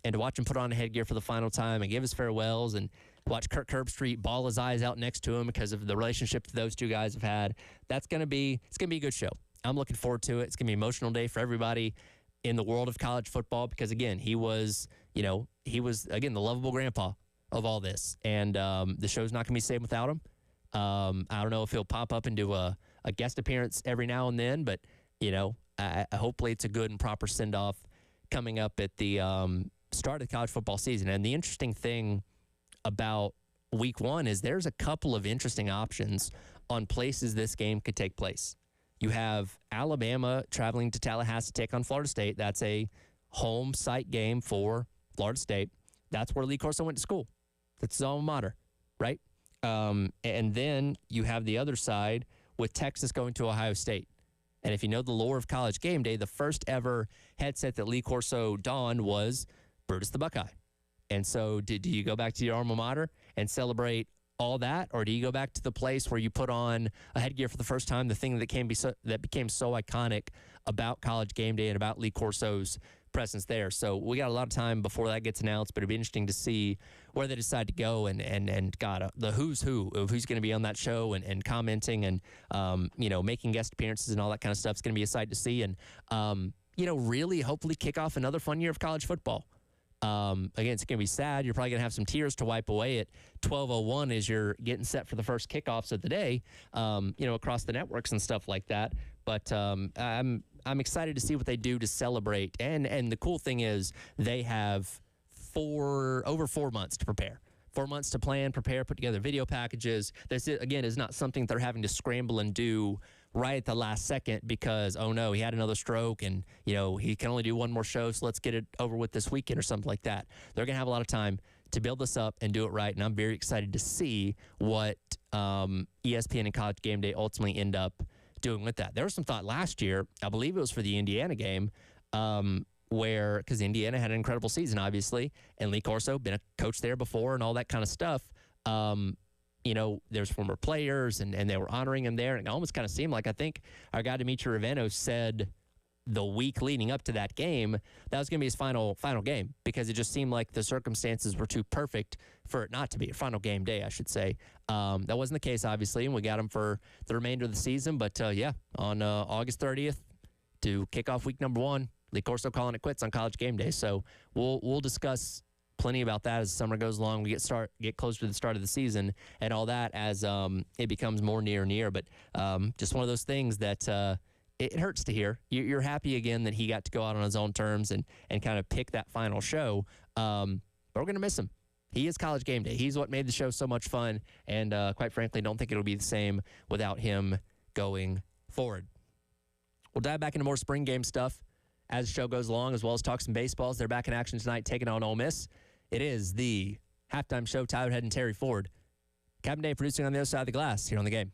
and to watch him put on a headgear for the final time and give his farewells and watch Kirk Herbstreit ball his eyes out next to him because of the relationship that those two guys have had, it's going to be a good show. I'm looking forward to it. It's going to be an emotional day for everybody in the world of college football because, again, he was, again, the lovable grandpa of all this. And the show's not going to be saved without him. I don't know if he'll pop up and do a guest appearance every now and then, but, hopefully it's a good and proper send-off coming up at the start of the college football season. And the interesting thing about week one is there's a couple of interesting options on places this game could take place. You have Alabama traveling to Tallahassee to take on Florida State. That's a home site game for Florida State. That's where Lee Corso went to school. That's his alma mater, right? And then you have the other side with Texas going to Ohio State. And if you know the lore of College Game Day, the first ever headset that Lee Corso donned was Brutus the Buckeye. And so do you go back to your alma mater and celebrate all that, or do you go back to the place where you put on a headgear for the first time, the thing that became so iconic about College Game Day and about Lee Corso's presence there? So we got a lot of time before that gets announced, but it'd be interesting to see where they decide to go and God, the who's who of who's going to be on that show and commenting and making guest appearances and all that kind of stuff is going to be a sight to see and really hopefully kick off another fun year of college football. Again, it's going to be sad. You're probably going to have some tears to wipe away at 12:01 as you're getting set for the first kickoffs of the day, across the networks and stuff like that. But I'm excited to see what they do to celebrate. And the cool thing is they have over 4 months to prepare. 4 months to plan, prepare, put together video packages. This, again, is not something they're having to scramble and do right at the last second because, oh, no, he had another stroke and, he can only do one more show, so let's get it over with this weekend or something like that. They're going to have a lot of time to build this up and do it right, and I'm very excited to see what ESPN and College Game Day ultimately end up doing with that. There was some thought last year, I believe it was for the Indiana game, because Indiana had an incredible season, obviously, and Lee Corso, been a coach there before and all that kind of stuff. There's former players, and they were honoring him there, and it almost kind of seemed like, I think our guy Dimitri Raveno said the week leading up to that game, that was going to be his final game, because it just seemed like the circumstances were too perfect for it not to be a final game day, I should say. That wasn't the case, obviously, and we got him for the remainder of the season, but on August 30th to kick off week number one, Lee Corso calling it quits on College Game Day. So we'll discuss plenty about that as the summer goes along. We get closer to the start of the season and all that as it becomes more near and near. But just one of those things that it hurts to hear. You're happy again that he got to go out on his own terms and kind of pick that final show. But we're going to miss him. He is College Game Day. He's what made the show so much fun. And quite frankly, don't think it'll be the same without him going forward. We'll dive back into more spring game stuff as the show goes along, as well as talk some baseballs. They're back in action tonight, taking on Ole Miss. It is the halftime show. Tyler Head and Terry Ford. Captain Dave producing on the other side of the glass here on the game.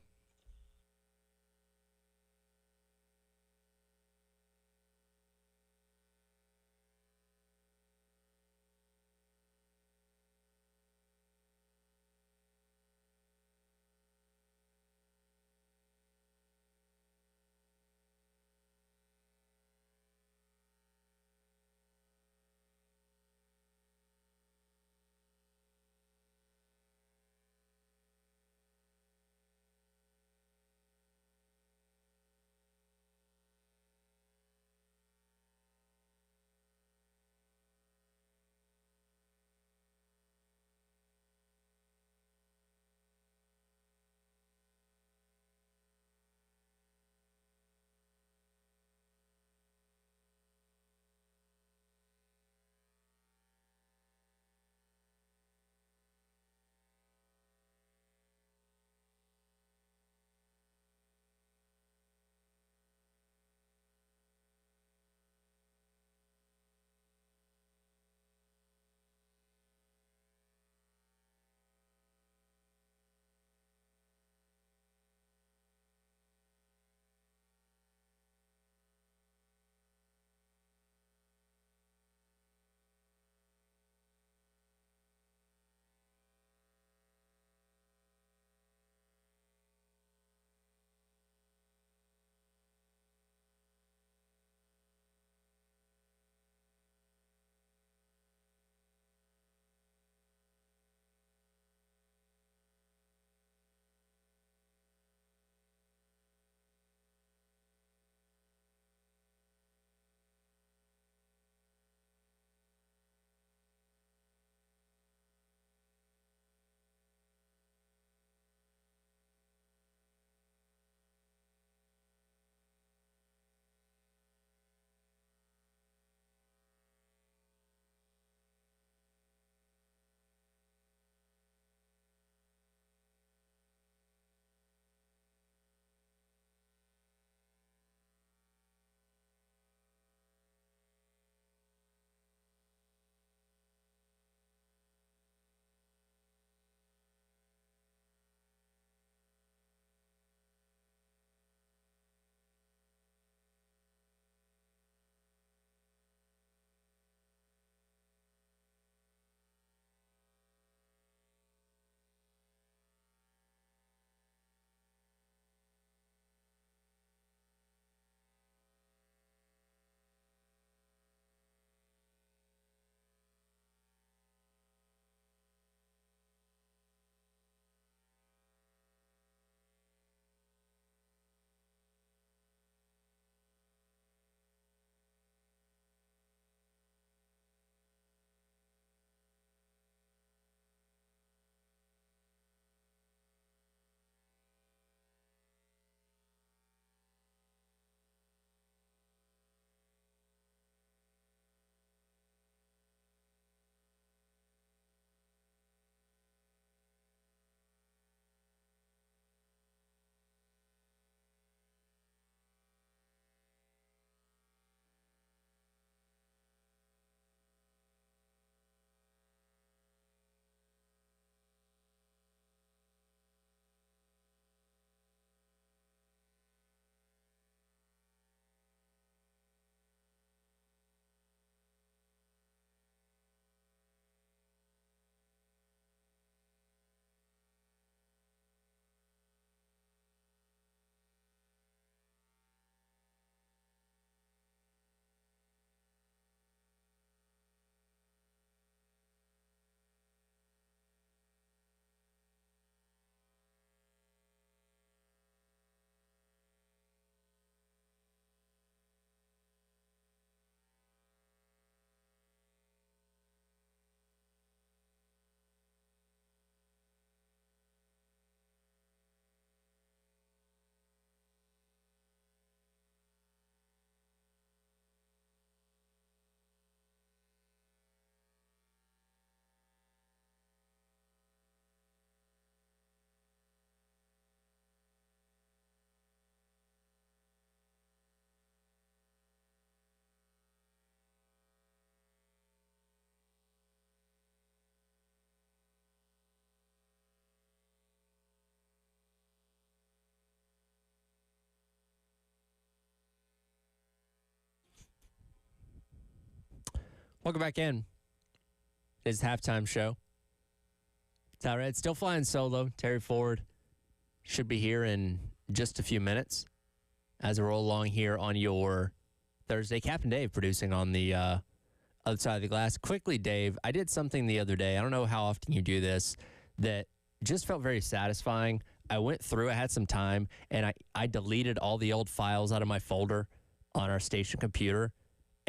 Welcome back in. It's halftime show. It's all right. Still flying solo. Terry Ford should be here in just a few minutes as we roll along here on your Thursday. Captain Dave producing on the other side of the glass. Quickly, Dave, I did something the other day. I don't know how often you do this, that just felt very satisfying. I went through, I had some time, and I deleted all the old files out of my folder on our station computer.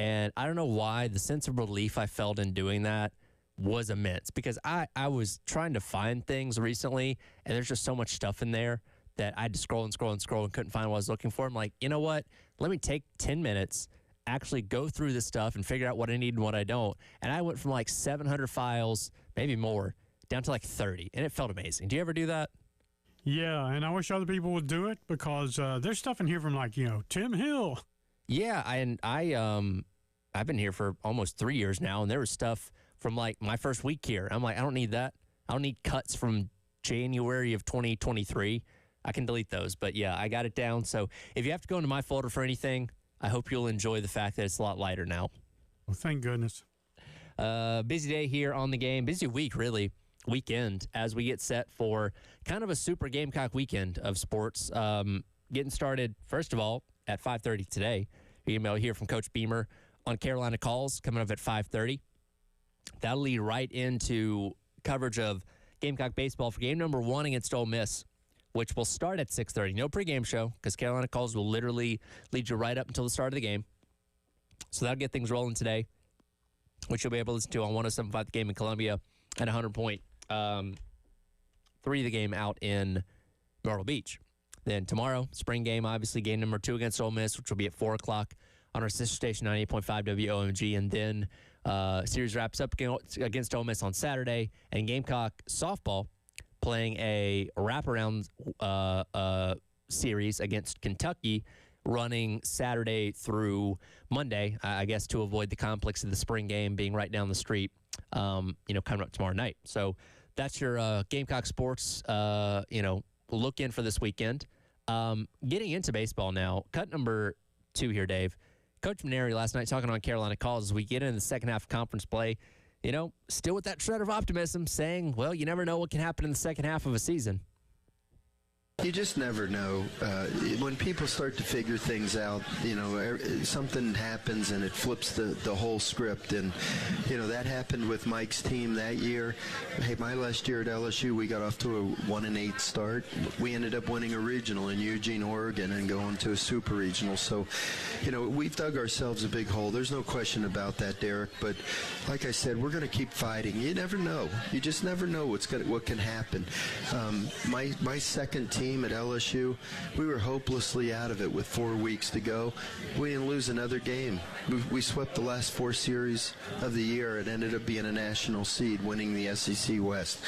And I don't know why, the sense of relief I felt in doing that was immense, because I was trying to find things recently, and there's just so much stuff in there that I had to scroll and scroll and scroll and couldn't find what I was looking for. I'm like, you know what? Let me take 10 minutes, actually go through this stuff and figure out what I need and what I don't. And I went from like 700 files, maybe more, down to like 30, and it felt amazing. Do you ever do that? Yeah, and I wish other people would do it, because there's stuff in here from, like, Tim Hill. Yeah, I've been here for almost 3 years now, and there was stuff from like my first week here. I'm like, I don't need that. I don't need cuts from January of 2023. I can delete those. But yeah, I got it down. So if you have to go into my folder for anything, I hope you'll enjoy the fact that it's a lot lighter now. Well, thank goodness. Busy day here on the game. Busy week, really. Weekend as we get set for kind of a super Gamecock weekend of sports. Getting started, first of all, at 5:30 today. You're going to hear from Coach Beamer on Carolina Calls coming up at 5:30. That'll lead right into coverage of Gamecock baseball for game number 1 against Ole Miss, which will start at 6:30. No pregame show, because Carolina Calls will literally lead you right up until the start of the game. So that'll get things rolling today, which you'll be able to listen to on 107.5 The Game in Columbia and 100.3 The Game out in Myrtle Beach. Then tomorrow, spring game, obviously game number 2 against Ole Miss, which will be at 4 o'clock on our sister station, 98.5 WOMG. And then series wraps up against Ole Miss on Saturday. And Gamecock softball playing a wraparound series against Kentucky, running Saturday through Monday, I guess, to avoid the conflicts of the spring game being right down the street, coming up tomorrow night. So that's your Gamecock sports, look in for this weekend. Getting into baseball now, cut number 2 here, Dave. Coach Maneri last night talking on Carolina Calls as we get into the second half of conference play, still with that shred of optimism, saying, well, you never know what can happen in the second half of a season. You just never know. When people start to figure things out, something happens and it flips the whole script. And, that happened with Mike's team that year. Hey, my last year at LSU, we got off to a 1-8 start. We ended up winning a regional in Eugene, Oregon, and going to a super regional. So, we've dug ourselves a big hole. There's no question about that, Derek. But like I said, we're going to keep fighting. You never know. You just never know what can happen. My second team at LSU, we were hopelessly out of it with 4 weeks to go. We didn't lose another game. We swept the last 4 series of the year and ended up being a national seed, winning the SEC West.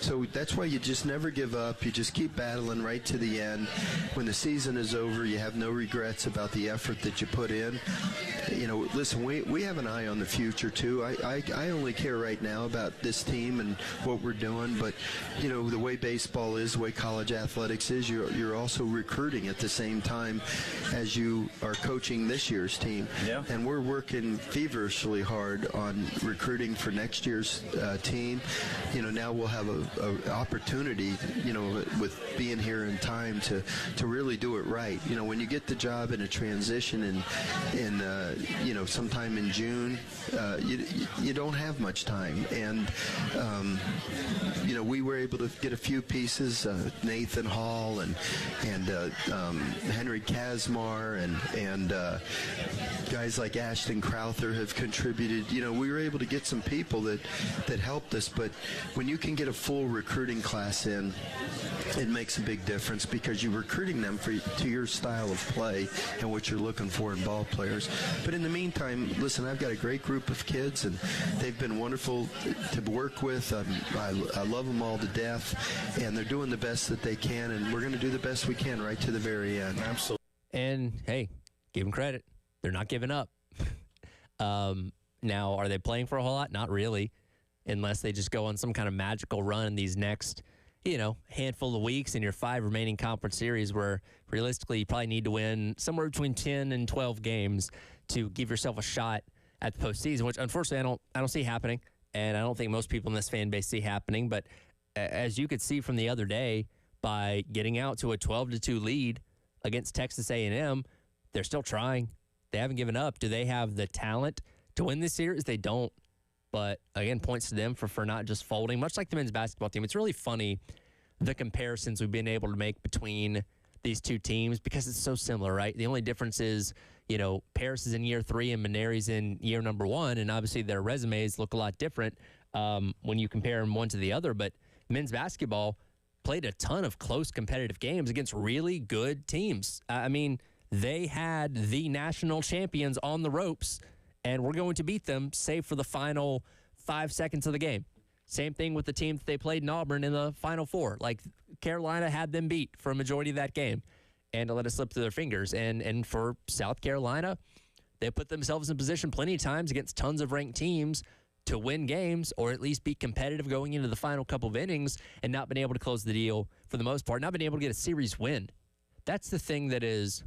So that's why you just never give up. You just keep battling right to the end. When the season is over, you have no regrets about the effort that you put in. Listen, we have an eye on the future too. I only care right now about this team and what we're doing, but the way baseball is, the way college athletics is, you're also recruiting at the same time as you are coaching this year's team. Yeah. And we're working feverishly hard on recruiting for next year's team. Now we'll have an opportunity, with being here in time to really do it right. When you get the job in a transition in sometime in June, you don't have much time. And we were able to get a few pieces, Nathan Hall and Henry Kazmar and guys like Ashton Crowther have contributed. We were able to get some people that helped us. But when you can get a full recruiting class in, it makes a big difference, because you're recruiting them to your style of play and what you're looking for in ball players. But in the meantime, listen, I've got a great group of kids, and they've been wonderful to work with. I love them all to death, and they're doing the best that they can, and we're going to do the best we can right to the very end. Absolutely. And, hey, give them credit. They're not giving up. Now, are they playing for a whole lot? Not really, unless they just go on some kind of magical run these next, handful of weeks in your 5 remaining conference series, where realistically you probably need to win somewhere between 10 and 12 games to give yourself a shot at the postseason, which unfortunately I don't see happening, and I don't think most people in this fan base see happening. But as you could see from the other day, by getting out to a 12-2 lead against Texas A&M, they're still trying. They haven't given up. Do they have the talent to win this series? They don't. But again, points to them for not just folding. Much like the men's basketball team, it's really funny the comparisons we've been able to make between these two teams because it's so similar, right? The only difference is, Paris is in year 3 and Maneri's in year number 1, and obviously their resumes look a lot different when you compare them one to the other. But men's basketball played a ton of close competitive games against really good teams. I mean, they had the national champions on the ropes, and we're going to beat them, save for the final 5 seconds of the game. Same thing with the team that they played in Auburn in the Final Four. Like, Carolina had them beat for a majority of that game and to let it slip through their fingers. And for South Carolina, they put themselves in position plenty of times against tons of ranked teams to win games or at least be competitive going into the final couple of innings and not been able to close the deal for the most part, not been able to get a series win. That's the thing that is,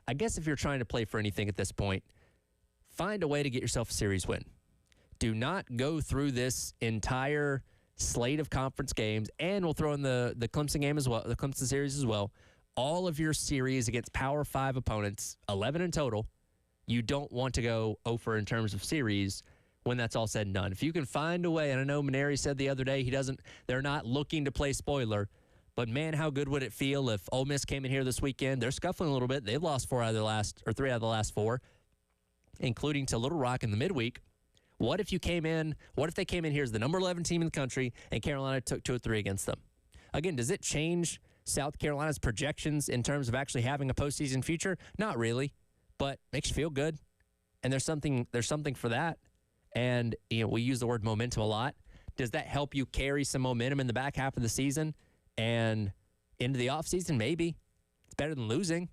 I guess if you're trying to play for anything at this point, find a way to get yourself a series win. Do not go through this entire slate of conference games, and we'll throw in the Clemson game as well, the Clemson series as well. All of your series against Power 5 opponents, 11 in total, you don't want to go over in terms of series when that's all said and done. If you can find a way, and I know Maneri said the other day they're not looking to play spoiler, but man, how good would it feel if Ole Miss came in here this weekend? They're scuffling a little bit. They've lost 3 out of the last 4, including to Little Rock in the midweek. What if they came in here as the number 11 team in the country and Carolina took 2 or 3 against them? Again, does it change South Carolina's projections in terms of actually having a postseason future? Not really, but makes you feel good. And there's something for that. And we use the word momentum a lot. Does that help you carry some momentum in the back half of the season and into the offseason? Maybe. It's better than losing.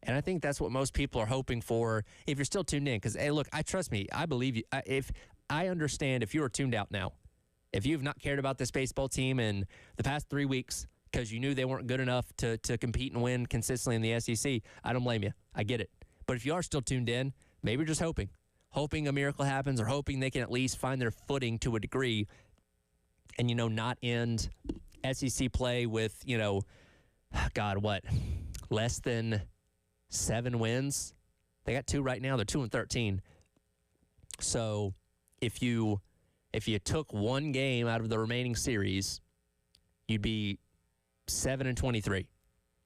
And I think that's what most people are hoping for if you're still tuned in. Because, hey, look, trust me, I believe you. If I understand if you are tuned out now, if you've not cared about this baseball team in the past 3 weeks because you knew they weren't good enough to compete and win consistently in the SEC, I don't blame you. I get it. But if you are still tuned in, maybe you're just hoping a miracle happens or hoping they can at least find their footing to a degree and, not end SEC play with, less than 7 wins. They got 2 right now. They're 2-13. So if you took 1 game out of the remaining series, you'd be 7-23,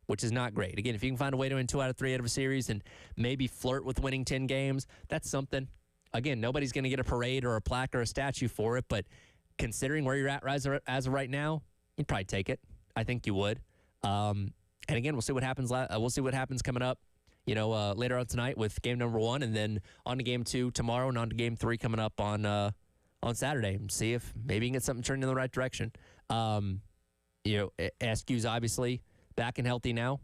which is not great. Again, if you can find a way to win 2 out of 3 out of a series and maybe flirt with winning 10 games, that's something. Again, nobody's going to get a parade or a plaque or a statue for it, but considering where you're at as of right now, you'd probably take it. I think you would. And again, we'll see what happens. We'll see what happens coming up. Later on tonight with game number 1, and then on to game 2 tomorrow, and on to game 3 coming up on Saturday. And see if maybe you can get something turned in the right direction. SQ's obviously back and healthy now.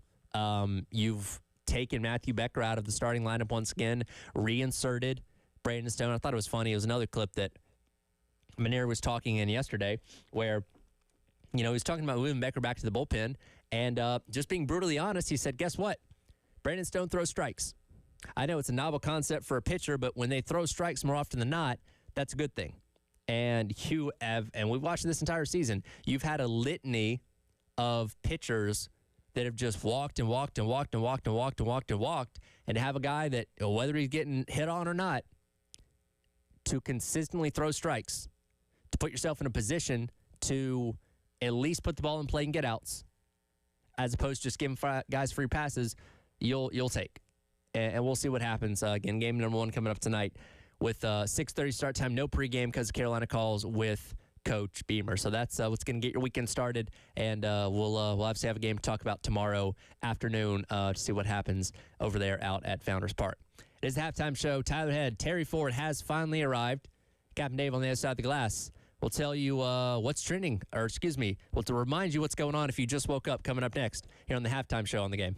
You've taken Matthew Becker out of the starting lineup once again, reinserted Braden Stone. I thought it was funny. It was another clip that Maneri was talking in yesterday where, he was talking about moving Becker back to the bullpen, and just being brutally honest, he said, guess what? Brandon Stone throws strikes. I know it's a novel concept for a pitcher, but when they throw strikes more often than not, that's a good thing. And we've watched this entire season, you've had a litany of pitchers that have just walked and walked and walked and walked and walked and walked and walked, and to have a guy that, whether he's getting hit on or not, to consistently throw strikes, to put yourself in a position to at least put the ball in play and get outs, as opposed to just giving guys free passes, you'll take. And we'll see what happens. Again, game number 1 coming up tonight with 6:30 start time, no pregame because Carolina calls with Coach Beamer. So that's what's going to get your weekend started, and we'll obviously have a game to talk about tomorrow afternoon to see what happens over there out at Founders Park. It is the halftime show. Tyler Head, Terry Ford has finally arrived. Captain Dave on the other side of the glass. We'll tell you what's trending, we'll to remind you what's going on if you just woke up, coming up next here on the halftime show on the game.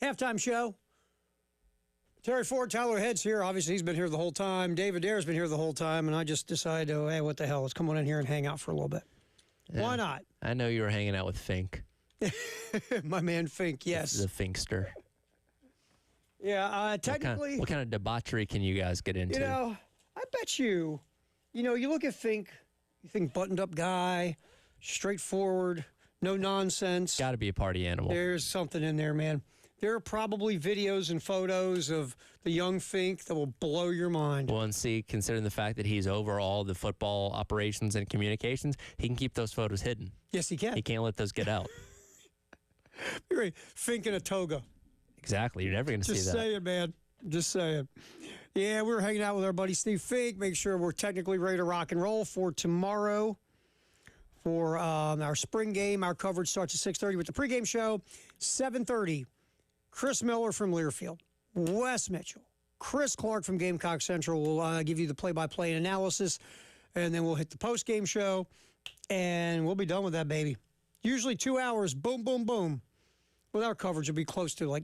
Halftime show. Terry Ford, Tyler Head's here. Obviously, he's been here the whole time. David Dare's been here the whole time, and I just decided, hey, what the hell? Let's come on in here and hang out for a little bit. Yeah. Why not? I know you were hanging out with Fink. My man Fink, yes. The Finkster. Yeah, technically. What kind of debauchery can you guys get into? I bet you look at Fink, you think buttoned-up guy, straightforward, no nonsense. Got to be a party animal. There's something in there, man. There are probably videos and photos of the young Fink that will blow your mind. Well, and see, considering the fact that he's over all the football operations and communications, he can keep those photos hidden. Yes, he can. He can't let those get out. Fink in a toga. Exactly. You're never going to see that. Just saying, man. Just saying. Yeah, we were hanging out with our buddy Steve Fink. Make sure we're technically ready to rock and roll for tomorrow. For our spring game, our coverage starts at 6:30 with the pregame show. 7:30, Chris Miller from Learfield, Wes Mitchell, Chris Clark from Gamecock Central will give you the play-by-play and analysis, and then we'll hit the post-game show, and we'll be done with that, baby. Usually 2 hours, boom, boom, boom. With our coverage, it'll be close to like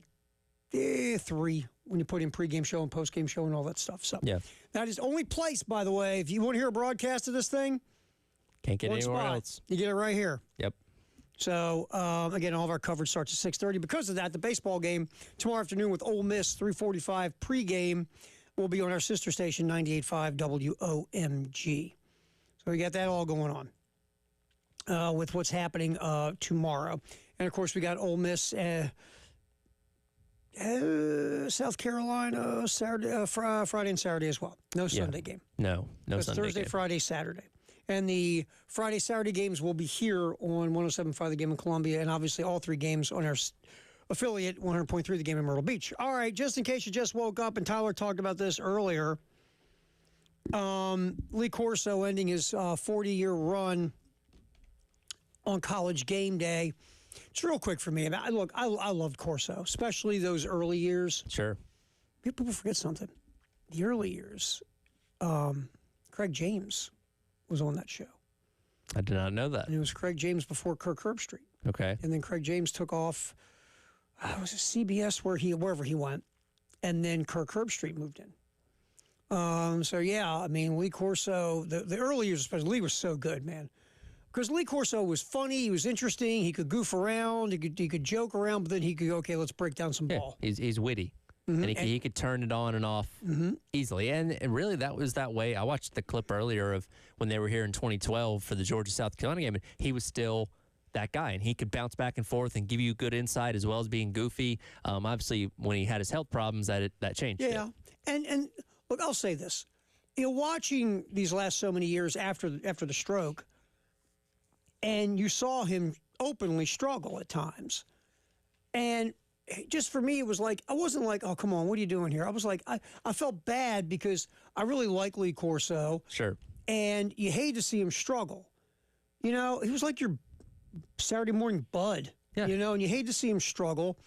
3 when you put in pregame show and postgame show and all that stuff. So yeah, that is the only place, by the way, if you want to hear a broadcast of this thing, can't get anywhere else. You get it right here. Yep. So, again, all of our coverage starts at 6:30. Because of that, the baseball game tomorrow afternoon with Ole Miss, 3:45 pregame, will be on our sister station, 98.5 WOMG. So we got that all going on with what's happening tomorrow. And, of course, we got Ole Miss, South Carolina, Saturday, Friday and Saturday as well. No Sunday game. No Sunday Thursday, game. Friday, Saturday. And the Friday, Saturday games will be here on 107.5 The Game in Columbia, and obviously all 3 games on our affiliate, 100.3 The Game in Myrtle Beach. All right, just in case you just woke up, and Tyler talked about this earlier, Lee Corso ending his 40-year run on College Game Day. It's real quick for me. Look, I loved Corso, especially those early years. Sure. People forget something. The early years, Craig James was on that show. I did not know that. And it was Craig James before Kirk Herbstreit. Okay. And then Craig James took off, was it CBS wherever he went, and then Kirk Herbstreit moved in. So, yeah, I mean, Lee Corso, the early years especially, Lee was so good, man. Because Lee Corso was funny, he was interesting, he could goof around, he could joke around, but then he could go, okay, let's break down some ball. He's witty. Mm-hmm. And he could turn it on and off easily. And really, that was that way. I watched the clip earlier of when they were here in 2012 for the Georgia-South Carolina game, and he was still that guy. And he could bounce back and forth and give you good insight as well as being goofy. Obviously, when he had his health problems, that changed. Yeah. And look, I'll say this. Watching these last so many years after the stroke, and you saw him openly struggle at times. And just for me, it was like, I wasn't like, oh, come on, what are you doing here? I was like, I felt bad because I really like Lee Corso. Sure. And you hate to see him struggle. He was like your Saturday morning bud, and you hate to see him struggle.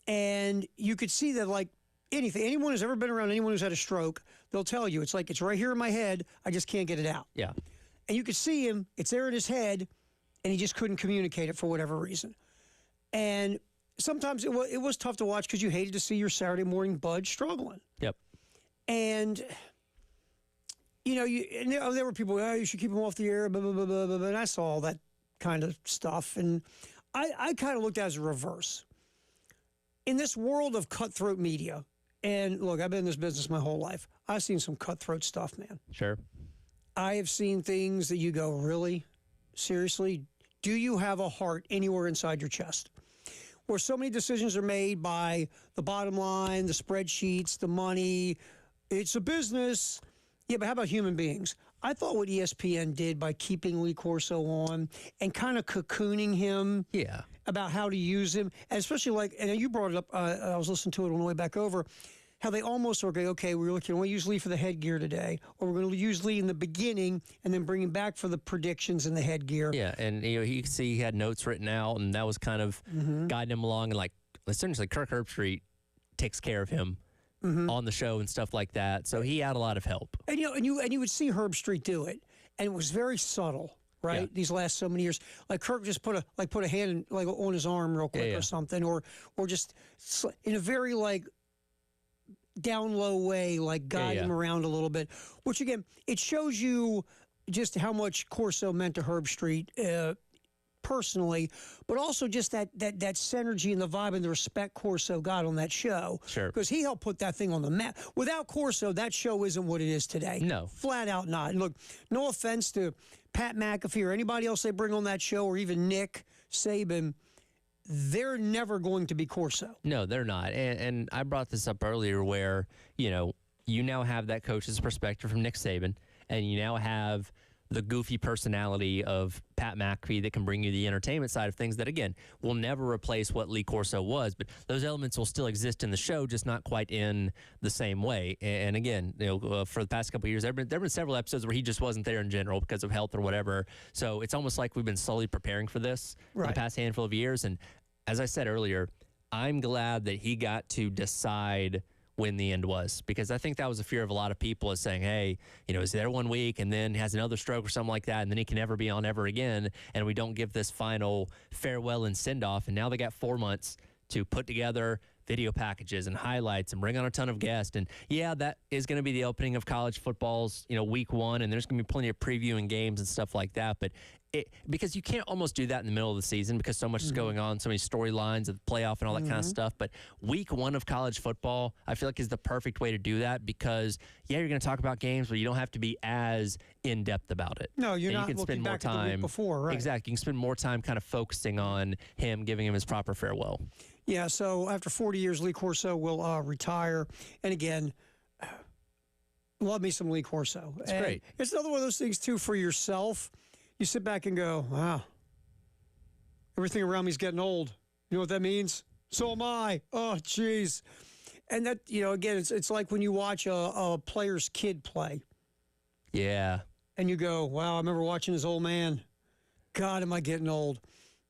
And you could see that, like anyone who's ever been around anyone who's had a stroke, they'll tell you, it's like, it's right here in my head, I just can't get it out. Yeah. And you could see him, it's there in his head, and he just couldn't communicate it for whatever reason. And sometimes it was tough to watch because you hated to see your Saturday morning bud struggling. Yep. And, there were people, you should keep him off the air, blah, blah, blah, blah, blah, and I saw all that kind of stuff. And I kind of looked at it as a reverse. In this world of cutthroat media, and look, I've been in this business my whole life, I've seen some cutthroat stuff, man. Sure. I have seen things that you go, really? Seriously? Do you have a heart anywhere inside your chest? Where so many decisions are made by the bottom line, the spreadsheets, the money. It's a business. Yeah, but how about human beings? I thought what ESPN did by keeping Lee Corso on and kind of cocooning him about how to use him, and especially and you brought it up, I was listening to it on the way back over, how they almost are going, okay, we're looking, we'll use Lee for the headgear today, or we're going to use Lee in the beginning and then bring him back for the predictions and the headgear. Yeah, and you can see he had notes written out, and that was kind of guiding him along. And essentially, Kirk Herbstreit takes care of him on the show and stuff like that. So he had a lot of help. And you would see Herbstreit do it, and it was very subtle. right? Yeah. These last so many years, like Kirk just put a hand in, like on his arm real quick Yeah. or something, or just in a very like down low way, like guide him around a little bit. Which again, it shows you just how much Corso meant to Herb Street. Personally, but also just that synergy and the vibe and the respect Corso got on that show. Sure. Because he helped put that thing on the map. Without Corso, that show isn't what it is today. No. Flat out not. And look, no offense to Pat McAfee or anybody else they bring on that show, or even Nick Saban, they're never going to be Corso. No, they're not. And I brought this up earlier where, you now have that coach's perspective from Nick Saban, and you now have the goofy personality of Pat McAfee that can bring you the entertainment side of things that, again, will never replace what Lee Corso was, but those elements will still exist in the show, just not quite in the same way. And again, for the past couple of years, there have been several episodes where he just wasn't there in general because of health or whatever. So it's almost like we've been slowly preparing for this for the past handful of years. And as I said earlier, I'm glad that he got to decide when the end was, because I think that was a fear of a lot of people, is saying, hey, is there 1 week and then has another stroke or something like that, and then he can never be on ever again, and we don't give this final farewell and send-off. And now they got 4 months to put together video packages and highlights and bring on a ton of guests. And yeah, that is going to be the opening of college football's, week 1, and there's going to be plenty of previewing games and stuff like that. But because you can't almost do that in the middle of the season because so much is going on, so many storylines of the playoff and all that kind of stuff. But week 1 of college football, I feel like, is the perfect way to do that, because you're going to talk about games, but you don't have to be as in depth about it. No, you're and not you can looking spend more back at the time week before, right? Exactly. You can spend more time kind of focusing on him, giving him his proper farewell. Yeah, so after 40 years, Lee Corso will retire. And again, love me some Lee Corso. It's great. It's another one of those things, too, for yourself. You sit back and go, wow, everything around me is getting old. You know what that means? So am I. Oh, jeez. And that, again, it's like when you watch a player's kid play. Yeah. And you go, wow, I remember watching this old man. God, am I getting old.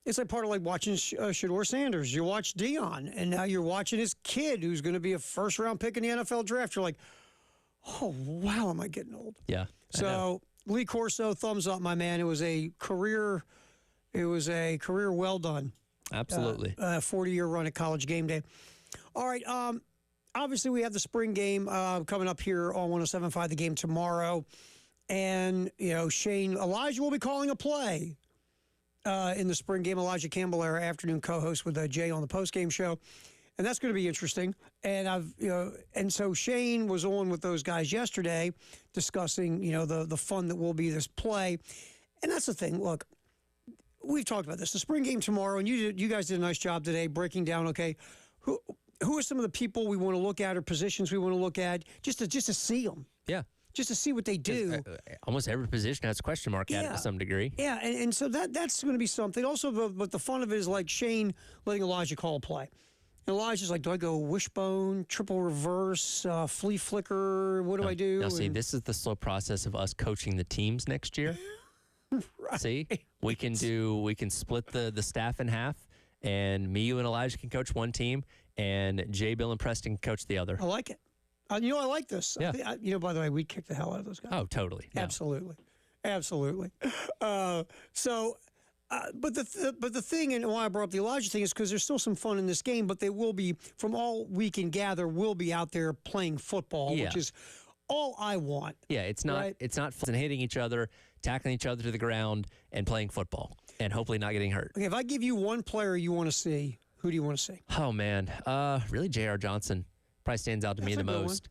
It's like part of like watching Shedeur Sanders. You watch Dion, and now you're watching his kid who's going to be a first-round pick in the NFL draft. You're like, oh, wow, am I getting old? Yeah. So Lee Corso, thumbs up, my man. It was a career well done. Absolutely. 40-year run at College Game Day. All right. Obviously, we have the spring game coming up here on 107.5, the game tomorrow. And, Shane, Elijah will be calling a play in the spring game. Elijah Campbell, our afternoon co-host with Jay on the postgame show. And that's going to be interesting. And and so Shane was on with those guys yesterday discussing, the fun that will be this play. And that's the thing. Look, we've talked about this. The spring game tomorrow, and you guys did a nice job today breaking down, okay, who are some of the people we want to look at or positions we want to look at just to see them. Yeah. Just to see what they do. Almost every position has a question mark at it to some degree. Yeah, and so that's going to be something. Also, but the fun of it is like Shane letting Elijah call a play. And Elijah's like, do I go wishbone, triple reverse, flea flicker? What do I do? Now, see, this is the slow process of us coaching the teams next year. Right. See, we can split the staff in half, and me, you, and Elijah can coach one team, and Jay, Bill, and Preston can coach the other. I like it. I like this. Yeah. By the way, we'd kick the hell out of those guys. Oh, totally. No. Absolutely. But the thing, and why I brought up the Elijah thing, is because there's still some fun in this game, but they will be, from all we can gather, will be out there playing football, which is all I want. Yeah, it's not fun hitting each other, tackling each other to the ground, and playing football, and hopefully not getting hurt. Okay, if I give you one player you want to see, who do you want to see? Oh, man. Really, J.R. Johnson probably stands out to me the most.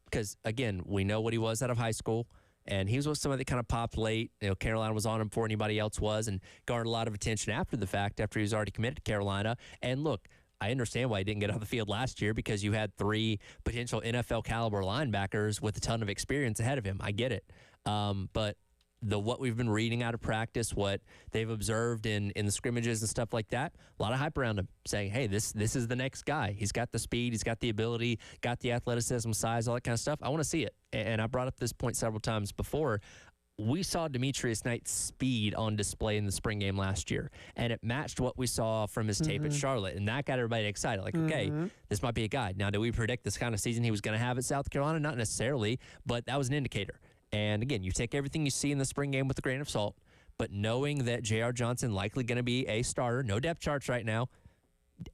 Because, again, we know what he was out of high school, and he was with somebody that kind of popped late. Carolina was on him before anybody else was, and garnered a lot of attention after the fact, after he was already committed to Carolina. And look, I understand why he didn't get on the field last year, because you had 3 potential NFL caliber linebackers with a ton of experience ahead of him. I get it. But what we've been reading out of practice, what they've observed in the scrimmages and stuff like that, a lot of hype around him, saying, hey, this is the next guy. He's got the speed, he's got the ability, got the athleticism, size, all that kind of stuff. I want to see it. And I brought up this point several times before. We saw Demetrius Knight's speed on display in the spring game last year, and it matched what we saw from his tape at Charlotte, and that got everybody excited. Like, okay, this might be a guy. Now, did we predict this kind of season he was going to have at South Carolina? Not necessarily, but that was an indicator. And again, you take everything you see in the spring game with a grain of salt, But knowing that J.R. Johnson likely going to be a starter, no depth charts right now,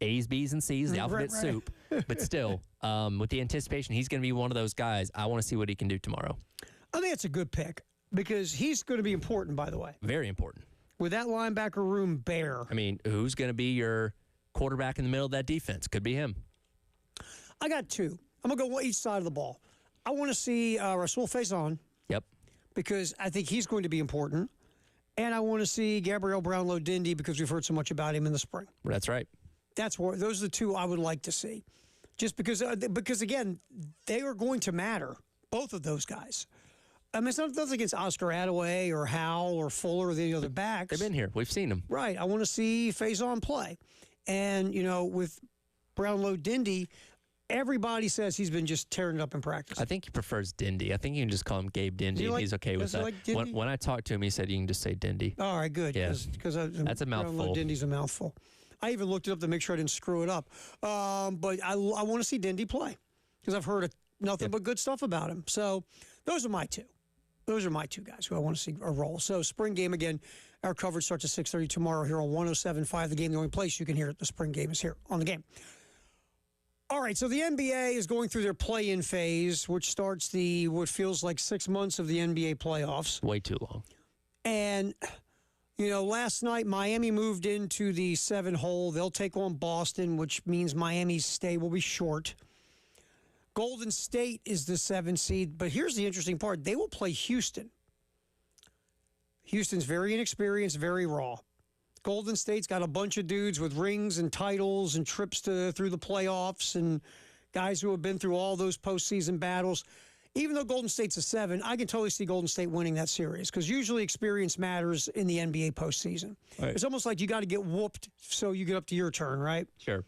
A's, B's, and C's, the alphabet soup. But still, with the anticipation, he's going to be one of those guys. I want to see what he can do tomorrow. I think it's a good pick because he's going to be important, by the way. Very important. With that linebacker room bare. I mean, who's going to be your quarterback in the middle of that defense? Could be him. I got two. I'm going to go each side of the ball. I want to see Rasul Faison. Yep. Because I think he's going to be important. And I want to see Gabriel Brownlow-Dindy because we've heard so much about him in the spring. That's right. Those are the two I would like to see. Just because again, they are going to matter, both of those guys. I mean, it's not nothing against Oscar Attaway or Howell or Fuller or the other backs. They've been here. We've seen them. Right. I want to see Faison play. And, with Brownlow-Dindy, everybody says he's been just tearing it up in practice. I think he prefers Dindy. I think you can just call him Gabe Dindy, and he's okay with that. Like when I talked to him, he said you can just say Dindy. All right, good. Yeah. Because That's a mouthful. Dindy's a mouthful. I even looked it up to make sure I didn't screw it up. But I want to see Dindy play because I've heard nothing but good stuff about him. So those are my two. Those are my two guys who I want to see a roll. So spring game again. Our coverage starts at 6:30 tomorrow here on 107.5 The Game. The only place you can hear it, the spring game, is here on The Game. All right, so the NBA is going through their play-in phase, which starts what feels like 6 months of the NBA playoffs. Way too long. And, last night Miami moved into the 7-hole. They'll take on Boston, which means Miami's stay will be short. Golden State is the 7 seed, but here's the interesting part. They will play Houston. Houston's very inexperienced, very raw. Golden State's got a bunch of dudes with rings and titles and trips through the playoffs and guys who have been through all those postseason battles. Even though Golden State's a 7, I can totally see Golden State winning that series because usually experience matters in the NBA postseason. Right. It's almost like you got to get whooped so you get up to your turn, right? Sure.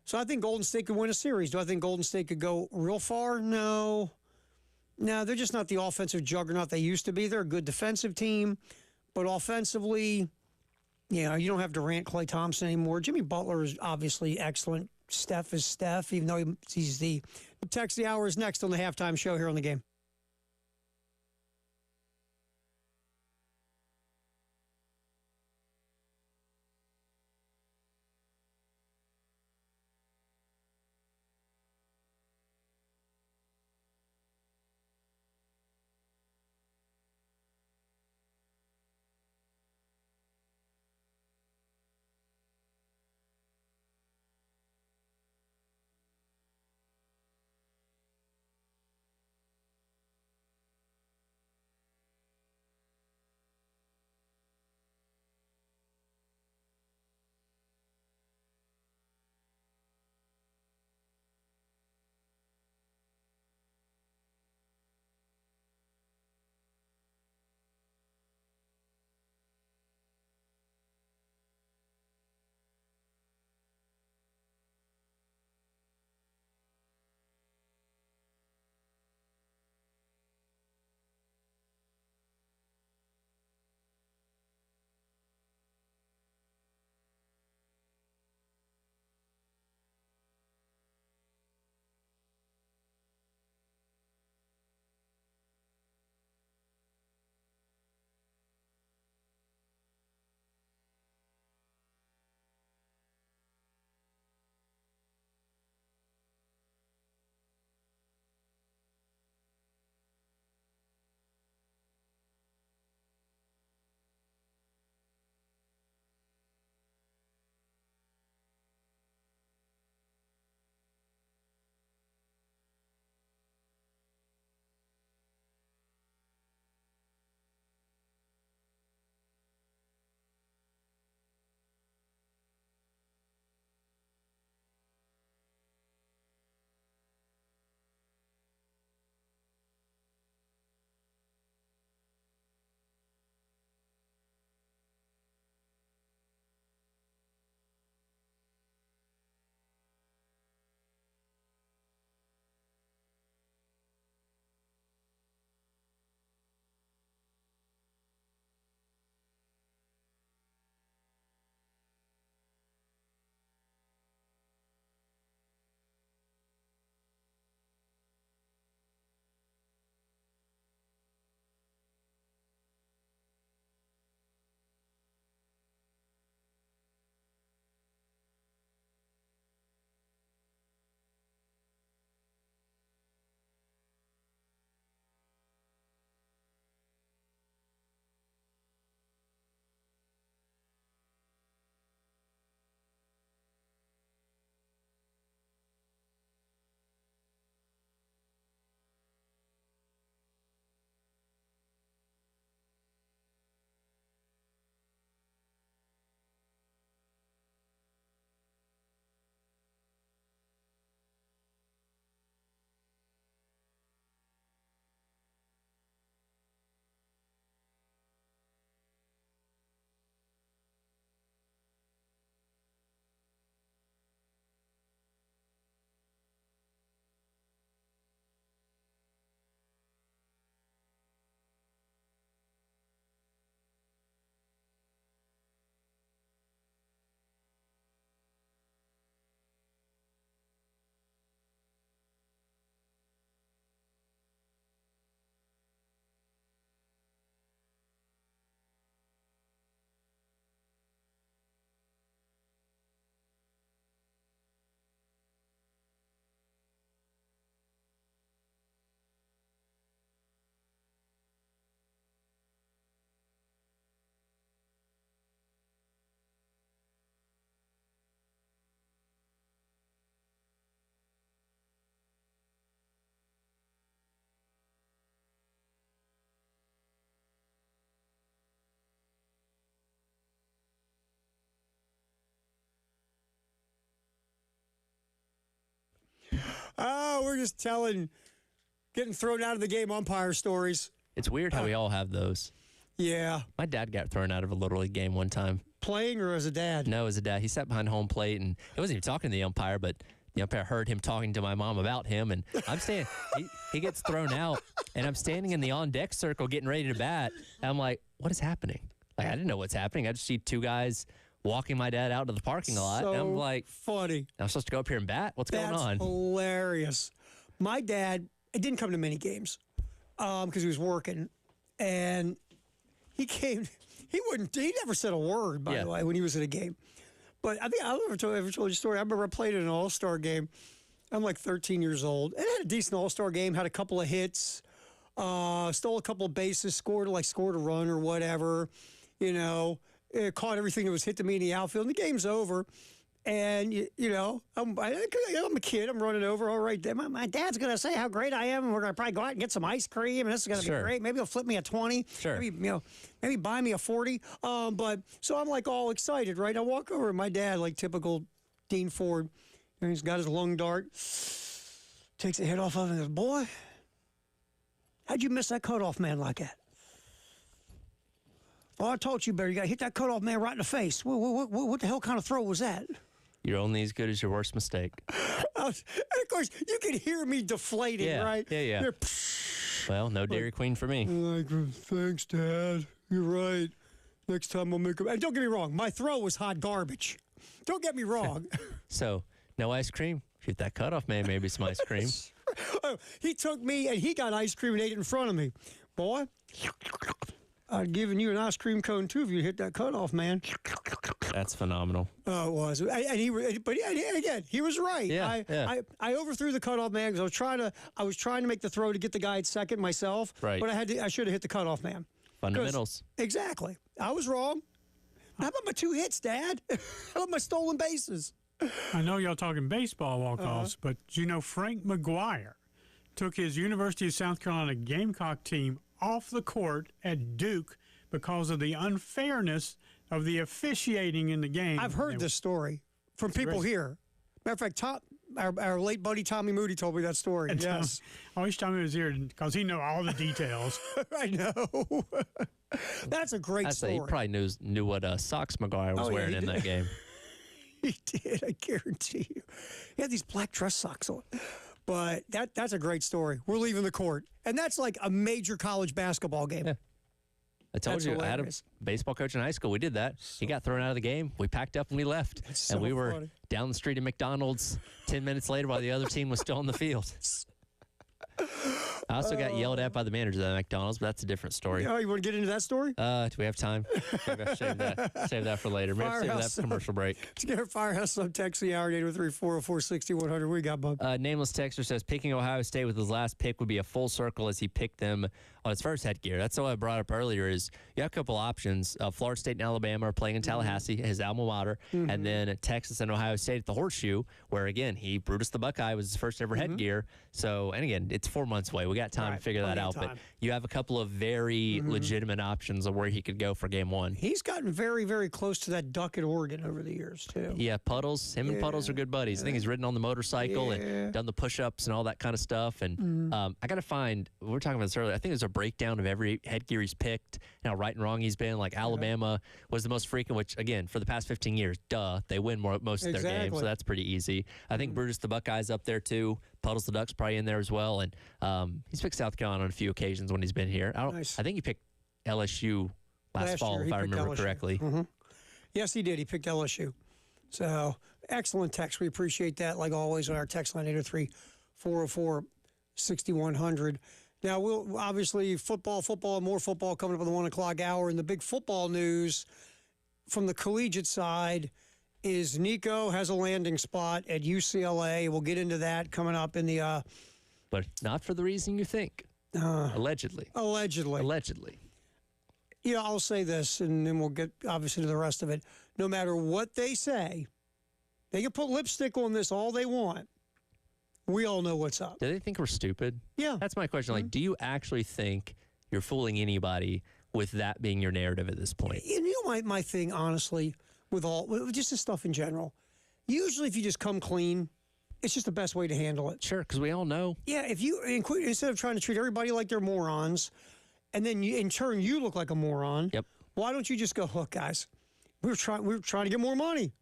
So I think Golden State could win a series. Do I think Golden State could go real far? No. No, they're just not the offensive juggernaut they used to be. They're a good defensive team, but offensively, you don't have Durant, Klay Thompson anymore. Jimmy Butler is obviously excellent. Steph is Steph, even though he's the text the hour is next on the halftime show here on The Game. we're just getting thrown out of the game umpire stories. It's weird how we all have those. Yeah. My dad got thrown out of a Little League game one time. Playing or as a dad? No, as a dad. He sat behind home plate, and he wasn't even talking to the umpire, but the umpire heard him talking to my mom about him, and I'm standing. He gets thrown out, and I'm standing in the on-deck circle getting ready to bat. And I'm like, what is happening? Like, I didn't know what's happening. I just see two guys walking my dad out to the parking lot, and I'm like, funny. I'm supposed to go up here and bat? What's going on? That's hilarious. My dad, it didn't come to many games because he was working, and he came. He never said a word, by the way, when he was at a game. But I think I ever told you a story. I remember I played in an all-star game. I'm like 13 years old. And I had a decent all-star game, had a couple of hits, stole a couple of bases, scored a run or whatever, caught everything that was hit to me in the outfield. And the game's over. And, I'm a kid. I'm running over. All right, my dad's going to say how great I am, and we're going to probably go out and get some ice cream, and this is going to be great. Maybe he'll flip me a 20. Sure. Maybe buy me a 40. But so I'm like all excited, right? I walk over, and my dad, like typical Dean Ford, he's got his lung dart, takes the head off of it and goes, boy, how'd you miss that cutoff man like that? Oh, I told you better. You got to hit that cutoff man right in the face. What the hell kind of throw was that? You're only as good as your worst mistake. And of course, you can hear me deflating, right? Yeah. Well, no Dairy Queen for me. Like, thanks, Dad. You're right. Next time I'll make and don't get me wrong, my throw was hot garbage. Don't get me wrong. So, no ice cream? Shoot that cutoff man, maybe some ice cream. He took me and he got ice cream and ate it in front of me. Boy, I'd given you an ice cream cone too if you hit that cutoff, man. That's phenomenal. Oh, it was. Again, he was right. Yeah, I overthrew the cutoff man because I was trying to make the throw to get the guy at second myself. Right. But I should have hit the cutoff man. Fundamentals. Exactly. I was wrong. How about my 2 hits, Dad? How about my stolen bases? I know y'all talking baseball walk-offs, but Frank McGuire took his University of South Carolina Gamecock team off the court at Duke because of the unfairness of the officiating in the game. I've heard this story from people here. Matter of fact, our late buddy Tommy Moody told me that story. And yes. I wish Tommy was here because he know all the details. I know. That's a great story. He probably knew what socks McGuire was wearing in that game. He did, I guarantee you. He had these black dress socks on. But that's a great story. We're leaving the court. And that's like a major college basketball game. Yeah. I told you, hilarious. I had a baseball coach in high school. We did that. He got thrown out of the game. We packed up and we left. And we were down the street at McDonald's 10 minutes later while the other team was still on the field. I also got yelled at by the manager at McDonald's, but that's a different story. Oh, you want to get into that story? Do we have time? Maybe I'll save that for later. Maybe save that for commercial break. Let's get our Firehouse Sub text the hour 803-404-6100. We got Bub. Nameless texter says picking Ohio State with his last pick would be a full circle as he picked them on his first headgear. That's what I brought up earlier is you have a couple options. Florida State and Alabama are playing in Tallahassee, his alma mater, and then Texas and Ohio State at the Horseshoe, where, again, Brutus the Buckeye was his first ever headgear. So, and again, it's 4 months away. We got time to figure that out. But you have a couple of very legitimate options of where he could go for game one. He's gotten very, very close to that duck at Oregon over the years, too. Yeah, Puddles. Him and Puddles are good buddies. I think he's ridden on the motorcycle and done the push-ups and all that kind of stuff. And I got to find, we were talking about this earlier, I think there's a breakdown of every headgear he's picked, right and wrong he's been. Like Alabama was the most frequent, which, again, for the past 15 years, they win most of their games, so that's pretty easy. I think Brutus the Buckeye's up there, too. Puddles the Duck's probably in there as well. And he's picked South Carolina on a few occasions when he's been here. I think he picked LSU last fall, if I remember correctly. Yes, he did. He picked LSU. So, excellent text. We appreciate that, like always, on our text line, 803-404-6100. Now, we'll obviously football, and more football coming up on the 1 o'clock hour. And the big football news from the collegiate side is Nico has a landing spot at UCLA. We'll get into that coming up in the... but not for the reason you think. Allegedly. I'll say this, and then we'll get, obviously, to the rest of it. No matter what they say, they can put lipstick on this all they want. We all know what's up. Do they think we're stupid? Yeah. That's my question. Like, do you actually think you're fooling anybody with that being your narrative at this point? My thing, honestly, with just the stuff in general, usually if you just come clean, It's just the best way to handle it. Sure, because we all know. Yeah, if you instead of trying to treat everybody like they're morons, and then in turn you look like a moron. Yep. Why don't you just go, look, guys, we're trying to get more money.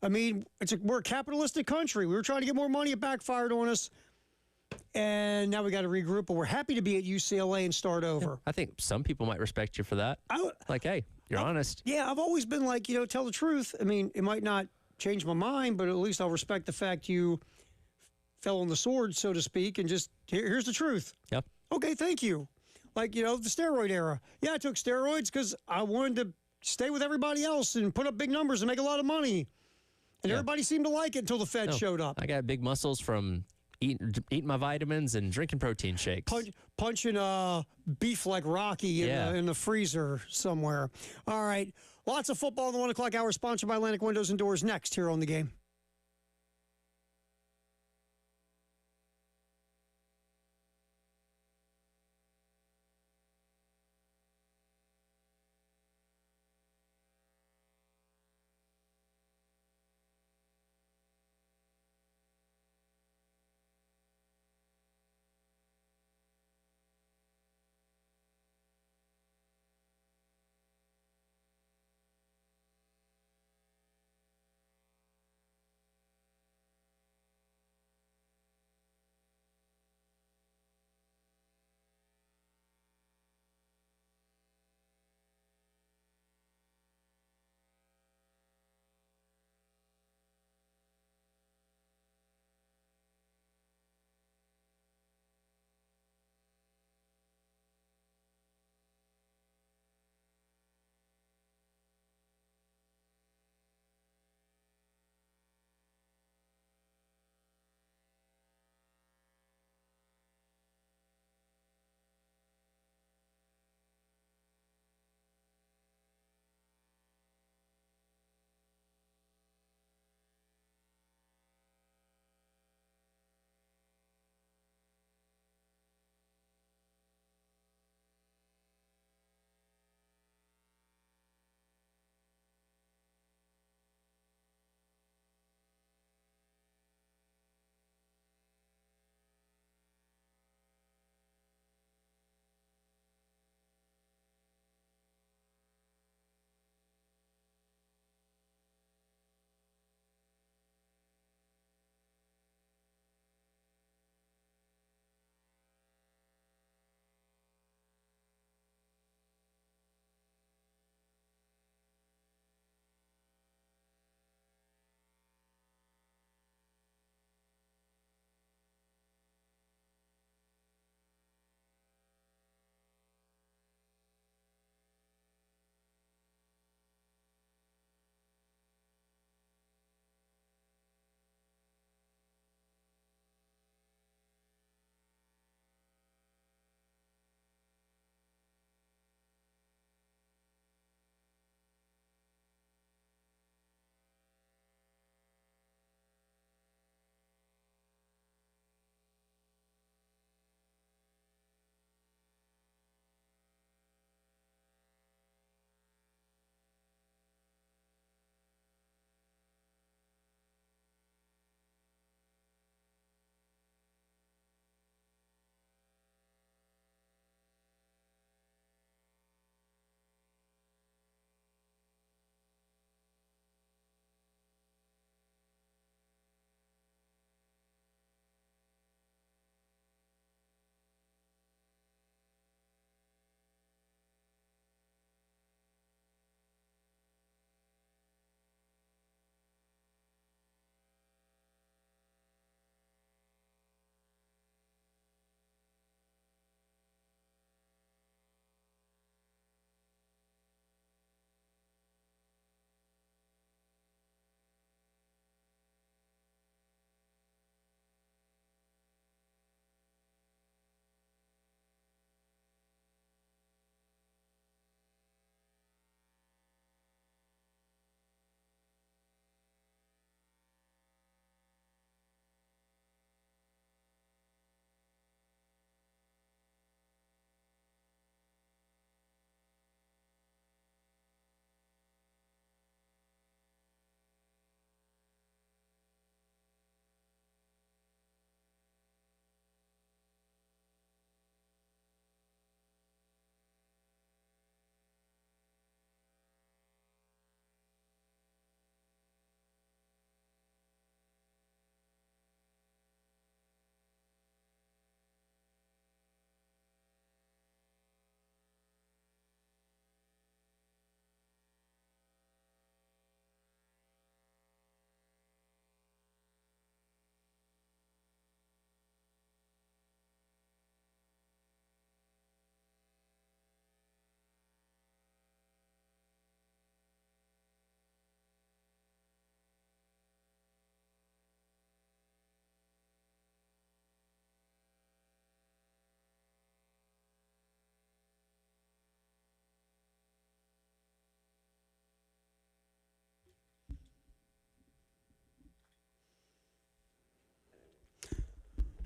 I mean, we're a capitalistic country. We were trying to get more money. It backfired on us, and now we got to regroup. But we're happy to be at UCLA and start over. I think some people might respect you for that. Like, hey, you're honest. Yeah, I've always been like, tell the truth. I mean, it might not change my mind, but at least I'll respect the fact you fell on the sword, so to speak, and just here's the truth. Yep. Okay, thank you. Like, the steroid era. Yeah, I took steroids because I wanted to stay with everybody else and put up big numbers and make a lot of money. And everybody seemed to like it until the Fed showed up. I got big muscles from eating my vitamins and drinking protein shakes. Punching beef like Rocky in the freezer somewhere. All right. Lots of football in the 1 o'clock hour, sponsored by Atlantic Windows and Doors, next here on The Game.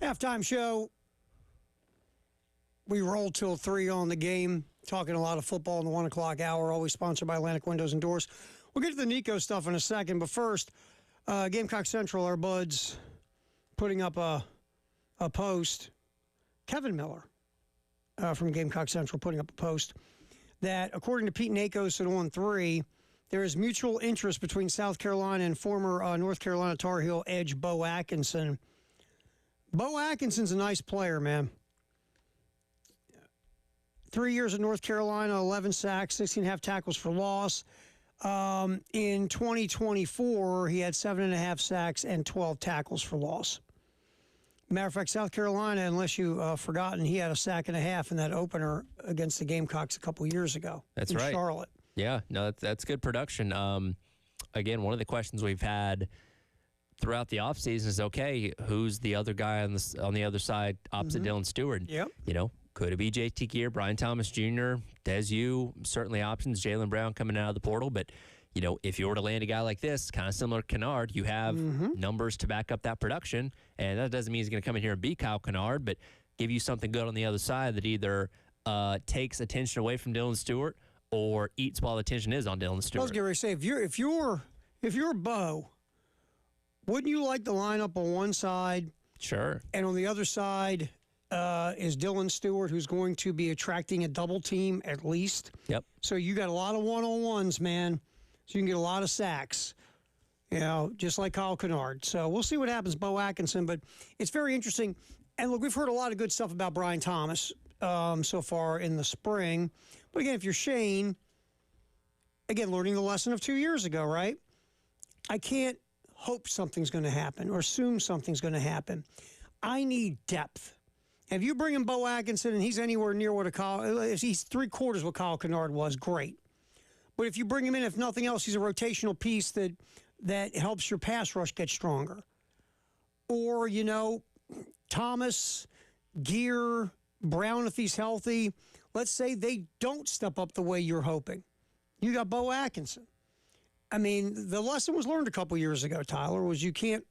Halftime show. We rolled till 3 on the game, talking a lot of football in the 1 o'clock hour, always sponsored by Atlantic Windows and Doors. We'll get to the Nico stuff in a second, but first, Gamecock Central, our buds, putting up a post. Kevin Miller from Gamecock Central putting up a post that, according to Pete Nakos at On 3, there is mutual interest between South Carolina and former North Carolina Tar Heel edge Bo Atkinson. Bo Atkinson's a nice player, man. 3 years at North Carolina, 11 sacks, 16.5 tackles for loss. In 2024, he had 7.5 sacks and 12 tackles for loss. Matter of fact, South Carolina, unless you've forgotten, he had a sack and a half in that opener against the Gamecocks a couple years ago. That's in right. Charlotte. Yeah, no, that's good production. Again, one of the questions we've had throughout the offseason is, okay, who's the other guy on the other side opposite Dylan Stewart? Yep. You know, could it be JT Gear, Brian Thomas Jr., Des certainly options, Jalen Brown coming out of the portal. But, you know, if you were to land a guy like this, kind of similar to Kennard, you have numbers to back up that production. And that doesn't mean he's going to come in here and be Kyle Kennard, but give you something good on the other side that either takes attention away from Dylan Stewart or eats while the attention is on Dylan Stewart. I was getting ready to say, if you're Bo, wouldn't you like the lineup on one side? Sure. And on the other side is Dylan Stewart, who's going to be attracting a double team at least. Yep. So you got a lot of one-on-ones, man. So you can get a lot of sacks, you know, just like Kyle Kennard. So we'll see what happens, Bo Atkinson. But it's very interesting. And look, we've heard a lot of good stuff about Brian Thomas so far in the spring. But again, if you're Shane, again, learning the lesson of 2 years ago, right? I can't hope something's going to happen or assume something's going to happen. I need depth. If you bring in Bo Atkinson and he's anywhere near what if he's 3/4 what Kyle Kennard was, great. But if you bring him in, if nothing else, he's a rotational piece that helps your pass rush get stronger. Or, you know, Thomas, Gear, Brown, if he's healthy, let's say they don't step up the way you're hoping. You got Bo Atkinson. I mean, the lesson was learned a couple years ago, Tyler, was you can't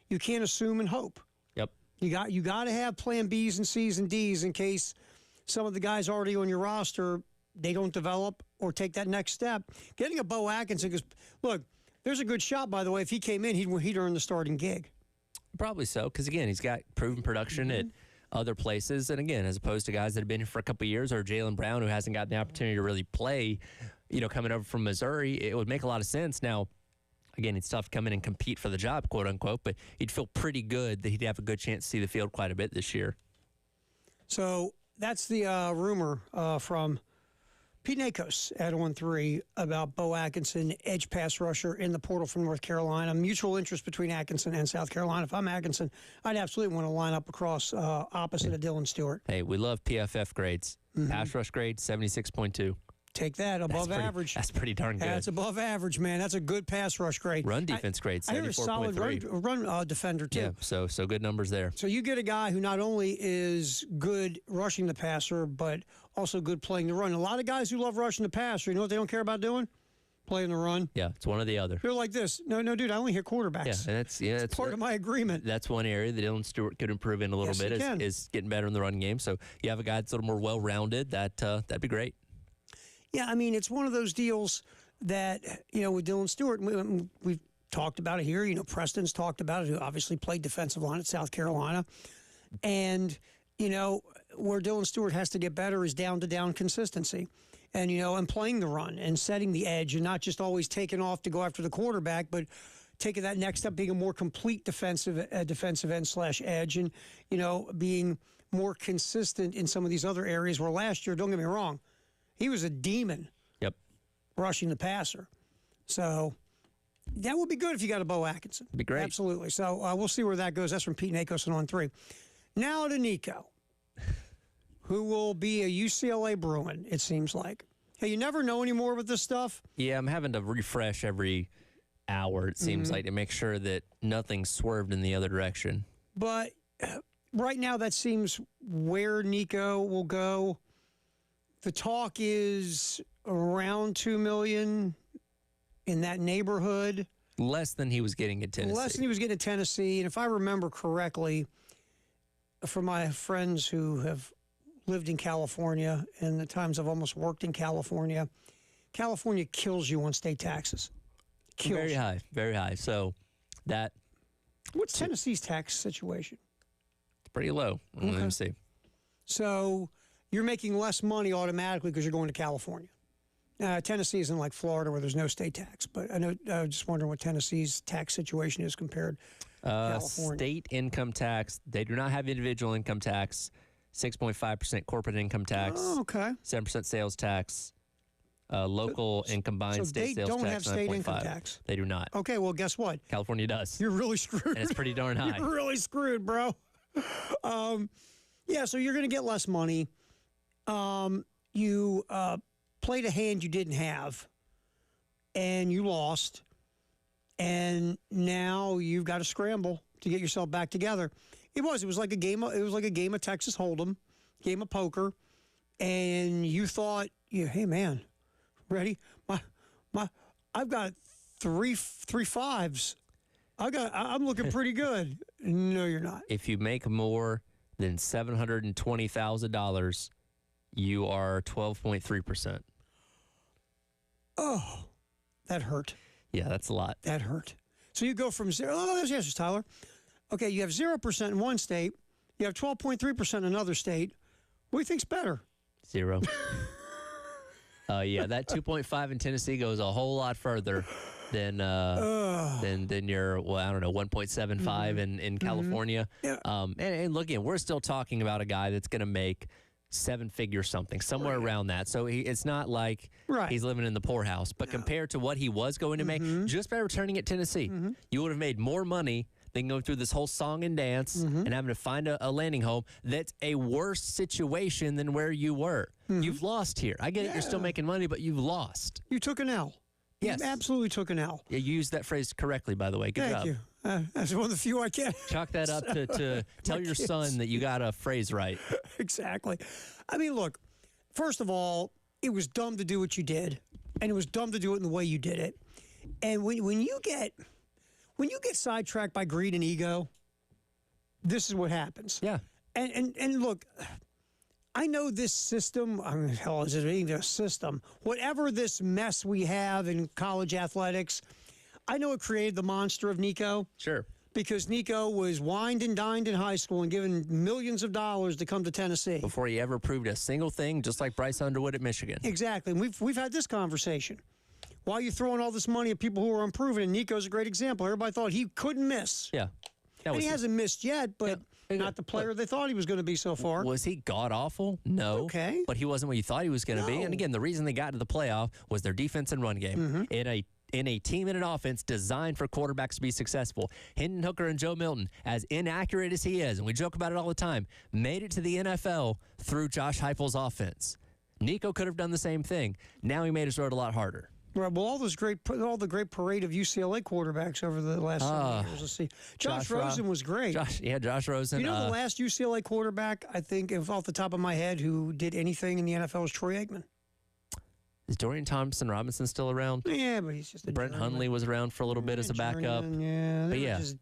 assume and hope. Yep. You got to have plan Bs and Cs and Ds in case some of the guys already on your roster, they don't develop or take that next step. Getting a Bo Atkinson, because, look, there's a good shot, by the way. If he came in, he'd earn the starting gig. Probably so, because, again, he's got proven production at other places. And, again, as opposed to guys that have been here for a couple of years, or Jalen Brown, who hasn't gotten the opportunity to really play, you know, coming over from Missouri, it would make a lot of sense. Now, again, it's tough to come in and compete for the job, quote unquote, but he'd feel pretty good that he'd have a good chance to see the field quite a bit this year. So that's the rumor from Pete Nakos at On 3 about Bo Atkinson, edge pass rusher in the portal from North Carolina. Mutual interest between Atkinson and South Carolina. If I'm Atkinson, I'd absolutely want to line up across opposite of Dylan Stewart. Hey, we love PFF grades. Pass rush grade, 76.2. Take that, above average. That's pretty darn good. That's above average, man. That's a good pass rush grade. Run defense grade, 74.3. I hear a solid run defender, too. Yeah, so good numbers there. So you get a guy who not only is good rushing the passer, but also good playing the run. A lot of guys who love rushing the passer, you know what they don't care about doing? Playing the run. Yeah, it's one or the other. They're like this. No, dude, I only hit quarterbacks. Yeah, and that's part of my agreement. That's one area that Dylan Stewart could improve in a little bit is getting better in the run game. So you have a guy that's a little more well-rounded. That'd be great. Yeah, I mean, it's one of those deals that, you know, with Dylan Stewart, we've talked about it here. You know, Preston's talked about it, who obviously played defensive line at South Carolina. And, you know, where Dylan Stewart has to get better is down-to-down consistency. And, you know, and playing the run and setting the edge and not just always taking off to go after the quarterback, but taking that next step, being a more complete defensive end/edge and, you know, being more consistent in some of these other areas where last year, don't get me wrong, he was a demon. Yep. Rushing the passer. So that would be good if you got a Bo Atkinson. Be great. Absolutely. So we'll see where that goes. That's from Pete Nakos and On 3. Now to Nico, who will be a UCLA Bruin, it seems like. Hey, you never know anymore with this stuff. Yeah, I'm having to refresh every hour, it seems like, to make sure that nothing's swerved in the other direction. But right now that seems where Nico will go. The talk is around $2 million in that neighborhood. Less than he was getting at Tennessee. Less than he was getting at Tennessee. And if I remember correctly, for my friends who have lived in California and the times I've almost worked in California, California kills you on state taxes. Kills Very you. high, very high. So that What's Tennessee's tax situation? it's pretty low. Let me see. So you're making less money automatically because you're going to California. Tennessee isn't like Florida where there's no state tax, but I was just wondering what Tennessee's tax situation is compared to California. State income tax, they do not have individual income tax, 6.5% corporate income tax, Oh, okay. 7% sales tax, local and combined So state they sales don't tax, have state 9.5. income tax. They do not. Okay, well, guess what? California does. You're really screwed. And it's pretty darn high. You're really screwed, bro. Yeah, so you're going to get less money. You played a hand you didn't have, and you lost, and now you've got to scramble to get yourself back together. It was like a game. It was like a game of Texas Hold'em, game of poker, and you thought, hey man, ready? I've got three fives. I'm looking pretty good. No, you're not. If you make more than $720,000, you are 12.3%. Oh, that hurt. Yeah, that's a lot. That hurt. So you go from zero. Oh, there's the answers, Tyler. Okay, you have 0% in one state. You have 12.3% in another state. What do you think's better? 0. Yeah, that 2.5 in Tennessee goes a whole lot further than your, well, I don't know, 1.75 in California. Yeah. And look, again, we're still talking about a guy that's going to make 7-figure something, somewhere around that. So it's not like he's living in the poorhouse. But compared to what he was going to make, just by returning at Tennessee, you would have made more money than going through this whole song and dance and having to find a landing home that's a worse situation than where you were. You've lost here. I get it. You're still making money, but you've lost. You took an L. Yes. You absolutely took an L. Yeah, you used that phrase correctly, by the way. Good Thank job. you. That's one of the few I can. Chalk that up to tell your son that you got a phrase right. Exactly. I mean, look, first of all, it was dumb to do what you did, and it was dumb to do it in the way you did it. And when you get sidetracked by greed and ego, this is what happens. Yeah. And look, I know this system, I mean, hell, is it even a system? Whatever this mess we have in college athletics, I know it created the monster of Nico. Sure. Because Nico was wined and dined in high school and given millions of dollars to come to Tennessee. Before he ever proved a single thing, just like Bryce Underwood at Michigan. Exactly. And we've had this conversation. Why are you throwing all this money at people who are unproven? And Nico's a great example. Everybody thought he couldn't miss. Yeah. And he hasn't missed yet, but not the player they thought he was going to be so far. Was he god-awful? No. Okay. But he wasn't what you thought he was going to be. And again, the reason they got to the playoff was their defense and run game. In a team and an offense designed for quarterbacks to be successful. Hendon Hooker and Joe Milton, as inaccurate as he is, and we joke about it all the time, made it to the NFL through Josh Heupel's offense. Nico could have done the same thing. Now he made his road a lot harder. Right. Well, all the great parade of UCLA quarterbacks over the last 7 years. Let's see. Josh Rosen was great. Josh Rosen. You know the last UCLA quarterback, I think, off the top of my head, who did anything in the NFL was Troy Aikman. Is Dorian Thompson-Robinson still around? Yeah, but he's just a Brent journeyman. Hundley was around for a little bit as a backup. Yeah, they were just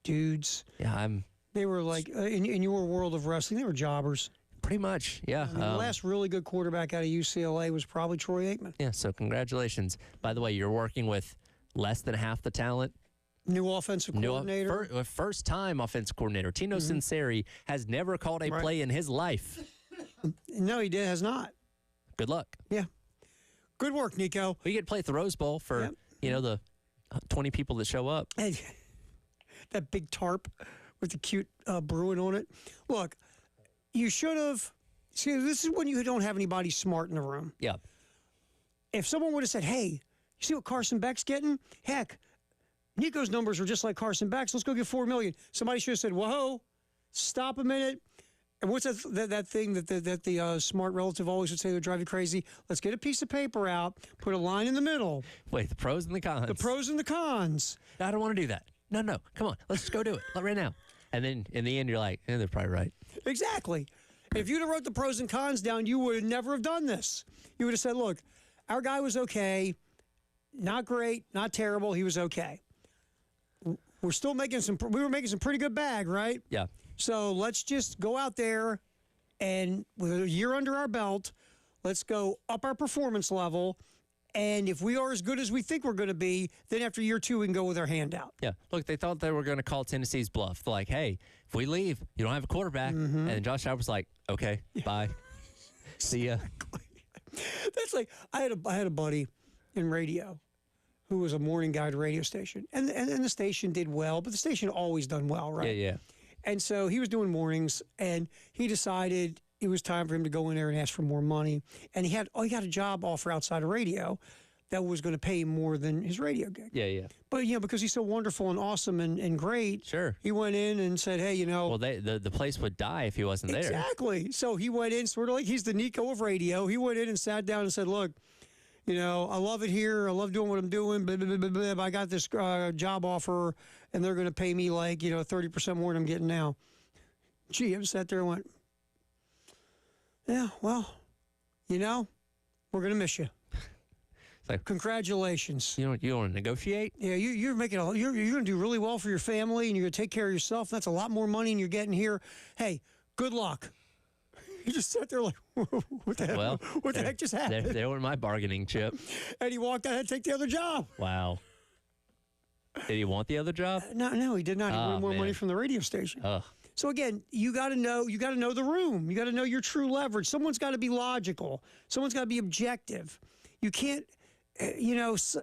dudes. Yeah, They were like, in your world of wrestling, they were jobbers. Pretty much, yeah. I mean, the last really good quarterback out of UCLA was probably Troy Aikman. Yeah, so congratulations. By the way, you're working with less than half the talent. New offensive coordinator. First-time offensive coordinator. Tino Sinceri has never called a play in his life. No, he has not. Good luck. Yeah. Good work, Nico. We get to play at the Rose Bowl for, the 20 people that show up. And that big tarp with the cute Bruin on it. Look, you should have. See, this is when you don't have anybody smart in the room. Yeah. If someone would have said, hey, you see what Carson Beck's getting? Heck, Nico's numbers are just like Carson Beck's. Let's go get $4 million. Somebody should have said, whoa, stop a minute. And what's that thing that the smart relative always would say that would drive you crazy? Let's get a piece of paper out, put a line in the middle. Wait, the pros and the cons. The pros and the cons. I don't want to do that. No, come on. Let's just go do it right now. And then in the end, you're like, they're probably right. Exactly. If you'd have wrote the pros and cons down, you would never have done this. You would have said, look, our guy was okay. Not great, not terrible. He was okay. We were making some pretty good bag, right? Yeah. So let's just go out there and with a year under our belt, let's go up our performance level. And if we are as good as we think we're going to be, then after year 2, we can go with our hand out. Yeah. Look, they thought they were going to call Tennessee's bluff. They're like, hey, if we leave, you don't have a quarterback. Mm-hmm. And Josh Albert's like, okay, bye. See ya. That's like I had a buddy in radio who was a morning guy at a radio station. And the station did well, but the station always done well, right? Yeah. And so he was doing mornings, and he decided it was time for him to go in there and ask for more money. And he got a job offer outside of radio that was going to pay him more than his radio gig. Yeah. But, because he's so wonderful and awesome and great, Sure. he went in and said, hey, Well, the place would die if he wasn't there. Exactly. So he went in, sort of like he's the Nico of radio. He went in and sat down and said, look, I love it here. I love doing what I'm doing. Blah, blah, blah, blah, blah. I got this job offer, and they're going to pay me 30% more than I'm getting now. GM sat there and went, yeah, well, we're going to miss you. Like, congratulations. You want to negotiate? Yeah, you're making you're going to do really well for your family, and you're going to take care of yourself. That's a lot more money than you're getting here. Hey, good luck. You just sat there like, what the heck? Well, what the heck just happened? They were my bargaining chip. And he walked out and take the other job. Wow. Did he want the other job? No, he did not. He wanted more money from the radio station. Ugh. So again, you got to know the room. You got to know your true leverage. Someone's got to be logical. Someone's got to be objective. You can't,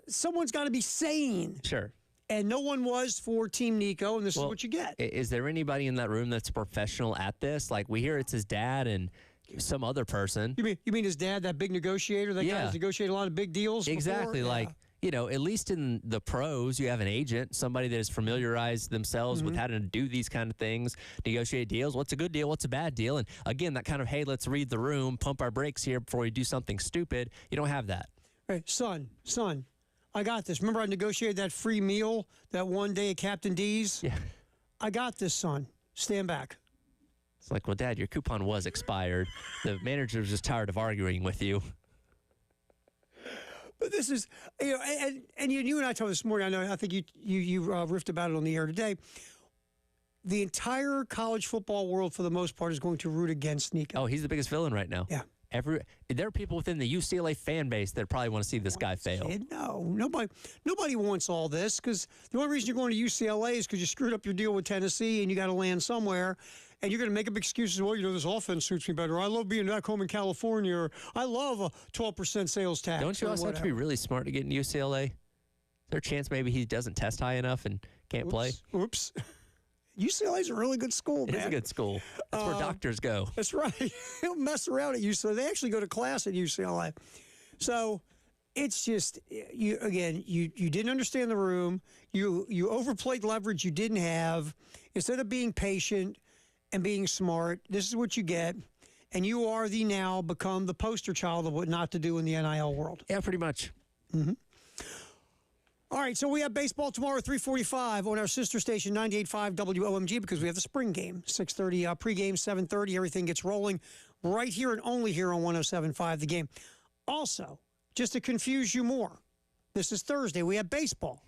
someone's got to be sane. Sure. And no one was for Team Nico, and this is what you get. Is there anybody in that room that's a professional at this? Like, we hear it's his dad and some other person. You mean his dad, that big negotiator? That guy's negotiated a lot of big deals Exactly. before? Like, at least in the pros, you have an agent, somebody that has familiarized themselves with how to do these kind of things, negotiate deals. What's a good deal? What's a bad deal? And again, that kind of, hey, let's read the room, pump our brakes here before we do something stupid. You don't have that. Hey, son, I got this. Remember I negotiated that free meal that one day at Captain D's? Yeah. I got this, son. Stand back. It's like, well, Dad, your coupon was expired. The manager was just tired of arguing with you. But this is, and you and I talked this morning. I think you riffed about it on the air today. The entire college football world, for the most part, is going to root against Nico. Oh, he's the biggest villain right now. Yeah. There are people within the UCLA fan base that probably want to see this guy fail. No, nobody wants all this, because the only reason you're going to UCLA is because you screwed up your deal with Tennessee and you got to land somewhere, and you're going to make up excuses. Well, this offense suits me better. I love being back home in California. Or I love a 12% sales tax. Don't you also have to be really smart to get into UCLA? Is there a chance maybe he doesn't test high enough and can't play? Oops. UCLA's a really good school, man. It is a good school. That's where doctors go. That's right. They don't mess around at UCLA. They actually go to class at UCLA. So it's just, you didn't understand the room. You overplayed leverage you didn't have. Instead of being patient and being smart, this is what you get. And you are now become the poster child of what not to do in the NIL world. Yeah, pretty much. Mm-hmm. All right, so we have baseball tomorrow at 3:45 on our sister station, 98.5 WOMG, because we have the spring game. 6:30 pregame, 7:30. Everything gets rolling right here and only here on 107.5 The Game. Also, just to confuse you more, this is Thursday. We have baseball.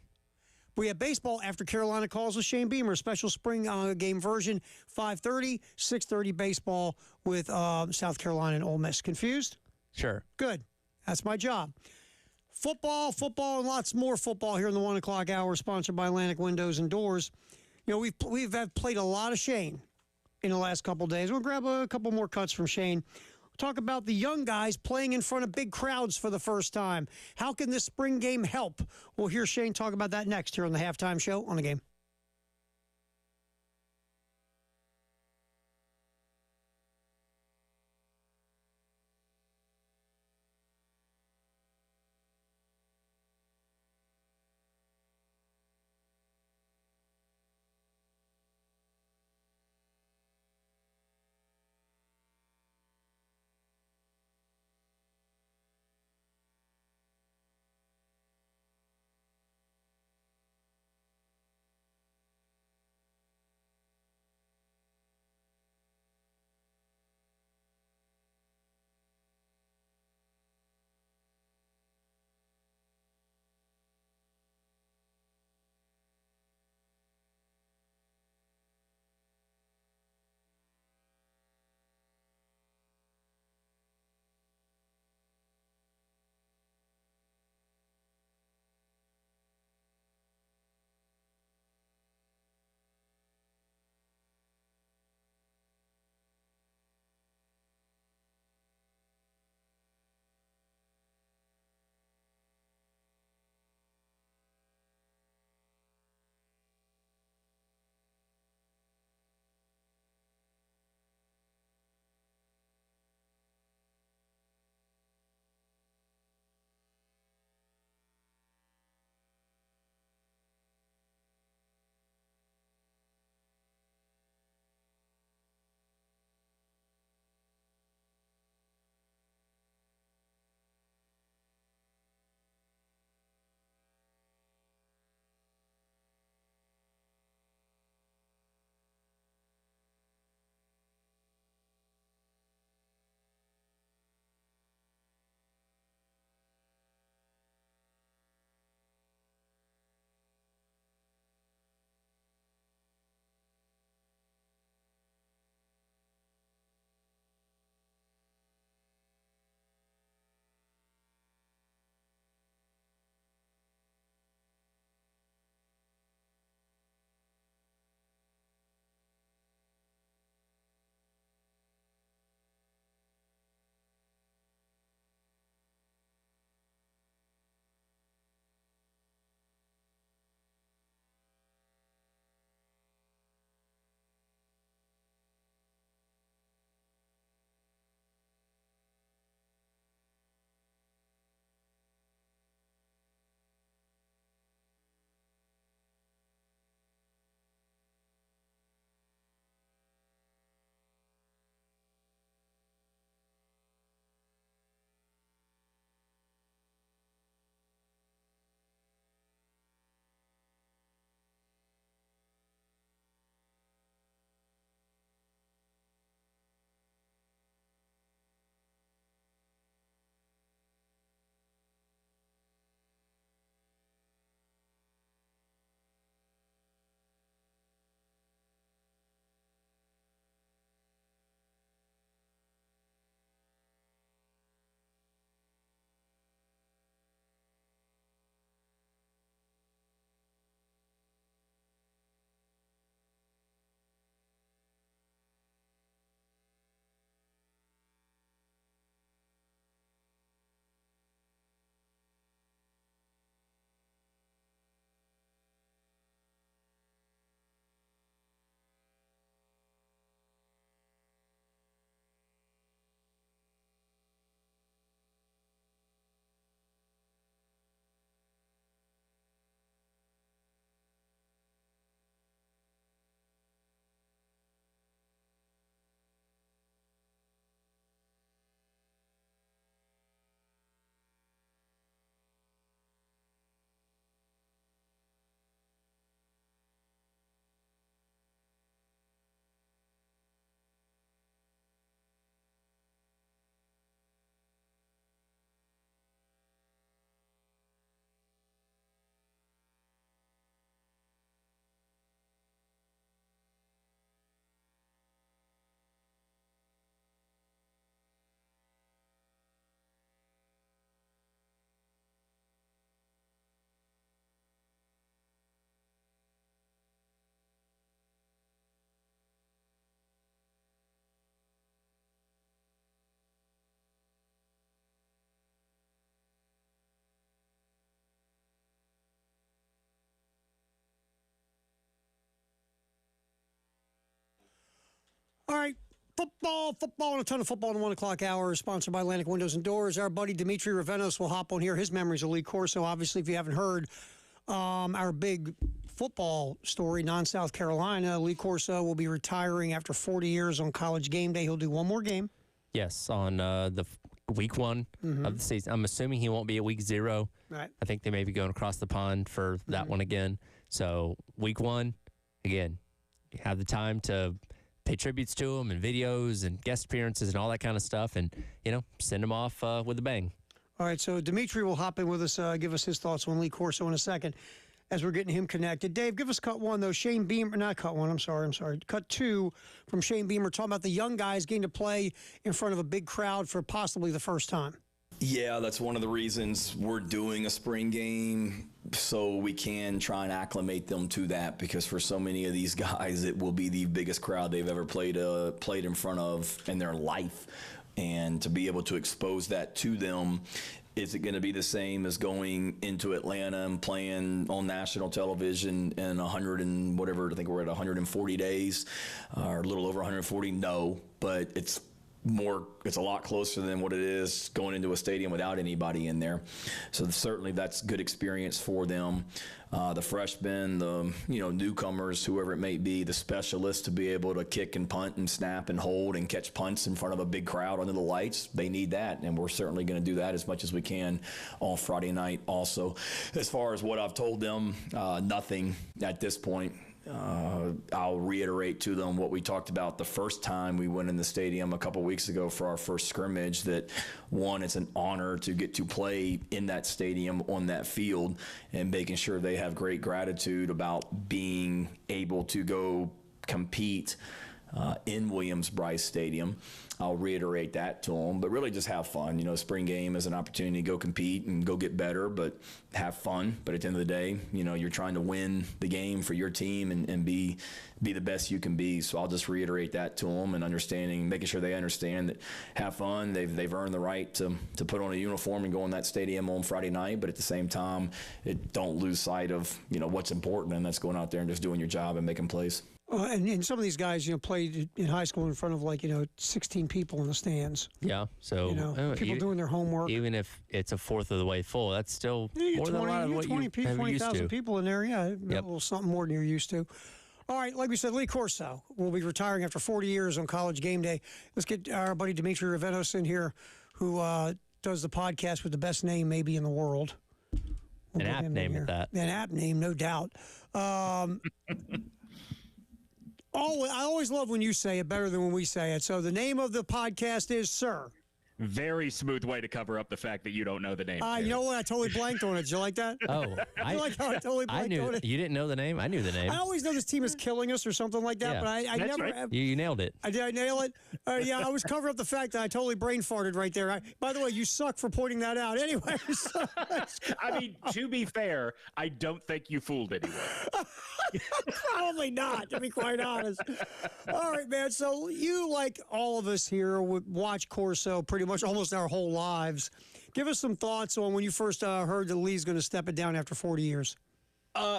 We have baseball after Carolina calls with Shane Beamer, special spring game version, 5:30, 6:30 baseball with South Carolina and Ole Miss. Confused? Sure. Good. That's my job. Football, and lots more football here in the 1 o'clock hour, sponsored by Atlantic Windows and Doors. We've played a lot of Shane in the last couple of days. We'll grab a couple more cuts from Shane. We'll talk about the young guys playing in front of big crowds for the first time. How can this spring game help? We'll hear Shane talk about that next here on the Halftime Show on The Game. All right. Football, and a ton of football in the 1 o'clock hour, sponsored by Atlantic Windows and Doors. Our buddy Dimitri Ravenos will hop on here. His memories of Lee Corso. Obviously, if you haven't heard our big football story, non-South Carolina, Lee Corso will be retiring after 40 years on College game day. He'll do one more game. Yes, on the week 1 of the season. I'm assuming he won't be at week 0. Right. I think they may be going across the pond for that one again. So week 1, again, you have the time to pay tributes to him and videos and guest appearances and all that kind of stuff, and send him off with a bang. All right, so Dimitri will hop in with us, give us his thoughts on Lee Corso in a second as we're getting him connected. Dave, give us cut 1, though. Shane Beamer, not cut 1, I'm sorry. Cut 2 from Shane Beamer, talking about the young guys getting to play in front of a big crowd for possibly the first time. Yeah, that's one of the reasons we're doing a spring game, so we can try and acclimate them to that, because for so many of these guys, it will be the biggest crowd they've ever played in front of in their life. And to be able to expose that to them, is it going to be the same as going into Atlanta and playing on national television in 100 and whatever, I think we're at 140 days, or a little over 140? No, but it's a lot closer than what it is going into a stadium without anybody in there. So certainly that's good experience for them. The freshmen, the newcomers, whoever it may be, the specialists, to be able to kick and punt and snap and hold and catch punts in front of a big crowd under the lights, they need that, and we're certainly going to do that as much as we can on Friday night also. As far as what I've told them, nothing at this point. I'll reiterate to them what we talked about the first time we went in the stadium a couple weeks ago for our first scrimmage, that one, it's an honor to get to play in that stadium on that field, and making sure they have great gratitude about being able to go compete in Williams-Brice Stadium. I'll reiterate that to them, but really just have fun. Spring game is an opportunity to go compete and go get better, but have fun. But at the end of the day, you're trying to win the game for your team and be the best you can be. So I'll just reiterate that to them, and making sure they understand that have fun. They've earned the right to put on a uniform and go in that stadium on Friday night, but at the same time, don't lose sight of what's important, and that's going out there and just doing your job and making plays. And some of these guys, played in high school in front of 16 people in the stands. Yeah, so people doing their homework. Even if it's a fourth of the way full, that's still more 20, than a lot of what you have used 20,000 to. people in there, yeah, a little something more than you're used to. All right, like we said, Lee Corso will be retiring after 40 years on College game day. Let's get our buddy Dimitri Ravenos in here, who does the podcast with the best name maybe in the world. An app name at that. An app name, no doubt. I always love when you say it better than when we say it. So the name of the podcast is Sir. Very smooth way to cover up the fact that you don't know the name. You know what? I totally blanked on it. Did you like that? Oh, I like how I totally blanked on it. You didn't know the name? I knew the name. I always know this team is killing us or something like that, Yeah. but I That's never right. have. You nailed it. Did I nail it? Yeah, I was covering up the fact that I totally brain farted right there. By the way, you suck for pointing that out. Anyways. I mean, to be fair, I don't think you fooled anyone. Probably not, to be quite honest. All right, man. So you, like all of us here, would watch Corso pretty much almost our whole lives. Give us some thoughts on when you first heard that Lee's going to step it down after 40 years.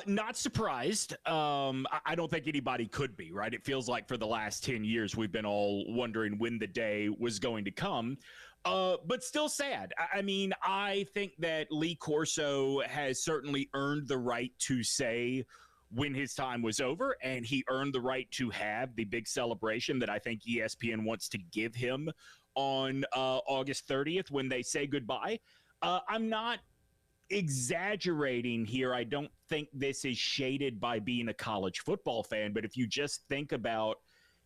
Not surprised. I don't think anybody could be, right? It feels like for the last 10 years, we've been all wondering when the day was going to come. But still sad. I mean, I think that Lee Corso has certainly earned the right to say when his time was over, and he earned the right to have the big celebration that I think ESPN wants to give him on August 30th when they say goodbye. I'm not exaggerating here. I don't think this is shaded by being a college football fan, but if you just think about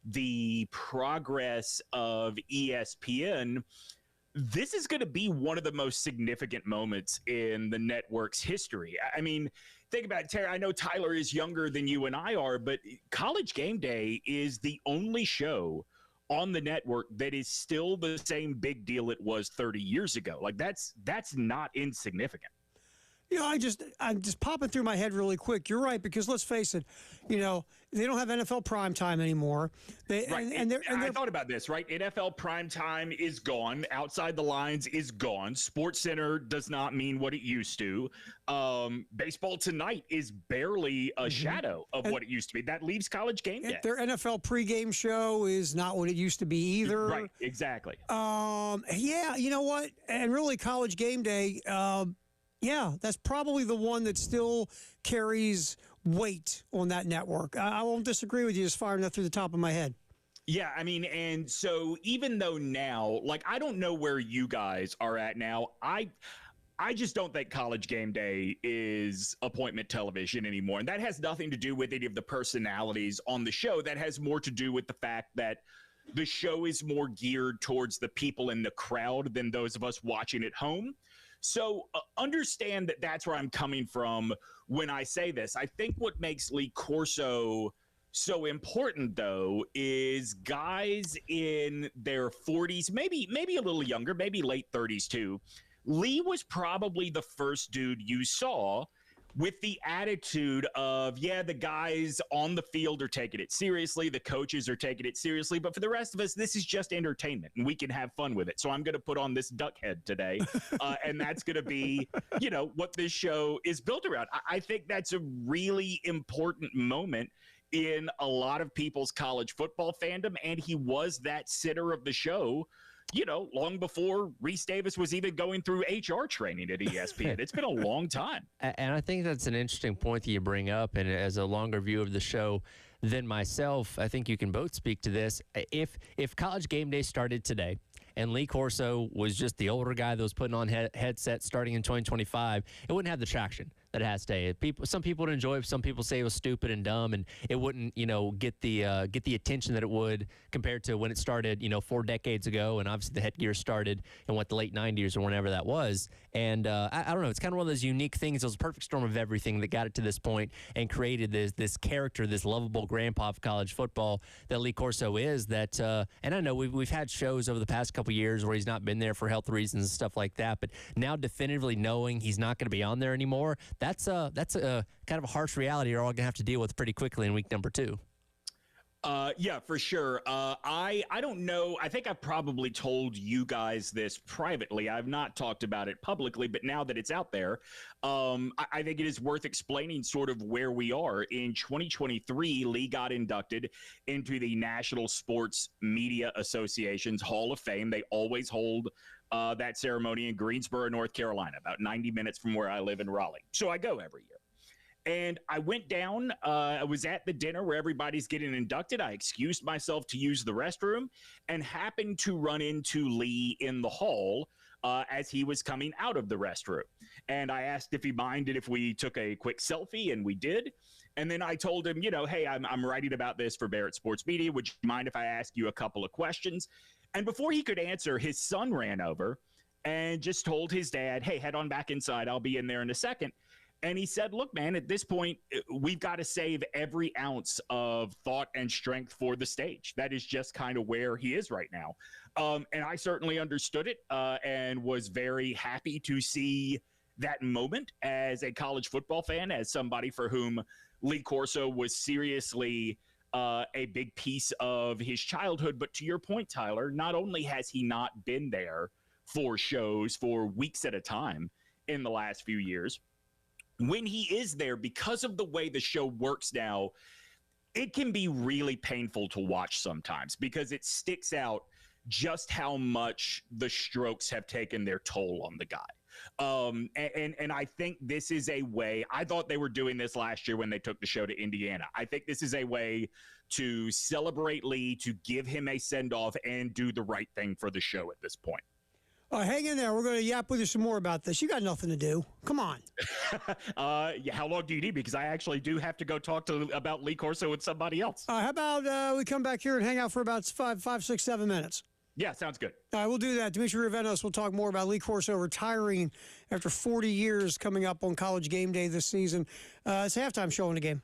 the progress of ESPN, this is going to be one of the most significant moments in the network's history. I mean, think about it, Terry. I know Tyler is younger than you and I are, but College Game Day is the only show on the network that is still the same big deal it was 30 years ago. Like that's not insignificant. I'm just popping through my head really quick. You're right, because let's face it, they don't have NFL prime time anymore. Right. I thought about this, right? NFL prime time is gone. Outside the Lines is gone. Sports Center does not mean what it used to. Baseball Tonight is barely a shadow of what it used to be. That leaves College Game Day. Their NFL pregame show is not what it used to be either. Right, exactly. Yeah, you know what? And really, College Game Day, that's probably the one that still carries weight on that network. I won't disagree with you, just firing that through the top of my head. Yeah, I mean, and so even though now, like, I don't know where you guys are at now. I just don't think College Game Day is appointment television anymore. And that has nothing to do with any of the personalities on the show. That has more to do with the fact that the show is more geared towards the people in the crowd than those of us watching at home. So understand that that's where I'm coming from when I say this. I think what makes Lee Corso so important, though, is guys in their 40s, maybe a little younger, maybe late 30s too. Lee was probably the first dude you saw with the attitude of, yeah, the guys on the field are taking it seriously, the coaches are taking it seriously, but for the rest of us, this is just entertainment, and we can have fun with it. So I'm going to put on this duck head today, and that's going to be, what this show is built around. I think that's a really important moment in a lot of people's college football fandom, and he was that center of the show, long before Reese Davis was even going through HR training at ESPN. It's been a long time. And I think that's an interesting point that you bring up. And as a longer view of the show than myself, I think you can both speak to this. If College Game Day started today and Lee Corso was just the older guy that was putting on headsets starting in 2025, it wouldn't have the traction that it has today. Some people would enjoy it. Some people say it was stupid and dumb, and it wouldn't, get the attention that it would compared to when it started, 4 decades ago. And obviously the headgear started in the late 90s or whenever that was. And I don't know. It's kind of one of those unique things. It was a perfect storm of everything that got it to this point and created this character, this lovable grandpa of college football that Lee Corso is. That and I know we've had shows over the past couple years where he's not been there for health reasons and stuff like that. But now definitively knowing he's not going to be on there anymore, that's a kind of a harsh reality you're all going to have to deal with pretty quickly in week number 2. Yeah, for sure. I don't know. I think I've probably told you guys this privately. I've not talked about it publicly, but now that it's out there, I think it is worth explaining sort of where we are. In 2023, Lee got inducted into the National Sports Media Association's Hall of Fame. They always hold that ceremony in Greensboro, North Carolina, about 90 minutes from where I live in Raleigh. So I go every year. And I went down, I was at the dinner where everybody's getting inducted. I excused myself to use the restroom and happened to run into Lee in the hall as he was coming out of the restroom. And I asked if he minded if we took a quick selfie, and we did. And then I told him, hey, I'm writing about this for Barrett Sports Media. Would you mind if I ask you a couple of questions? And before he could answer, his son ran over and just told his dad, hey, head on back inside. I'll be in there in a second. And he said, look, man, at this point, we've got to save every ounce of thought and strength for the stage. That is just kind of where he is right now. And I certainly understood it and was very happy to see that moment as a college football fan, as somebody for whom Lee Corso was seriously a big piece of his childhood. But to your point, Tyler, not only has he not been there for shows for weeks at a time in the last few years, when he is there, because of the way the show works now, it can be really painful to watch sometimes because it sticks out just how much the strokes have taken their toll on the guy. And I think this is a way, I thought they were doing this last year when they took the show to Indiana. I think this is a way to celebrate Lee, to give him a send-off, and do the right thing for the show at this point. Hang in there. We're going to yap with you some more about this. You got nothing to do. Come on. Yeah, how long do you need? Because I actually do have to go talk about Lee Corso with somebody else. How about we come back here and hang out for about 5, 6, 7 minutes? Yeah, sounds good. All right, we'll do that. Dimitri Ravenos will talk more about Lee Corso retiring after 40 years coming up on College Game Day this season. It's a halftime show in the game.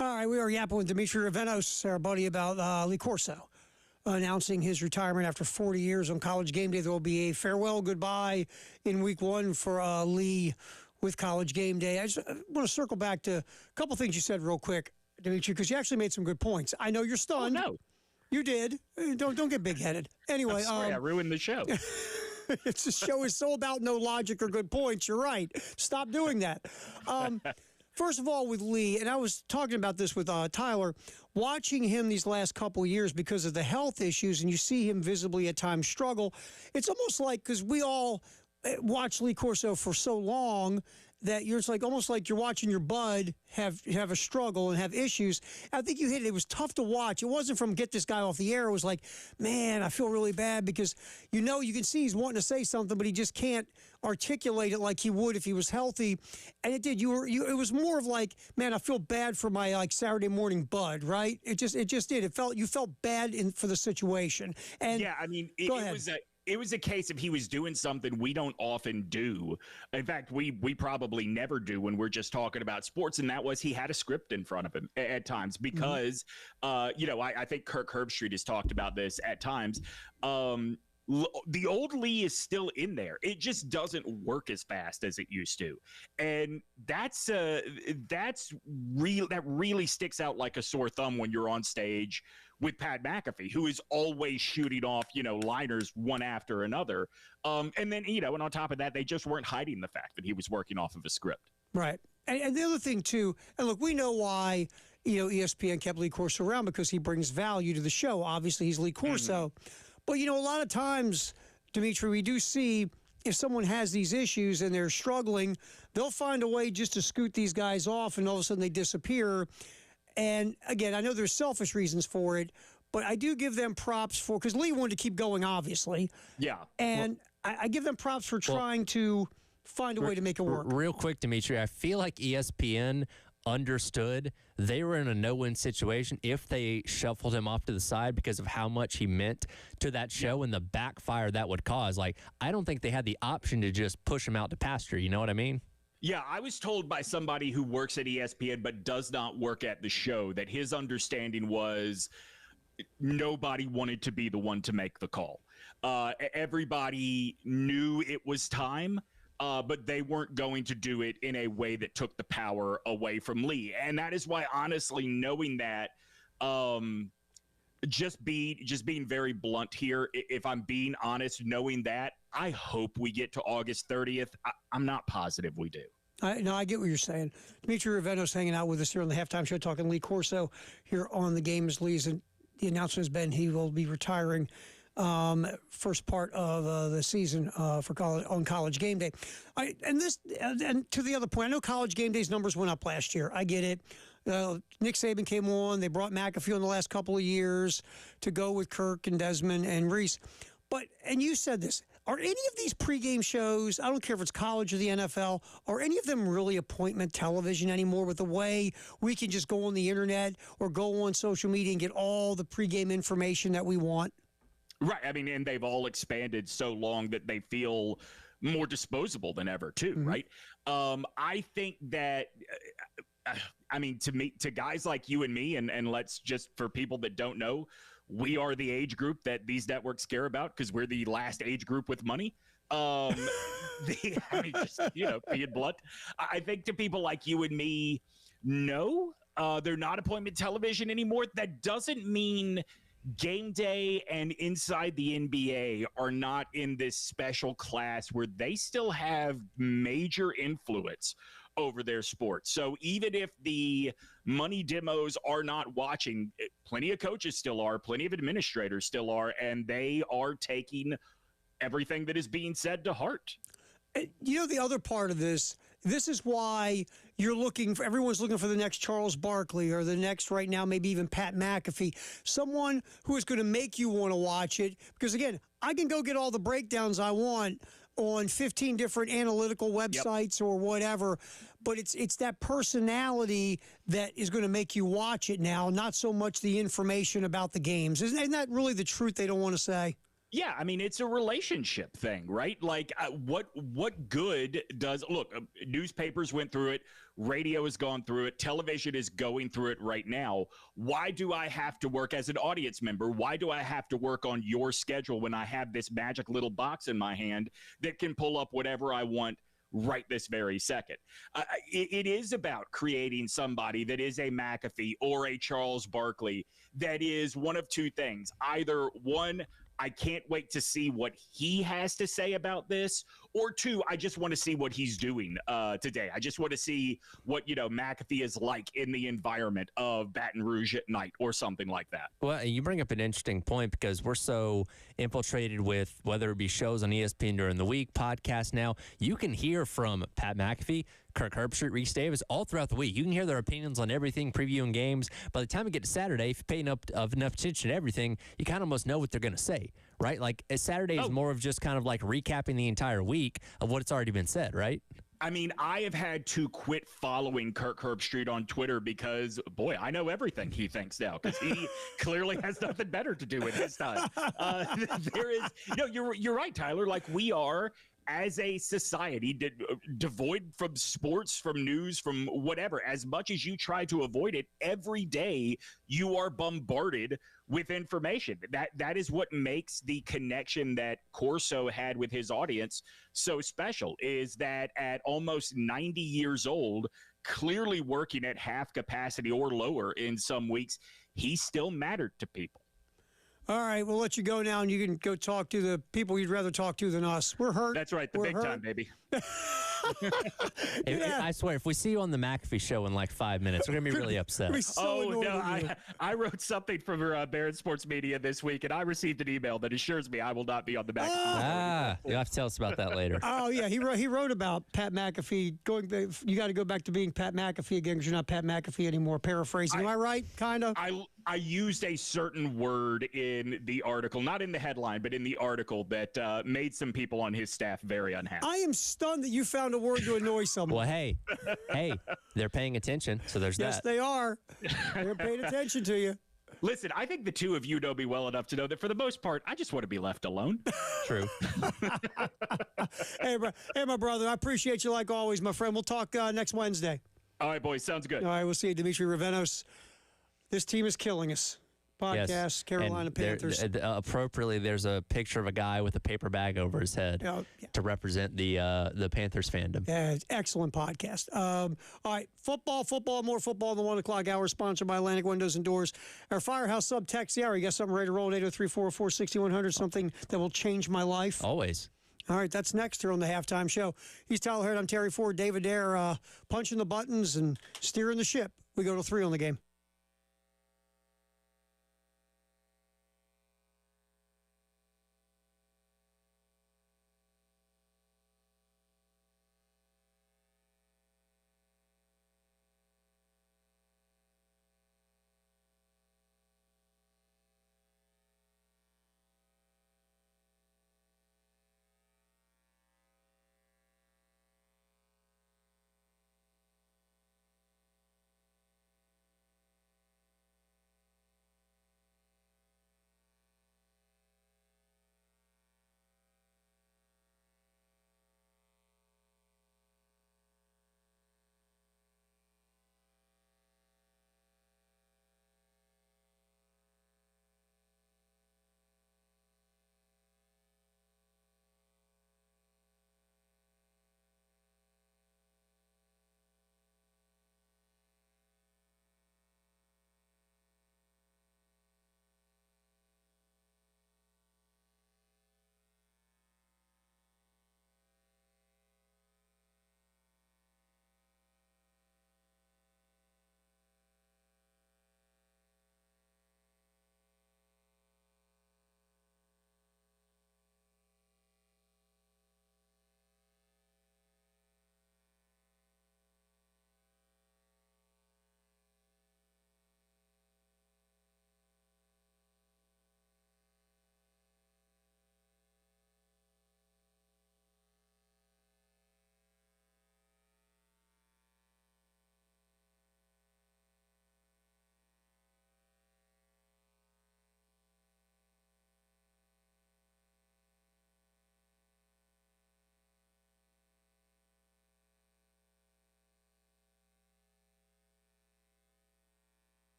All right, we are yapping with Dimitri Ravenos, our buddy, about Lee Corso announcing his retirement after 40 years on College Game Day. There will be a farewell goodbye in week one for Lee with College Game Day. I just want to circle back to a couple things you said real quick, Dimitri, because you actually made some good points. I know you're stunned. Oh, no. You did. Don't get big-headed. Anyway. I'm sorry, I ruined the show. It's the show is so about no logic or good points. You're right. Stop doing that. First of all, with Lee, and I was talking about this with Tyler, watching him these last couple of years because of the health issues, and you see him visibly at times struggle. It's almost like, because we all watch Lee Corso for so long, that it's like almost like you're watching your bud have a struggle and have issues. I think you hit it. It was tough to watch. It wasn't from get this guy off the air. It was like, man, I feel really bad because you can see he's wanting to say something, but he just can't articulate it like he would if he was healthy. And it did. It was more of like, man, I feel bad for my like Saturday morning bud, right? It just did. You felt bad for the situation. And yeah, I mean, it was a case of he was doing something we don't often do. In fact, we probably never do when we're just talking about sports, and that was he had a script in front of him at times because, I think Kirk Herbstreit has talked about this at times. The old Lee is still in there. It just doesn't work as fast as it used to. And that really sticks out like a sore thumb when you're on stage with Pat McAfee, who is always shooting off, liners one after another. And then, and on top of that, they just weren't hiding the fact that he was working off of a script. Right. And the other thing, too, and look, we know why, ESPN kept Lee Corso around because he brings value to the show. Obviously, he's Lee Corso. Mm-hmm. But, a lot of times, Dimitri, we do see if someone has these issues and they're struggling, they'll find a way just to scoot these guys off and all of a sudden they disappear. And, again, I know there's selfish reasons for it, but I do give them props because Lee wanted to keep going, obviously. Yeah. And I give them props for trying to find a way to make it work. Real quick, Dimitri, I feel like ESPN understood they were in a no-win situation if they shuffled him off to the side because of how much he meant to that show and the backfire that would cause. Like, I don't think they had the option to just push him out to pasture. You know what I mean? Yeah, I was told by somebody who works at ESPN but does not work at the show that his understanding was nobody wanted to be the one to make the call. Everybody knew it was time, but they weren't going to do it in a way that took the power away from Lee. And that is why, honestly, knowing that, just being very blunt here, if I'm being honest, knowing that, I hope we get to August 30th. I'm not positive we do. No, I get what you're saying. Dimitri Ravenos hanging out with us here on the Halftime Show, talking Lee Corso here on the game as Lee's. And the announcement has been he will be retiring first part of the season on College Game Day. And to the other point, I know College Game Day's numbers went up last year. I get it. Nick Saban came on. They brought McAfee on the last couple of years to go with Kirk and Desmond and Reese. And you said this, are any of these pregame shows, I don't care if it's college or the NFL, are any of them really appointment television anymore with the way we can just go on the internet or go on social media and get all the pregame information that we want? Right. I mean, and they've all expanded so long that they feel more disposable than ever, too, mm-hmm. Right? I think that, to guys like you and me, and let's just, for people that don't know, we are the age group that these networks care about because we're the last age group with money. Being blunt, I think to people like you and me, no, they're not appointment television anymore. That doesn't mean Game Day and Inside the NBA are not in this special class where they still have major influence over their sport. So even if the money demos are not watching, plenty of coaches still are, plenty of administrators still are, and they are taking everything that is being said to heart. The other part of this is why everyone's looking for the next Charles Barkley or the next right now, maybe even Pat McAfee, someone who is going to make you want to watch it. Because again, I can go get all the breakdowns I want on 15 different analytical websites or whatever, but it's that personality that is going to make you watch it now, not so much the information about the games. Isn't that really the truth they don't want to say? Yeah, I mean it's a relationship thing, right? Like what good does look? Newspapers went through it, radio has gone through it, television is going through it right now. Why do I have to work as an audience member? Why do I have to work on your schedule when I have this magic little box in my hand that can pull up whatever I want right this very second? It is about creating somebody that is a McAfee or a Charles Barkley that is one of two things. Either one, I can't wait to see what he has to say about this, or two, I just want to see what he's doing today. I just want to see what, McAfee is like in the environment of Baton Rouge at night or something like that. Well, you bring up an interesting point because we're so infiltrated with whether it be shows on ESPN during the week, podcasts now. You can hear from Pat McAfee, Kirk Herbstreit, Reese Davis all throughout the week. You can hear their opinions on everything, previewing games. By the time we get to Saturday, if you pay enough attention to everything, you kind of almost know what they're going to say, right? Like Saturday is more of just kind of like recapping the entire week of what's already been said, right? I mean, I have had to quit following Kirk Herbstreit on Twitter because, boy, I know everything he thinks now because he clearly has nothing better to do with his time. There is, you're right, Tyler. Like we are, as a society, devoid from sports, from news, from whatever, as much as you try to avoid it, every day you are bombarded with information. That is what makes the connection that Corso had with his audience so special, is that at almost 90 years old, clearly working at half capacity or lower in some weeks, he still mattered to people. All right, we'll let you go now, and you can go talk to the people you'd rather talk to than us. We're hurt. That's right, the We're big hurt. time, baby. I swear, if we see you on the McAfee show in like 5 minutes, we're going to be really upset. We're so annoyed with you. I wrote something from Barron Sports Media this week, and I received an email that assures me I will not be on the McAfee. You'll have to tell us about that later. Oh, yeah, he wrote about Pat McAfee. You got to go back to being Pat McAfee again because you're not Pat McAfee anymore, paraphrasing. Am I right, kind of? I used a certain word in the article, not in the headline, but in the article that made some people on his staff very unhappy. I am stunned that you found a word to annoy someone. Well, hey, they're paying attention, so there's Yes, that. they are. They're paying attention to you. Listen, I think the two of you know me well enough to know that for the most part, I just want to be left alone. True. Hey, my brother, I appreciate you like always, my friend. We'll talk next Wednesday. All right, boys, sounds good. All right, we'll see you, Dimitri Ravenos. This team is killing us. Podcast, Yes. Carolina And Panthers. Appropriately, there's a picture of a guy with a paper bag over his head to represent the Panthers fandom. Yeah, excellent podcast. All right, football, more football in the 1 o'clock hour, sponsored by Atlantic Windows and Doors. Our Firehouse sub text the hour. You got something ready to roll at 803-404-6100, something that will change my life? Always. All right, that's next here on the Halftime Show. He's Tyler Hurd. I'm Terry Ford. David Dare punching the buttons and steering the ship. We go to 3 on the game.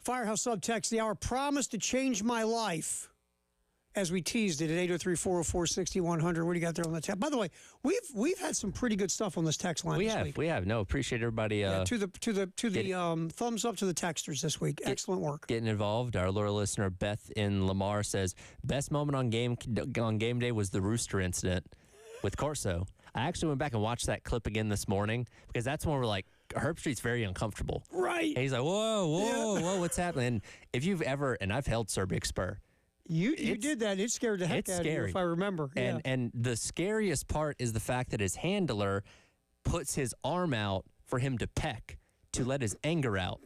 Firehouse subtext, the hour promised to change my life. As we teased it at 803-404-6100. What do you got there on the text? By the way, we've had some pretty good stuff on this text line this week. We have. No, appreciate everybody. To the thumbs up to the texters this week. Excellent work. Getting involved. Our loyal listener Beth in Lamar says best moment on game day was the rooster incident with Corso. I actually went back and watched that clip again this morning because that's when we're like, Herb Street's very uncomfortable. Right. And he's like, whoa, what's happening? And if you've ever, and I've held Sir Big Spur. You did that. It scared the heck out of you, if I remember. And the scariest part is the fact that his handler puts his arm out for him to peck to let his anger out.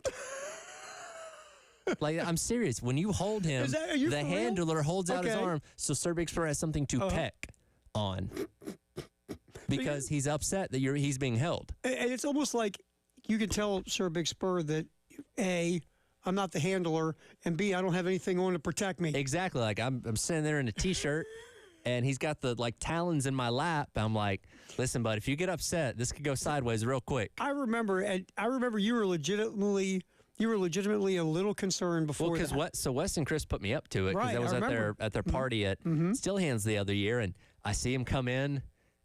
Like, I'm serious. When you hold him, the handler holds out his arm so Sir Big Spur has something to peck on because he's upset that he's being held. And it's almost like you can tell Sir Big Spur that, A, I'm not the handler, and B, I don't have anything on to protect me. Exactly. Like, I'm sitting there in a T-shirt, and he's got the, like, talons in my lap. I'm like, listen, bud, if you get upset, this could go sideways real quick. I remember you were legitimately a little concerned before. Well, because Wes and Chris put me up to it because I was at their party at Still Hands the other year, and I see him come in,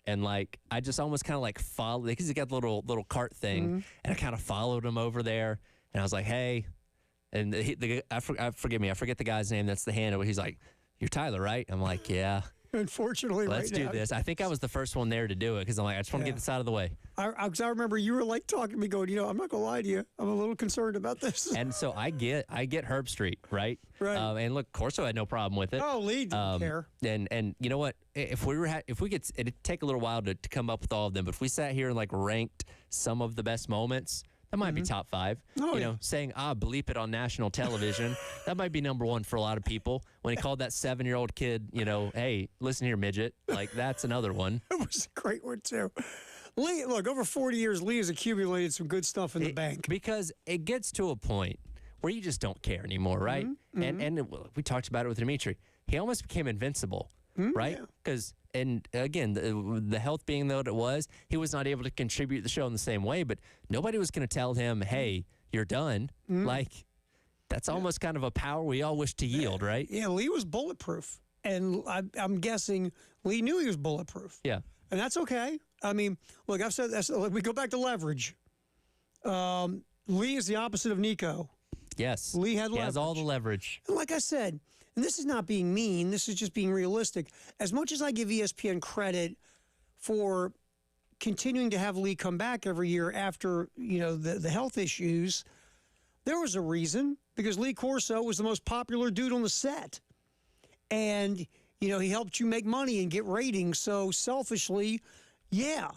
and like I just almost kind of like followed because he got the little cart thing, and I kind of followed him over there, and I was like, hey. And forgive me, I forget the guy's name. That's the handler. He's like, "You're Tyler, right?" I'm like, "Yeah." Unfortunately, let's do this. I think I was the first one there to do it because I'm like, I just want to get this out of the way. I remember you were like talking to me, going, I'm not gonna lie to you, I'm a little concerned about this. And so I get Herb Street, right? Right. And look, Corso had no problem with it. Oh, Lee didn't care. And you know what? If we could, it'd take a little while to come up with all of them. But if we sat here and like ranked some of the best moments. That might be top 5. Saying, bleep it on national television. That might be number 1 for a lot of people. When he called that 7-year-old kid, hey, listen here, midget. Like, that's another one. That was a great one, too. Lee, look, over 40 years, Lee has accumulated some good stuff in the bank. Because it gets to a point where you just don't care anymore, right? And we talked about it with Dimitri. He almost became invincible, right? Because... And again, the health being what it was, he was not able to contribute to the show in the same way, but nobody was going to tell him, hey, you're done. Like, that's almost kind of a power we all wish to yield, right? Yeah, Lee was bulletproof. And I'm guessing Lee knew he was bulletproof. Yeah. And that's okay. I mean, look, I've said this. We go back to leverage. Lee is the opposite of Nico. Yes. Lee had leverage. He has all the leverage. And like I said, and this is not being mean, this is just being realistic. As much as I give ESPN credit for continuing to have Lee come back every year after, the health issues, there was a reason, because Lee Corso was the most popular dude on the set. And, he helped you make money and get ratings. So selfishly, yeah.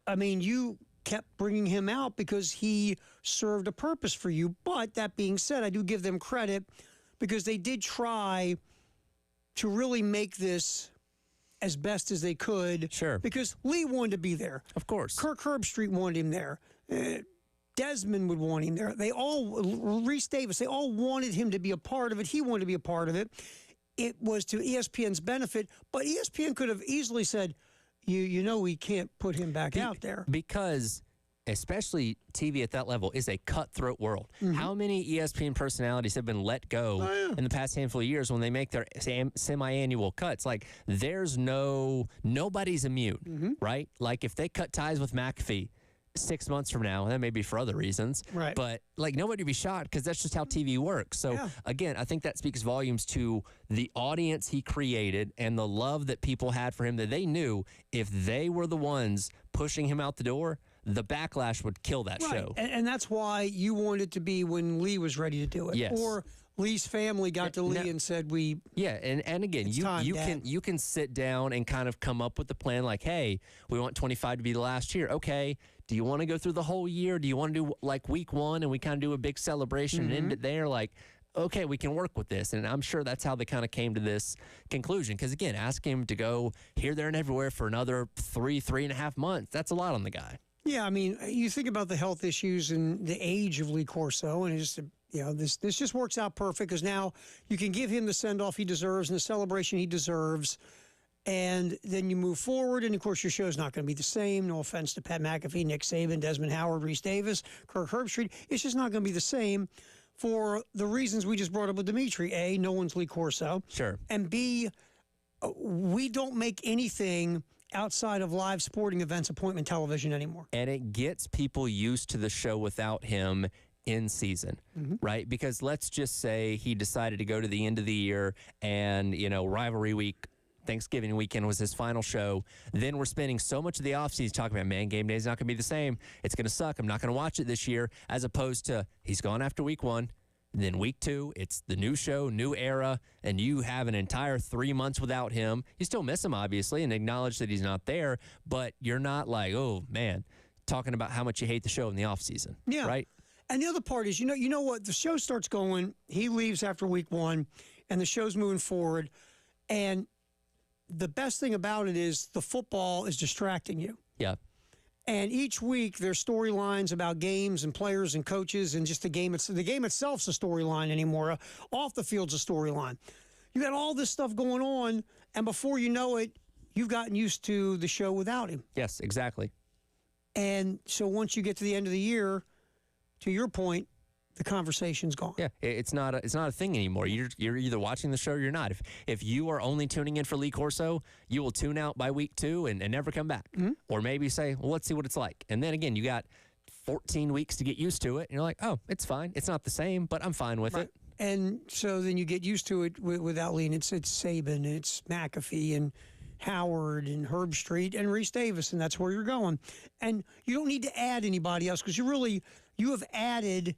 I mean, you kept bringing him out because he served a purpose for you. But that being said, I do give them credit because they did try to really make this as best as they could. Sure. Because Lee wanted to be there. Of course. Kirk Herbstreit wanted him there. Desmond would want him there. Reese Davis, they all wanted him to be a part of it. He wanted to be a part of it. It was to ESPN's benefit, but ESPN could have easily said, we can't put him back out there. Because especially TV at that level is a cutthroat world. How many ESPN personalities have been let go in the past handful of years when they make their semi-annual cuts? Like, nobody's immune, right? Like, if they cut ties with McAfee 6 months from now, that may be for other reasons, right? But like, nobody would be shocked because that's just how TV works. So again, I think that speaks volumes to the audience he created and the love that people had for him, that they knew if they were the ones pushing him out the door, the backlash would kill that show. And that's why you wanted to be when Lee was ready to do it. Yes. Or Lee's family got to Lee and said, and again, you can sit down and kind of come up with the plan like, hey, we want 25 to be the last year. Okay, do you want to go through the whole year? Do you want to do like week 1 and we kind of do a big celebration and end it there? Like, okay, we can work with this. And I'm sure that's how they kind of came to this conclusion. Because again, asking him to go here, there, and everywhere for another 3.5 months, that's a lot on the guy. Yeah, I mean, you think about the health issues and the age of Lee Corso, and it's this just works out perfect because now you can give him the send-off he deserves and the celebration he deserves, and then you move forward, and of course your show's not going to be the same. No offense to Pat McAfee, Nick Saban, Desmond Howard, Reese Davis, Kirk Herbstreit. It's just not going to be the same for the reasons we just brought up with Dimitri. A, no one's Lee Corso. Sure. And B, we don't make anything outside of live sporting events appointment television anymore. And it gets people used to the show without him in season, right? Because let's just say he decided to go to the end of the year and, rivalry week, Thanksgiving weekend was his final show. Then we're spending so much of the offseason talking about, man, game day is not going to be the same. It's going to suck. I'm not going to watch it this year, as opposed to he's gone after week 1. And then week 2, it's the new show, new era, and you have an entire 3 months without him. You still miss him, obviously, and acknowledge that he's not there, but you're not like, oh, man, talking about how much you hate the show in the offseason. Yeah. Right? And the other part is, you know what? The show starts going, he leaves after week 1, and the show's moving forward, and the best thing about it is the football is distracting you. Yeah. And each week there's storylines about games and players and coaches and just the game. The game itself's a storyline anymore. Off the field's a storyline. You got all this stuff going on, and before you know it, you've gotten used to the show without him. Yes, exactly. And so once you get to the end of the year, to your point, the conversation's gone. Yeah, it's not a thing anymore. You're either watching the show or you're not. If you are only tuning in for Lee Corso, you will tune out by week 2 and never come back. Or maybe say, well, let's see what it's like. And then again, you got 14 weeks to get used to it. And you're like, oh, it's fine. It's not the same, but I'm fine with it. And so then you get used to it without Lee. And it's Saban, it's McAfee, and Howard, and Herb Street, and Reese Davis, and that's where you're going. And you don't need to add anybody else because you have added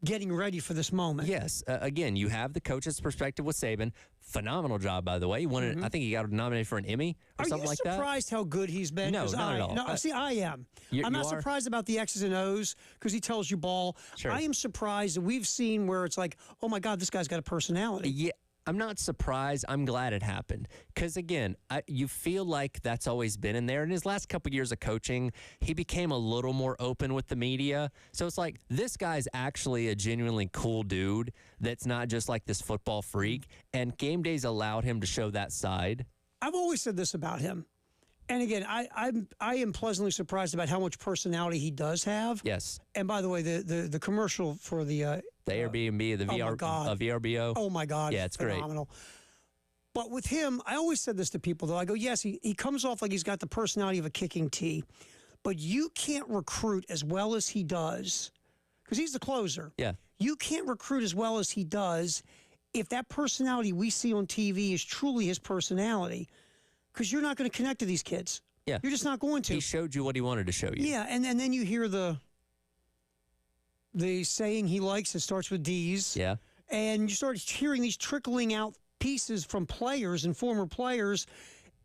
getting ready for this moment. Yes. Again, you have the coach's perspective with Saban. Phenomenal job, by the way. He won I think he got nominated for an Emmy or something like that. Are you surprised how good he's been? No, not at all. No, see, I am. I'm not surprised about the X's and O's because he tells you ball. Sure. I am surprised that we've seen where it's like, oh, my God, this guy's got a personality. Yeah. I'm not surprised. I'm glad it happened. Because, again, you feel like that's always been in there. In his last couple years of coaching, he became a little more open with the media. So it's like, this guy's actually a genuinely cool dude that's not just like this football freak. And game days allowed him to show that side. I've always said this about him. And again, I am pleasantly surprised about how much personality he does have. Yes. And by the way, the commercial for the Airbnb, the VRBO. Oh, my God. Yeah, it's phenomenal. Great. But with him, I always said this to people, though. I go, yes, he comes off like he's got the personality of a kicking tee, but you can't recruit as well as he does, because he's the closer. Yeah. You can't recruit as well as he does if that personality we see on TV is truly his personality, because you're not going to connect to these kids. Yeah. You're just not going to. He showed you what he wanted to show you. Yeah, and then you hear the saying he likes that starts with D's. Yeah. And you start hearing these trickling out pieces from players and former players,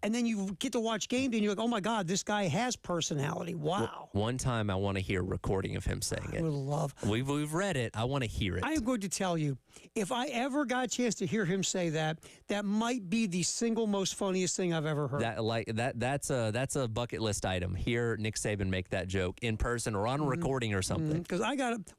and then you get to watch game day and you're like, oh, my God, this guy has personality. Wow. One time I want to hear a recording of him saying it. I would love. We've read it. I want to hear it. I am going to tell you, if I ever got a chance to hear him say that, that might be the single most funniest thing I've ever heard. That's a bucket list item. Hear Nick Saban make that joke in person or on a recording or something. Because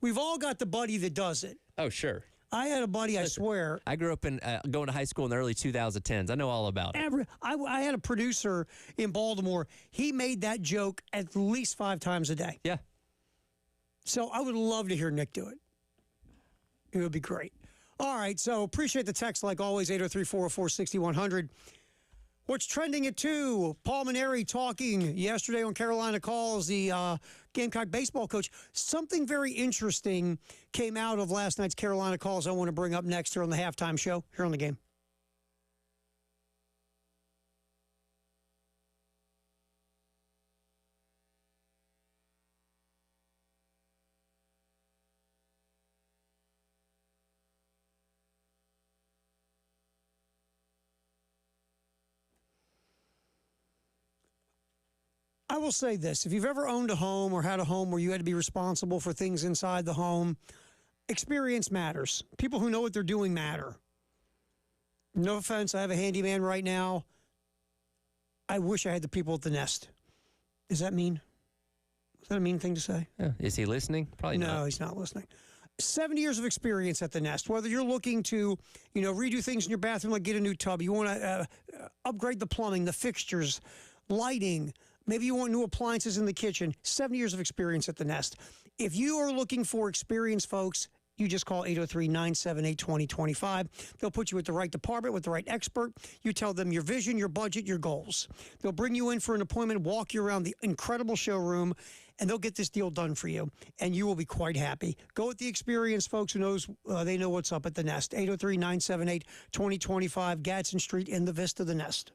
we've all got the buddy that does it. Oh, sure. I had a buddy, I swear. I grew up going to high school in the early 2010s. I know all about it. I had a producer in Baltimore. He made that joke at least 5 times a day. Yeah. So I would love to hear Nick do it. It would be great. All right, so appreciate the text like always, 803-404-6100. What's trending at 2? Paul Maneri talking yesterday on Carolina Calls, the Gamecock baseball coach. Something very interesting came out of last night's Carolina Calls I want to bring up next here on the halftime show, here on the game. I will say this. If you've ever owned a home or had a home where you had to be responsible for things inside the home, experience matters. People who know what they're doing matter. No offense, I have a handyman right now. I wish I had the people at the Nest. Is that mean? Is that a mean thing to say? Yeah. Is he listening? Probably not. No, he's not listening. 7 years of experience at the Nest. Whether you're looking to, redo things in your bathroom, like get a new tub, you want to upgrade the plumbing, the fixtures, lighting. Maybe you want new appliances in the kitchen. 7 years of experience at the Nest. If you are looking for experience, folks, You just call 803-978-2025. They'll put you at the right department with the right expert. You tell them your vision, your budget, your goals. They'll bring you in for an appointment, walk you around the incredible showroom, and they'll get this deal done for you, and you will be quite happy. Go with the experienced folks who knows they know what's up at the Nest. 803-978-2025, Gadsden Street in the Vista, the Nest.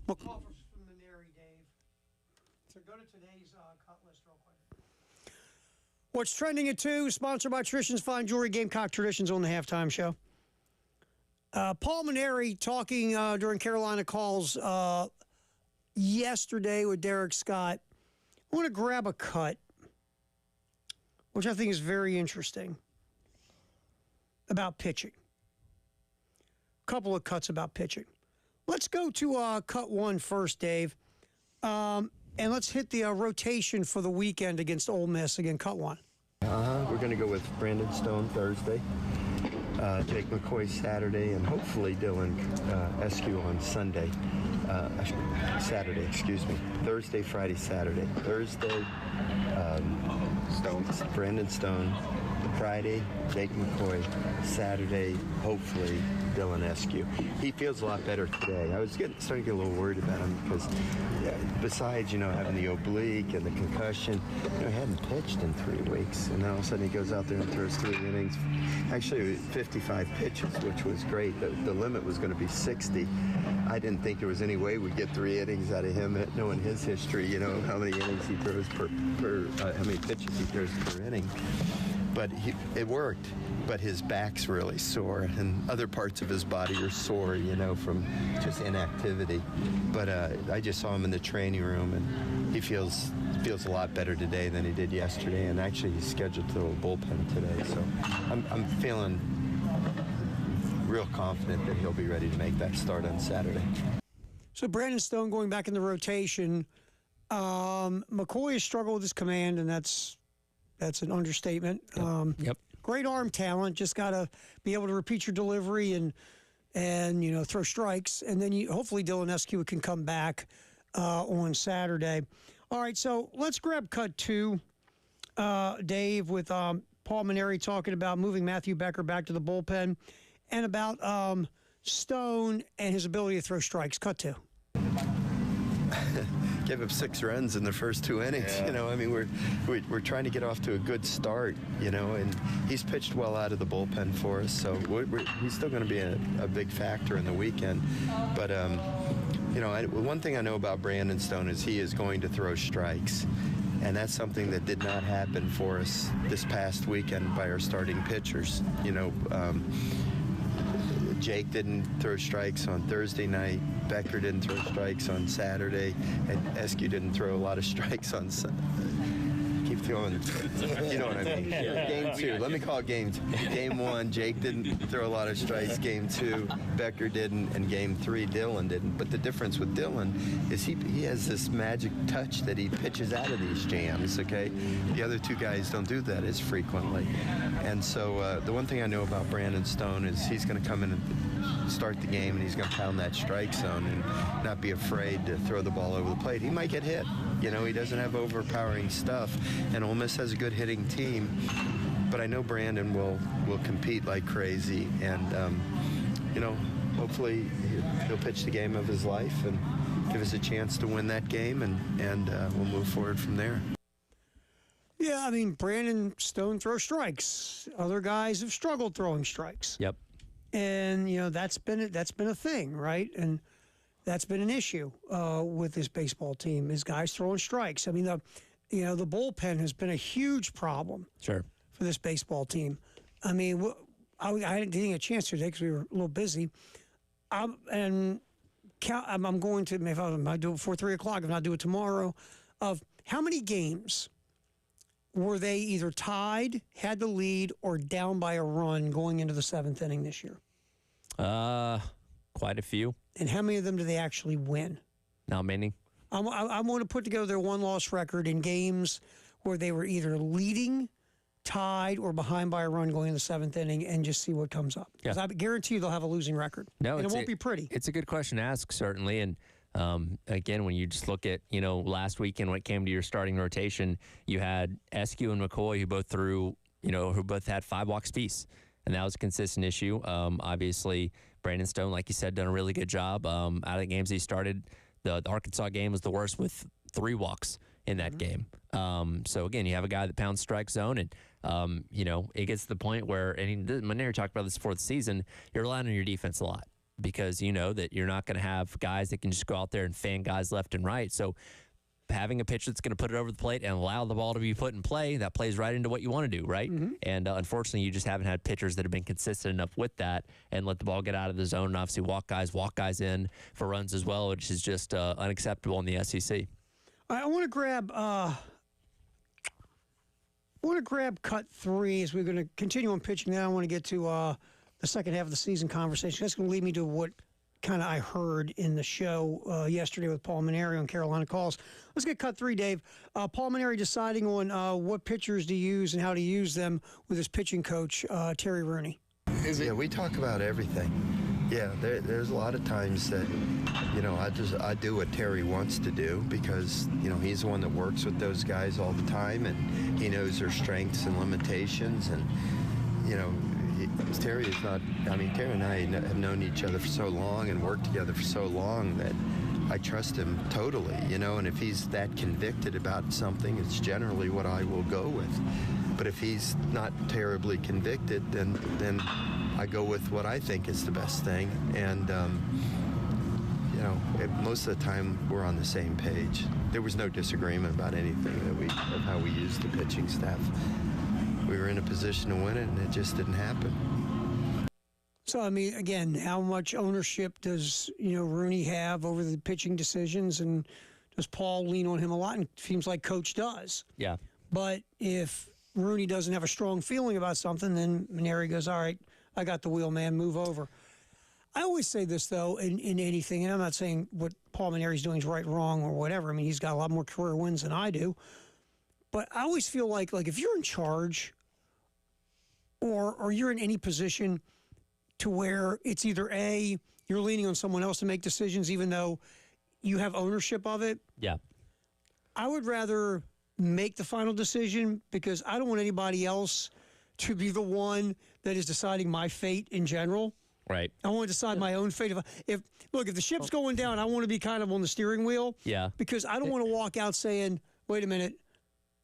We'll call for preliminary, Dave. So go to today's cut list real quick. What's trending at 2, sponsored by Traditions Fine Jewelry, Gamecock Traditions on the halftime show. Paul Maneri talking during Carolina Calls yesterday with Derek Scott. I want to grab a cut, which I think is very interesting, about pitching. A couple of cuts about pitching. Let's go to cut one first, Dave. And let's hit the rotation for the weekend against Ole Miss. Again, cut one. We're going to go with Brandon Stone Thursday. Jake McCoy Saturday, and hopefully Dylan Eskew on Sunday. Saturday, excuse me. Thursday, Friday, Saturday. Thursday, Brandon Stone. Friday, Jake McCoy. Saturday, hopefully, Dylan Eskew. He feels a lot better today. I was starting to get a little worried about him because besides, having the oblique and the concussion, he hadn't pitched in 3 weeks. And then all of a sudden he goes out there and throws 3 innings. Actually, 55 pitches, which was great. The limit was going to be 60. I didn't think there was any way we'd get 3 innings out of him, knowing his history, how many innings he throws how many pitches he throws per inning. But it worked. But his back's really sore, and other parts of his body are sore, from just inactivity. But I just saw him in the training room, and he feels a lot better today than he did yesterday. And actually, he's scheduled to throw a bullpen today. So I'm feeling real confident that he'll be ready to make that start on Saturday. So Brandon Stone going back in the rotation. McCoy has struggled with his command, and that's an understatement. Yep. Great arm talent, just got to be able to repeat your delivery and throw strikes, and then hopefully Dylan Eskew can come back on Saturday. All right, so let's grab cut 2, Dave, with Paul Mainieri talking about moving Matthew Becker back to the bullpen, and about Stone and his ability to throw strikes. Cut 2. Gave up 6 runs in the first 2 innings. Yeah. We're trying to get off to a good start, and he's pitched well out of the bullpen for us, so he's still going to be a big factor in the weekend. But one thing I know about Brandon Stone is he is going to throw strikes, and that's something that did not happen for us this past weekend by our starting pitchers. Jake didn't throw strikes on Thursday night. Becker didn't throw strikes on Saturday. And Eskew didn't throw a lot of strikes on Sunday. Keep throwing. You know what I mean. Game 2. Let me call it game 2. Game 1, Jake didn't throw a lot of strikes. Game 2, Becker didn't. And game 3, Dylan didn't. But the difference with Dylan is he has this magic touch that he pitches out of these jams, okay? The other 2 guys don't do that as frequently. And so the one thing I know about Brandon Stone is he's going to come in and start the game, and he's going to pound that strike zone and not be afraid to throw the ball over the plate. He might get hit. He doesn't have overpowering stuff, and Ole Miss has a good hitting team. But I know Brandon will compete like crazy, and hopefully he'll pitch the game of his life and give us a chance to win that game, and we'll move forward from there. Yeah, Brandon Stone throws strikes. Other guys have struggled throwing strikes. Yep. And that's been a thing, right? And that's been an issue with this baseball team, is guys throwing strikes. The bullpen has been a huge problem. Sure. For this baseball team. I didn't get a chance today because we were a little busy. I'm going to, if I might do it before 3 o'clock, if not do it tomorrow, of how many games were they either tied, had the lead, or down by a run going into the 7th inning this year? Quite a few. And how many of them do they actually win? Not many. I want to put together their one-loss record in games where they were either leading, tied, or behind by a run going into the 7th inning, and just see what comes up. Because I guarantee you they'll have a losing record. No, and it won't be pretty. It's a good question to ask, certainly. And again, when you just look at, last weekend when it came to your starting rotation, you had Eskew and McCoy who both threw, who both had 5 walks apiece. And that was a consistent issue. Obviously, Brandon Stone, like you said, done a really good job. Out of the games he started, the Arkansas game was the worst with 3 walks in that game. So, again, you have a guy that pounds strike zone, and, it gets to the point where, and Mainieri talked about this before the season, you're relying on your defense a lot because you know that you're not going to have guys that can just go out there and fan guys left and right. So, having a pitcher that's going to put it over the plate and allow the ball to be put in play, that plays right into what you want to do, right? Mm-hmm. And unfortunately, you just haven't had pitchers that have been consistent enough with that and let the ball get out of the zone and obviously walk guys in for runs as well, which is just unacceptable in the SEC. I want to grab cut 3 as we're going to continue on pitching. Then I want to get to the second half of the season conversation. That's going to lead me to what kind of I heard in the show yesterday with Paul Mainieri on Carolina Calls. Let's get cut 3, Dave. Paul Mainieri deciding on what pitchers to use and how to use them with his pitching coach, Terry Rooney. Yeah, we talk about everything. Yeah, there's a lot of times that, I do what Terry wants to do because, he's the one that works with those guys all the time, and he knows their strengths and limitations. And, Terry is not, Terry and I have known each other for so long and worked together for so long that I trust him totally, and if he's that convicted about something, it's generally what I will go with. But if he's not terribly convicted, then I go with what I think is the best thing. And, most of the time we're on the same page. There was no disagreement about anything of how we used the pitching staff. We were in a position to win it, and it just didn't happen. So, again, how much ownership does, Rooney have over the pitching decisions, and does Paul lean on him a lot? And it seems like Coach does. Yeah. But if Rooney doesn't have a strong feeling about something, then Mainieri goes, all right, I got the wheel, man, move over. I always say this, though, in anything, and I'm not saying what Paul Mainieri's doing is right, wrong, or whatever. He's got a lot more career wins than I do. But I always feel like if you're in charge or you're in any position to where it's either A, you're leaning on someone else to make decisions even though you have ownership of it. Yeah. I would rather make the final decision because I don't want anybody else to be the one that is deciding my fate in general. Right. I want to decide my own fate. If the ship's going down, I want to be kind of on the steering wheel. Yeah. Because I don't want to walk out saying, wait a minute,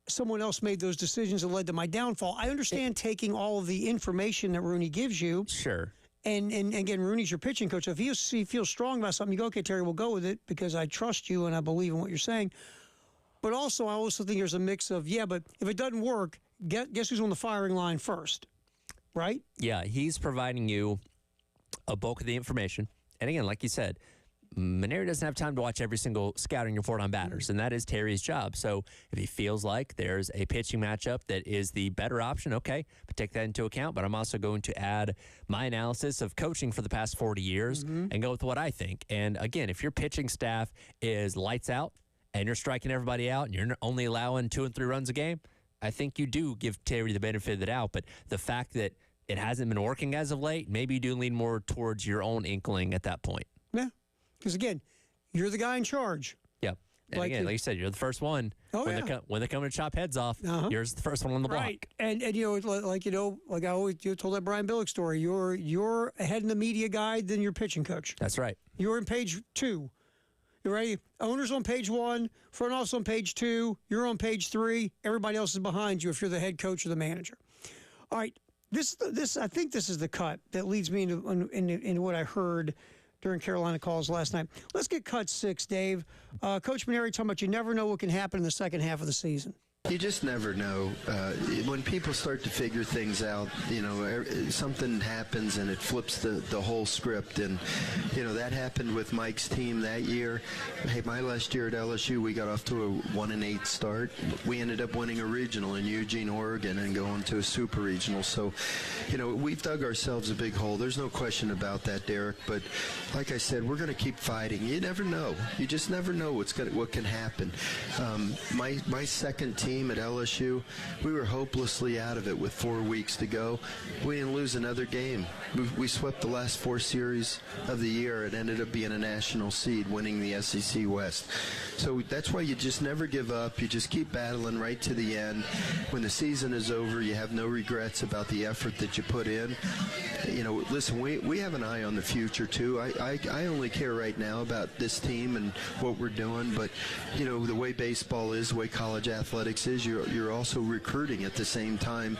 someone else made those decisions that led to my downfall. I understand taking all of the information that Rooney gives you. Sure. And again, Rooney's your pitching coach. So if he feels strong about something, you go, okay, Terry, we'll go with it because I trust you and I believe in what you're saying. But also, I also think there's a mix of, but if it doesn't work, guess who's on the firing line first, right? Yeah, he's providing you a bulk of the information. And again, like you said, Mainieri doesn't have time to watch every single scouting report on batters, and that is Terry's job. So if he feels like there's a pitching matchup that is the better option, okay, but take that into account. But I'm also going to add my analysis of coaching for the past 40 years and go with what I think. And again, if your pitching staff is lights out and you're striking everybody out and you're only allowing 2 and 3 runs a game, I think you do give Terry the benefit of the doubt. But the fact that it hasn't been working as of late, maybe you do lean more towards your own inkling at that point. Yeah. Because, again, you're the guy in charge. Yep. And again, like you said, you're the first one. Oh, when they come to chop heads off, you're the first one on the block. Right. And like I always told that Brian Billick story, you're ahead in the media guide than your pitching coach. That's right. You're in page 2. You're ready? Owner's on page 1, front office on page 2, you're on page 3, everybody else is behind you if you're the head coach or the manager. All right. This I think this is the cut that leads me into what I heard during Carolina calls last night. Let's get cut 6, Dave. Coach Mainieri talking about you never know what can happen in the second half of the season. You just never know. When people start to figure things out, something happens and it flips the whole script. And, that happened with Mike's team that year. Hey, my last year at LSU, we got off to a 1-8 start. We ended up winning a regional in Eugene, Oregon, and going to a super regional. So, we've dug ourselves a big hole. There's no question about that, Derek. But like I said, we're going to keep fighting. You never know. You just never know what can happen. My second team at LSU, we were hopelessly out of it with 4 weeks to go. We didn't lose another game. We swept the last 4 series of the year and ended up being a national seed, winning the SEC West. So that's why you just never give up. You just keep battling right to the end. When the season is over, you have no regrets about the effort that you put in. Listen, we have an eye on the future too. I only care right now about this team and what we're doing, but the way baseball is, the way college athletics is, you're also recruiting at the same time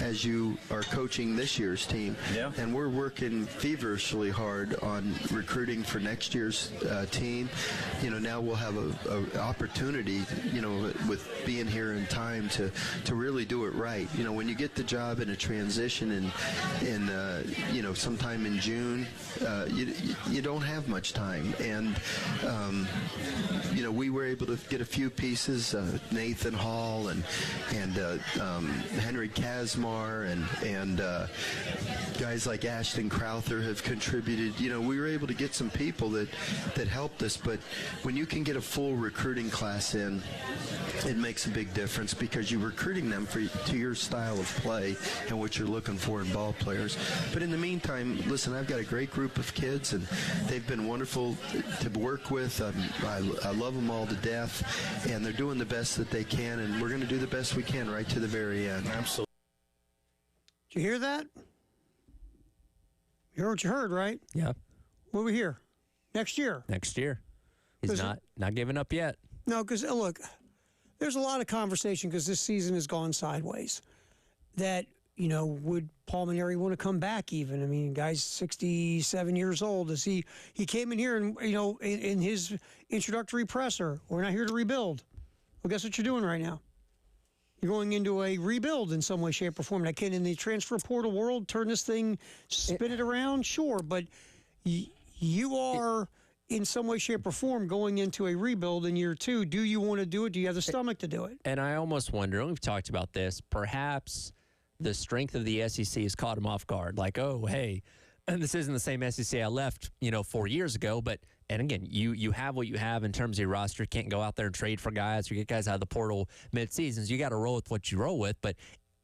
as you are coaching this year's team. Yeah. And we're working feverishly hard on recruiting for next year's team. Now we'll have an opportunity, with being here in time to really do it right. When you get the job in a transition in sometime in June, you don't have much time. And we were able to get a few pieces. Nathan Hall Hall and Henry Kazmar and guys like Ashton Crowther have contributed. You know, we were able to get some people that helped us, but when you can get a full recruiting class in, it makes a big difference because you're recruiting them to your style of play and what you're looking for in ball players. But in the meantime, listen, I've got a great group of kids, and they've been wonderful to work with. I love them all to death, and they're doing the best that they can, and we're going to do the best we can right to the very end. Absolutely. Did you hear that? You heard what you heard, right? Yeah. What do we hear? Next year. Next year. He's not giving up yet. No, because, look, there's a lot of conversation because this season has gone sideways that, you know, would Paul Mainieri want to come back even? I mean, guy's 67 years old. He came in here and, you know, in his introductory presser, we're not here to rebuild. Well, guess what you're doing right now? You're going into a rebuild in some way, shape, or form. Now, can in the transfer portal world turn this thing, spin it around? Sure, but you are in some way, shape, or form going into a rebuild in year two. Do you want to do it? Do you have the stomach to do it? And I almost wonder, and we've talked about this, perhaps the strength of the SEC has caught him off guard. Like, oh, hey, and this isn't the same SEC I left, 4 years ago. But, and again, you have what you have in terms of your roster. You can't go out there and trade for guys or get guys out of the portal mid-seasons. You got to roll with what you roll with. But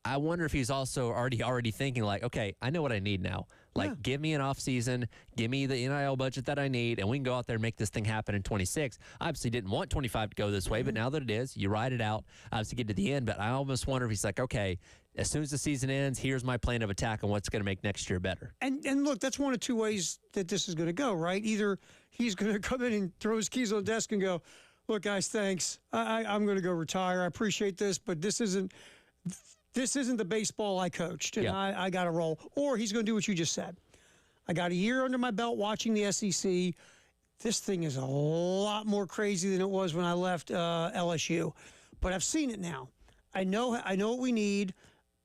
I wonder if he's also already thinking like, okay, I know what I need now. Like, give me an offseason, give me the NIL budget that I need, and we can go out there and make this thing happen in 26. Obviously didn't want 25 to go this way, but now that it is, you ride it out, obviously get to the end. But I almost wonder if he's like, okay, as soon as the season ends, here's my plan of attack on what's going to make next year better. And look, that's one of two ways that this is going to go, right? Either he's going to come in and throw his keys on the desk and go, look, guys, thanks. I'm going to go retire. I appreciate this, but this isn't the baseball I coached, and I got to roll. Or he's going to do what you just said. I got a year under my belt watching the SEC. This thing is a lot more crazy than it was when I left LSU. But I've seen it now. I know what we need.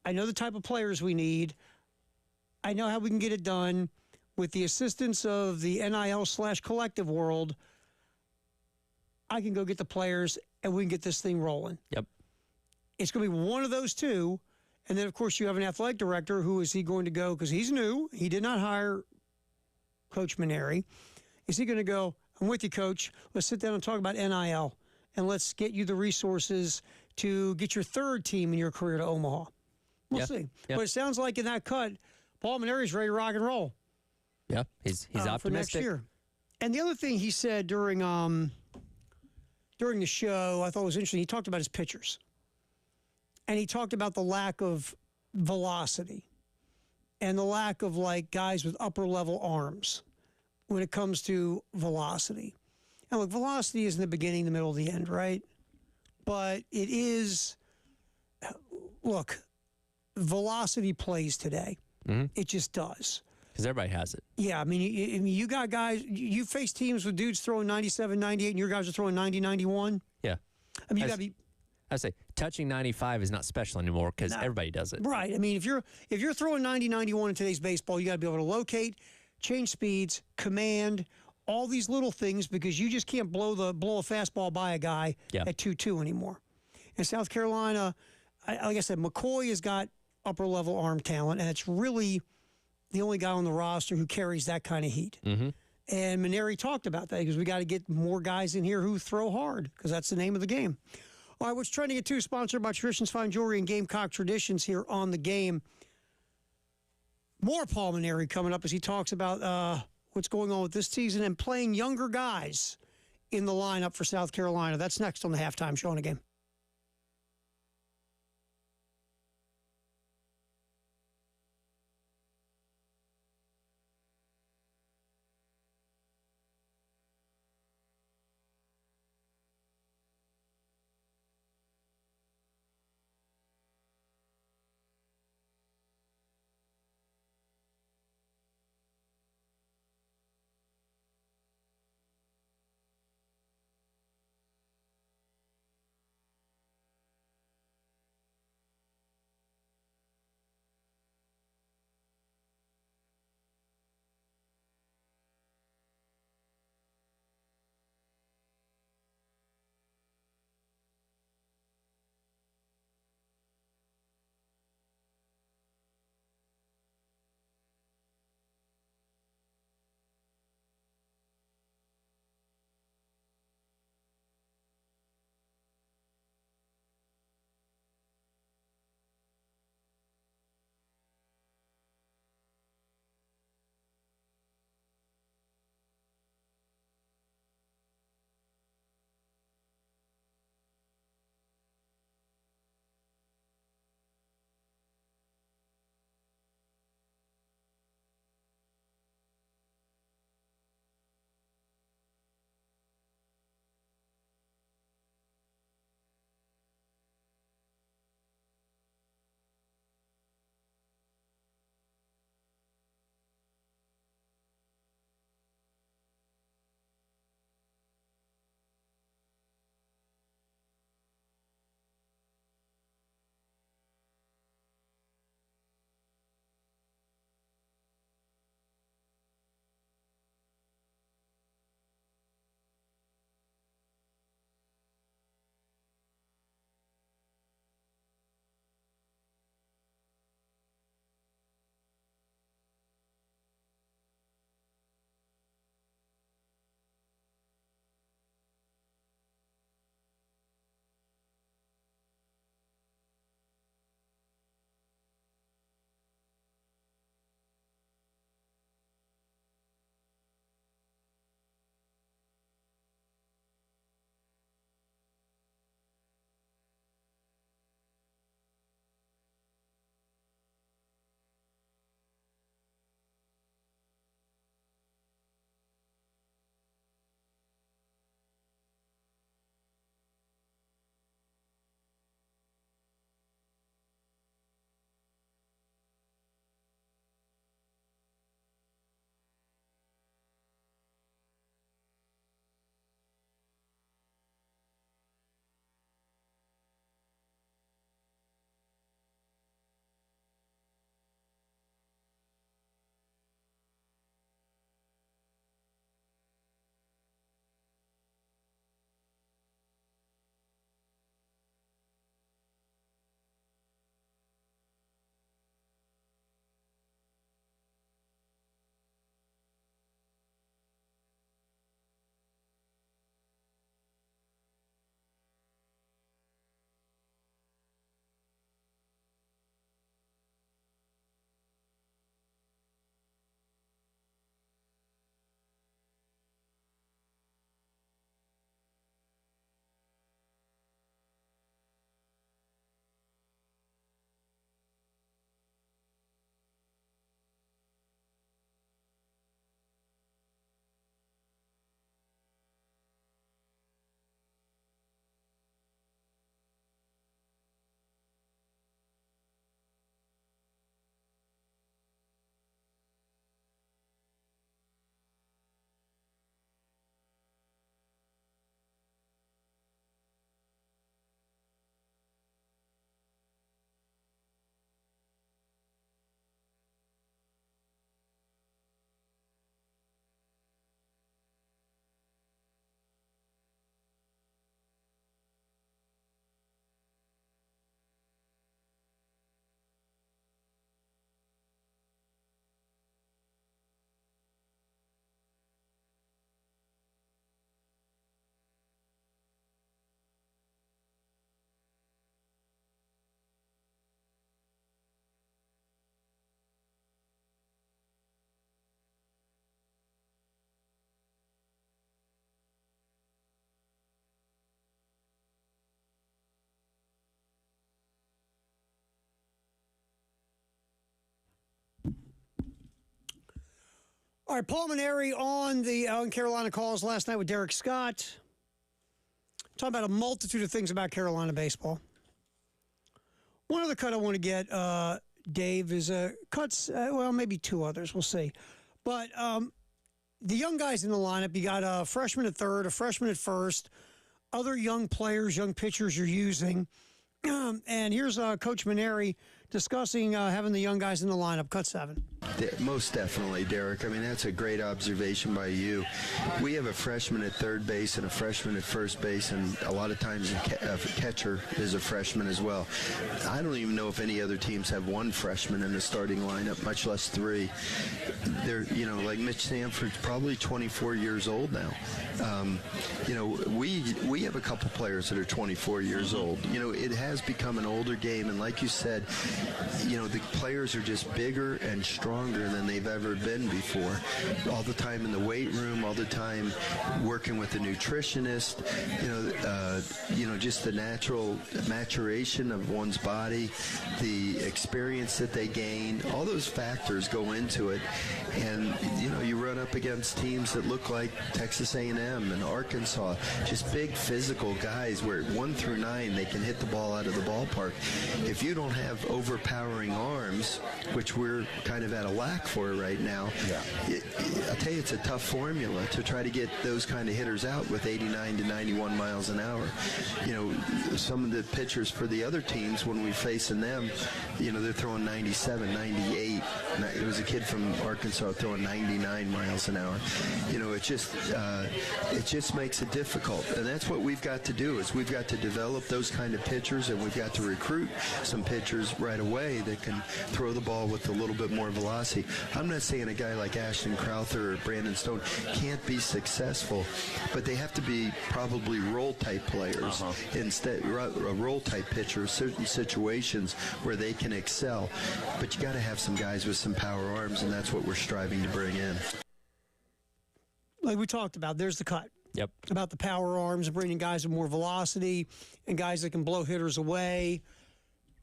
I know the type of players we need. I know how we can get it done with the assistance of the NIL/collective world. I can go get the players, and we can get this thing rolling. Yep. It's going to be one of those two. And then, of course, you have an athletic director. Who is he going to go? Because he's new. He did not hire Coach Mainieri. Is he going to go, I'm with you, Coach. Let's sit down and talk about NIL, and let's get you the resources to get your third team in your career to Omaha. We'll see. But it sounds like in that cut, Paul Mainieri's ready to rock and roll. Yeah, he's optimistic. For next year. And the other thing he said during the show I thought was interesting, he talked about his pitchers. And he talked about the lack of velocity and the lack of, like, guys with upper-level arms when it comes to velocity. And, look, velocity is in the beginning, the middle, the end, right? But it is, look, velocity plays today. Mm-hmm. It just does. Because everybody has it. Yeah, I mean, you got guys, you face teams with dudes throwing 97, 98, and your guys are throwing 90, 91. Yeah. I mean, you got to be... I say touching 95 is not special anymore because everybody does it. Right. I mean, if you're throwing 90, 91 in today's baseball, you got to be able to locate, change speeds, command, all these little things because you just can't blow a fastball by a guy at 2-2 anymore. In South Carolina, like I said, McCoy has got upper-level arm talent, and it's really the only guy on the roster who carries that kind of heat. Mm-hmm. And Mainieri talked about that because we got to get more guys in here who throw hard because that's the name of the game. All right, what's trending at 2, sponsored by Traditions Fine Jewelry and Gamecock Traditions here on the game. More Paul Mainieri coming up as he talks about what's going on with this season and playing younger guys in the lineup for South Carolina. That's next on the Halftime Show on the game. All right, Paul Maneri on Carolina Calls last night with Derek Scott. Talking about a multitude of things about Carolina baseball. One other cut I want to get, Dave, is cuts, well, maybe two others. We'll see. But the young guys in the lineup, you got a freshman at third, a freshman at first, other young players, young pitchers you're using. And here's Coach Maneri discussing having the young guys in the lineup. Cut 7. Most definitely, Derek. I mean, that's a great observation by you. We have a freshman at third base and a freshman at first base, and a lot of times a catcher is a freshman as well. I don't even know if any other teams have one freshman in the starting lineup, much less 3. They're, like Mitch Sanford's probably 24 years old now. We have a couple players that are 24 years old. It has become an older game, and like you said, the players are just bigger and stronger than they've ever been before. All the time in the weight room, all the time working with a nutritionist, just the natural maturation of one's body, the experience that they gain, all those factors go into it. And, you run up against teams that look like Texas A&M and Arkansas, just big physical guys where 1 through 9 they can hit the ball out of the ballpark. If you don't have overpowering arms, which we're kind of at a lack for right now, I'll tell you, it's a tough formula to try to get those kind of hitters out with 89 to 91 miles an hour. Some of the pitchers for the other teams, when we're facing them, they're throwing 97, 98. There was a kid from Arkansas throwing 99 miles an hour. It just makes it difficult. And that's what we've got to do, is we've got to develop those kind of pitchers, and we've got to recruit some pitchers right away that can throw the ball with a little bit more velocity. I'm not saying a guy like Ashton Crowther or Brandon Stone can't be successful, but they have to be probably role-type players instead, a role-type pitcher, certain situations where they can excel. But you got to have some guys with some power arms, and that's what we're striving to bring in. Like we talked about, there's the cut. Yep. About the power arms, bringing guys with more velocity and guys that can blow hitters away.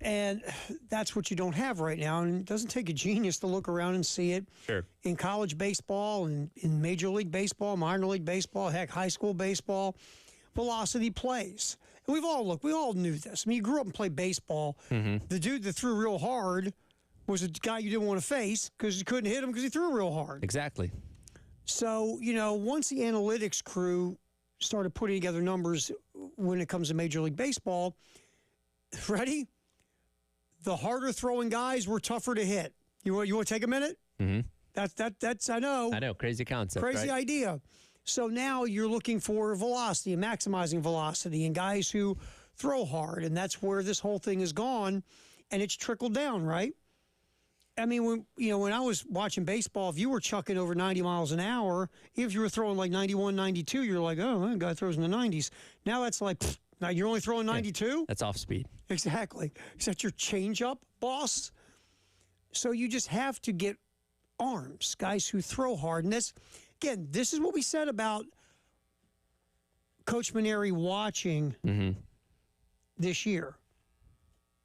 And that's what you don't have right now. And it doesn't take a genius to look around and see it. Sure. In college baseball, and in Major League Baseball, minor league baseball, heck, high school baseball, velocity plays. And we all knew this. I mean, you grew up and played baseball. Mm-hmm. The dude that threw real hard was a guy you didn't want to face because you couldn't hit him because he threw real hard. Exactly. So, once the analytics crew started putting together numbers when it comes to Major League Baseball, ready? The harder throwing guys were tougher to hit. You want to take a minute? Mm-hmm. That's I know. Crazy concept. Crazy right? idea. So now you're looking for velocity and maximizing velocity and guys who throw hard, and that's where this whole thing has gone, and it's trickled down, right? I mean, when I was watching baseball, if you were chucking over 90 miles an hour, if you were throwing like 91, 92, you're like, oh, that guy throws in the 90s. Now that's like, now you're only throwing 92? That's off speed. Exactly. Is that your changeup, boss? So you just have to get arms, guys who throw hard. And this is what we said about Coach Maneri watching this year.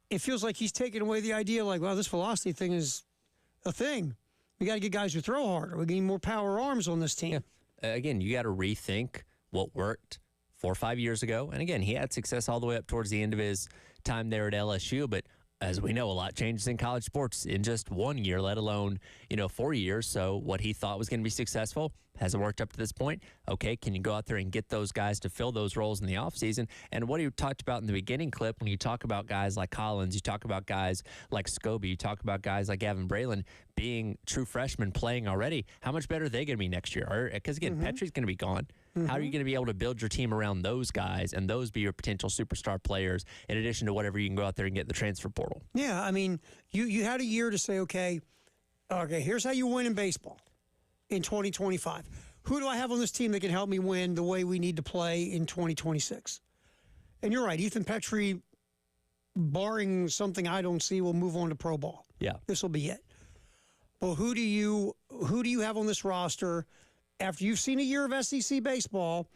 It feels like he's taking away the idea like, well, this velocity thing is a thing. We got to get guys who throw harder. We need more power arms on this team. Yeah. Again, you got to rethink what worked 4 or 5 years ago. And again, he had success all the way up towards the end of his time there at LSU. But as we know, a lot changes in college sports in just 1 year, let alone, 4 years. So what he thought was going to be successful hasn't worked up to this point. Okay, can you go out there and get those guys to fill those roles in the offseason? And what he talked about in the beginning clip, when you talk about guys like Collins, you talk about guys like Scobie, you talk about guys like Gavin Braylon being true freshmen playing already, how much better are they going to be next year? Because, again, Petrie's going to be gone. How are you going to be able to build your team around those guys and those be your potential superstar players in addition to whatever you can go out there and get in the transfer portal? Yeah, I mean, you had a year to say, okay, here's how you win in baseball in 2025. Who do I have on this team that can help me win the way we need to play in 2026? And you're right, Ethan Petrie, barring something I don't see, will move on to pro ball. Yeah. This will be it. But who do you have on this roster after you've seen a year of SEC baseball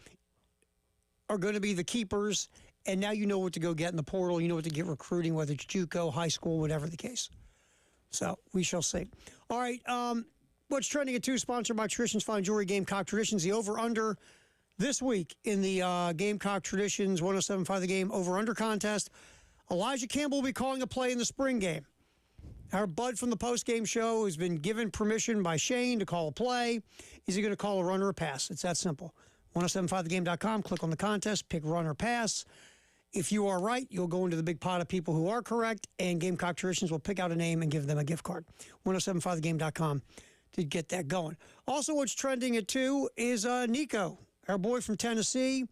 are going to be the keepers, and now you know what to go get in the portal, you know what to get recruiting, whether it's JUCO, high school, whatever the case. So we shall see. All right, What's trending at 2, sponsored by Traditions Fine Jewelry, Gamecock Traditions. The over-under this week in the Gamecock Traditions 107.5 The Game over-under contest. Elijah Campbell will be calling a play in the spring game. Our bud from the post-game show has been given permission by Shane to call a play. Is he going to call a run or a pass? It's that simple. 1075thegame.com, click on the contest, pick run or pass. If you are right, you'll go into the big pot of people who are correct, and Gamecock Traditions will pick out a name and give them a gift card. 1075thegame.com to get that going. Also, what's trending at 2 is Nico, our boy from Tennessee.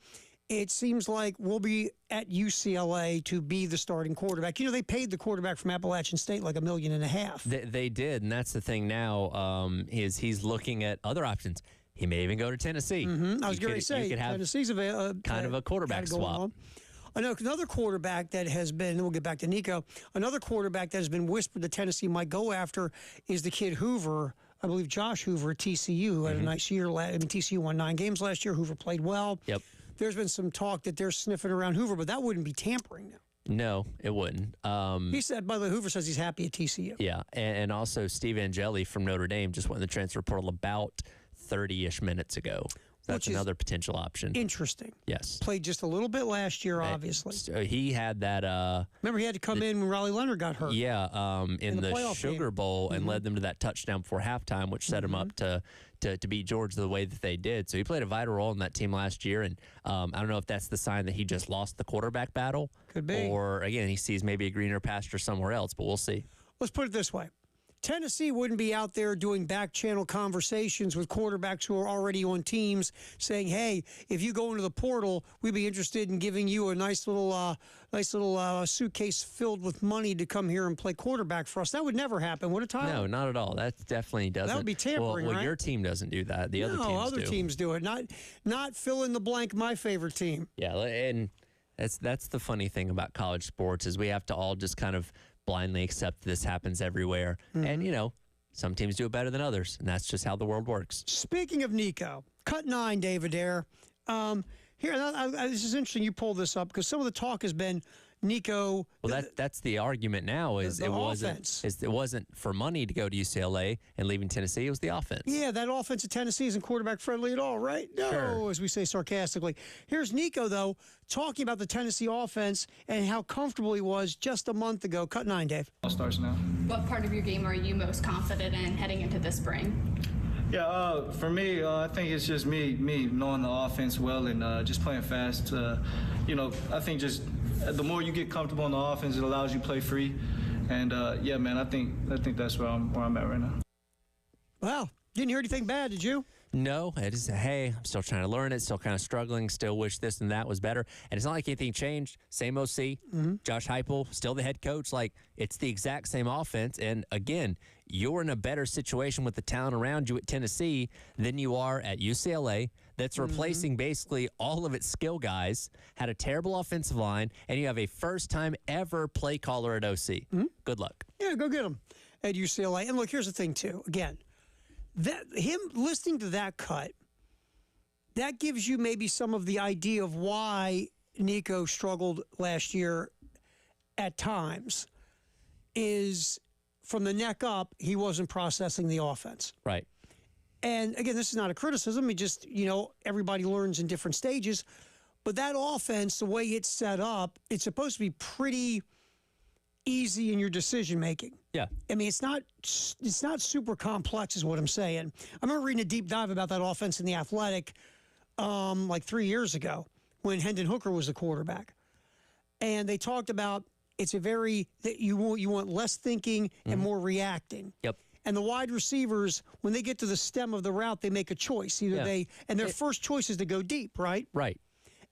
It seems like we'll be at UCLA to be the starting quarterback. You know, they paid the quarterback from Appalachian State like $1.5 million. They did, and that's the thing now is he's looking at other options. He may even go to Tennessee. I was going to say, Tennessee's kind of a quarterback swap. I know another quarterback that has been, and we'll get back to Nico, another quarterback that has been whispered that Tennessee might go after is the kid Hoover, I believe Josh Hoover at TCU, who had a nice year. TCU won 9 games last year. Hoover played well. Yep. There's been some talk that they're sniffing around Hoover, but that wouldn't be tampering now. No, it wouldn't. He said, by the way, Hoover says he's happy at TCU. Yeah, and also Steve Angeli from Notre Dame just went in the transfer portal about 30-ish minutes ago. That's another potential option. Interesting. Yes. Played just a little bit last year, obviously. So he had that. Remember, he had to come in when Riley Leonard got hurt. Yeah, in the Sugar Bowl and led them to that touchdown before halftime, which set him up to beat Georgia the way that they did. So he played a vital role in that team last year. And I don't know if that's the sign that he just lost the quarterback battle. Could be. Or, again, he sees maybe a greener pasture somewhere else, but we'll see. Let's put it this way. Tennessee wouldn't be out there doing back-channel conversations with quarterbacks who are already on teams saying, hey, if you go into the portal, we'd be interested in giving you a nice little suitcase filled with money to come here and play quarterback for us. That would never happen, would it, Tyler? No, not at all. That definitely doesn't. That would be tampering, well, right? your team doesn't do that. The other teams do. No, other teams do it. Not fill in the blank, my favorite team. Yeah, and that's the funny thing about college sports is we have to all just kind of blindly accept this happens everywhere. And, you know, some teams do it better than others, and that's just how the world works. Speaking of Nico, cut 9, David Ayer. This is interesting you pulled this up because some of the talk has been Nico. Well, that's the argument now is it wasn't for money to go to UCLA and leaving Tennessee. It was the offense. Yeah, that offense at Tennessee isn't quarterback friendly at all, right? No, sure. As we say sarcastically. Here's Nico, though, talking about the Tennessee offense and how comfortable he was just a month ago. Cut 9, Dave. All starts now. What part of your game are you most confident in heading into this spring? Yeah, for me, I think it's just me knowing the offense well and just playing fast. I think just the more you get comfortable in the offense, it allows you to play free. And yeah, man, I think that's where I'm at right now. Wow, didn't hear anything bad, did you? No, it is, hey, I'm still trying to learn it, still kind of struggling, still wish this and that was better. And it's not like anything changed. Same OC, Josh Heupel, still the head coach. Like, it's the exact same offense. And again, you're in a better situation with the talent around you at Tennessee than you are at UCLA. That's replacing basically all of its skill guys, had a terrible offensive line, and you have a first-time ever play caller at OC. Good luck. Yeah, go get him at UCLA. And look, here's the thing, too. Again, him listening to that cut, that gives you maybe some of the idea of why Nico struggled last year at times, is from the neck up, he wasn't processing the offense. Right. And again, this is not a criticism. It just, everybody learns in different stages. But that offense, the way it's set up, it's supposed to be pretty easy in your decision making. Yeah. I mean, it's not super complex is what I'm saying. I remember reading a deep dive about that offense in The Athletic like 3 years ago when Hendon Hooker was the quarterback. And they talked about it's you want less thinking and more reacting. Yep. And the wide receivers, when they get to the stem of the route, they make a choice. Their first choice is to go deep, right? Right.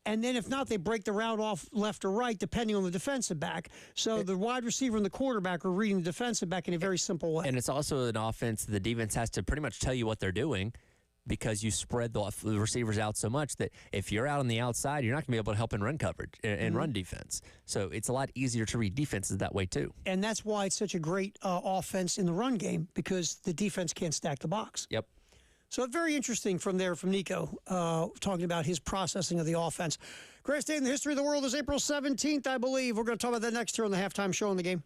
And then if not, they break the route off left or right, depending on the defensive back. So the wide receiver and the quarterback are reading the defensive back in a very simple way. And it's also an offense the defense has to pretty much tell you what they're doing because you spread the receivers out so much that if you're out on the outside, you're not going to be able to help in run coverage and run defense. So it's a lot easier to read defenses that way, too. And that's why it's such a great offense in the run game because the defense can't stack the box. Yep. So very interesting from Nico, talking about his processing of the offense. Greatest day in the history of the world is April 17th, I believe. We're going to talk about that next here on the Halftime Show on the Game.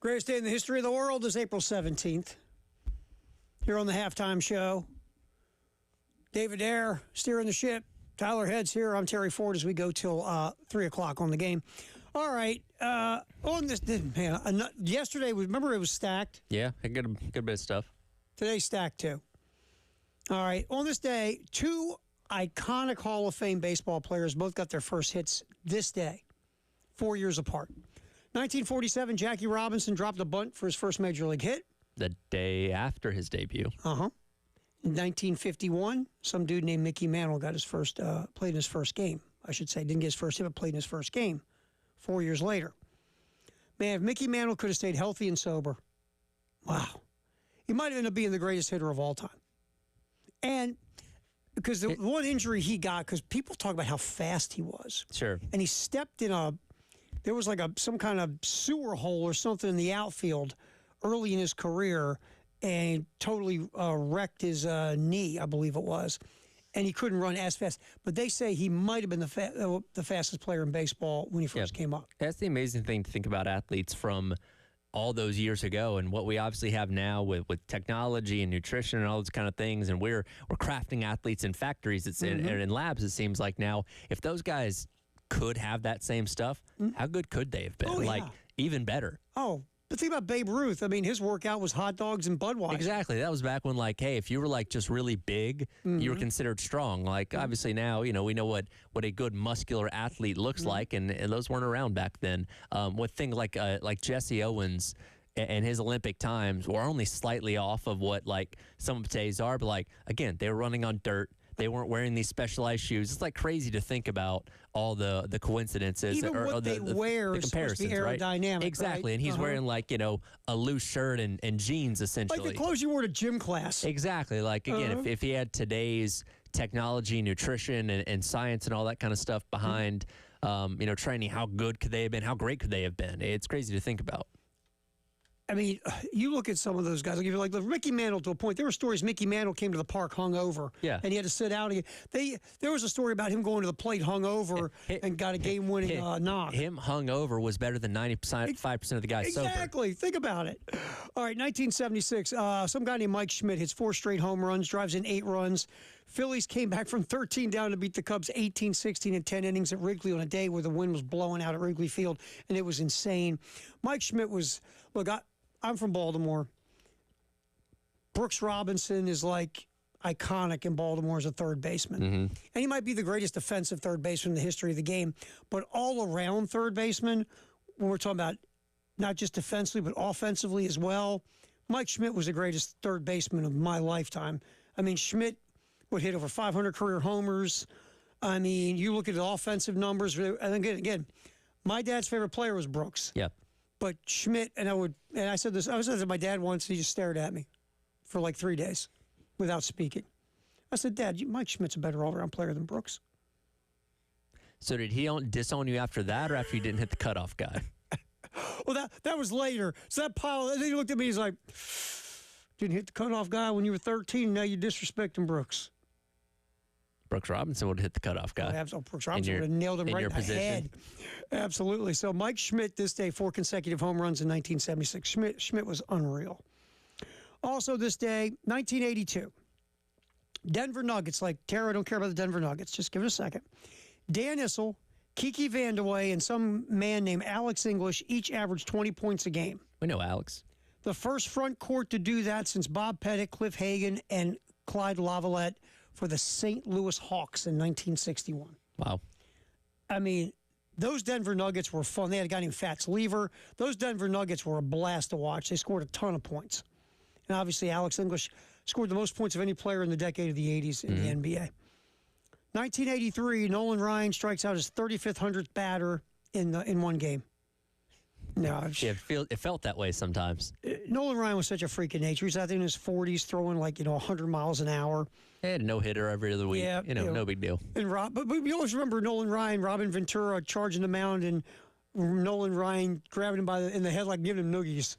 Greatest day in the history of the world is April 17th. Here on the halftime show, David Ayer steering the ship. Tyler Heads here. I'm Terry Ford as we go till 3 o'clock on the game. All right. On this, man, yesterday, remember it was stacked? Yeah, a good bit of stuff. Today's stacked too. All right. On this day, two iconic Hall of Fame baseball players both got their first hits this day, 4 years apart. 1947, Jackie Robinson dropped a bunt for his first major league hit. The day after his debut. Uh-huh. In 1951, some dude named Mickey Mantle got his first, played in his first game. I should say, didn't get his first hit, but played in his first game 4 years later. Man, if Mickey Mantle could have stayed healthy and sober, wow. He might have ended up being the greatest hitter of all time. And because the one injury he got, because people talk about how fast he was. Sure. And he stepped in there was like some kind of sewer hole or something in the outfield early in his career and totally wrecked his knee, I believe it was. And he couldn't run as fast. But they say he might have been the fastest player in baseball when he first came up. That's the amazing thing to think about athletes from all those years ago and what we obviously have now with technology and nutrition and all those kind of things. And we're crafting athletes in factories and in labs, it seems like now. If those guys could have that same stuff, how good could they have been? Oh, yeah. Like, even better. Oh, but think about Babe Ruth. I mean, his workout was hot dogs and Budweiser. Exactly. That was back when, like, hey, if you were, like, just really big, you were considered strong. Like, obviously now, we know what a good muscular athlete looks like, and those weren't around back then. With things like Jesse Owens and his Olympic times were only slightly off of what, like, some of today's are. But, like, again, they were running on dirt. They weren't wearing these specialized shoes. It's like crazy to think about all the coincidences. Even what they wear is supposed to be aerodynamic, right? Exactly, right? And he's wearing like a loose shirt and jeans essentially. Like the clothes you wore to gym class. Exactly. Like again, if he had today's technology, nutrition, and science and all that kind of stuff behind, training, how good could they have been? How great could they have been? It's crazy to think about. I mean, you look at some of those guys. I'll give you like Mickey Mantle to a point. There were stories Mickey Mantle came to the park hungover, and he had to sit out again. There was a story about him going to the plate hungover and got a game-winning knock. Him hungover was better than 95% of the guys sober. Exactly. Think about it. All right, 1976. Some guy named Mike Schmidt hits 4 straight home runs, drives in 8 runs. Phillies came back from 13 down to beat the Cubs 18-16 in 10 innings at Wrigley on a day where the wind was blowing out at Wrigley Field, and it was insane. Mike Schmidt was, look, I'm from Baltimore. Brooks Robinson is like iconic in Baltimore as a third baseman. And he might be the greatest defensive third baseman in the history of the game. But all around third baseman, when we're talking about not just defensively, but offensively as well, Mike Schmidt was the greatest third baseman of my lifetime. I mean, Schmidt would hit over 500 career homers. I mean, you look at the offensive numbers. And again, my dad's favorite player was Brooks. Yeah. But Schmidt, and I said this to my dad once, he just stared at me for like 3 days without speaking. I said, Dad, Mike Schmidt's a better all-around player than Brooks. So did he disown you after that or after you didn't hit the cutoff guy? Well, that was later. So that pile, and then he looked at me, he's like, didn't hit the cutoff guy when you were 13, now you're disrespecting Brooks. Brooks Robinson would have hit the cutoff guy. Brooks Robinson would have nailed him right in the head. Absolutely. So Mike Schmidt this day, 4 consecutive home runs in 1976. Schmidt was unreal. Also this day, 1982. Denver Nuggets, like Tara, I don't care about the Denver Nuggets. Just give it a second. Dan Issel, Kiki Vandeweghe, and some man named Alex English each averaged 20 points a game. We know Alex. The first front court to do that since Bob Pettit, Cliff Hagan, and Clyde Lavalette for the St. Louis Hawks in 1961. Wow. I mean, those Denver Nuggets were fun. They had a guy named Fats Lever. Those Denver Nuggets were a blast to watch. They scored a ton of points. And obviously, Alex English scored the most points of any player in the decade of the 80s in the NBA. 1983, Nolan Ryan strikes out his 35th, 100th batter in one game. No, yeah, it felt that way sometimes. Nolan Ryan was such a freak of nature. He's out there in his 40s throwing 100 miles an hour. He had a no-hitter every other week. Yeah, no big deal. And but we always remember Nolan Ryan, Robin Ventura charging the mound, and Nolan Ryan grabbing him in the head, like giving him noogies.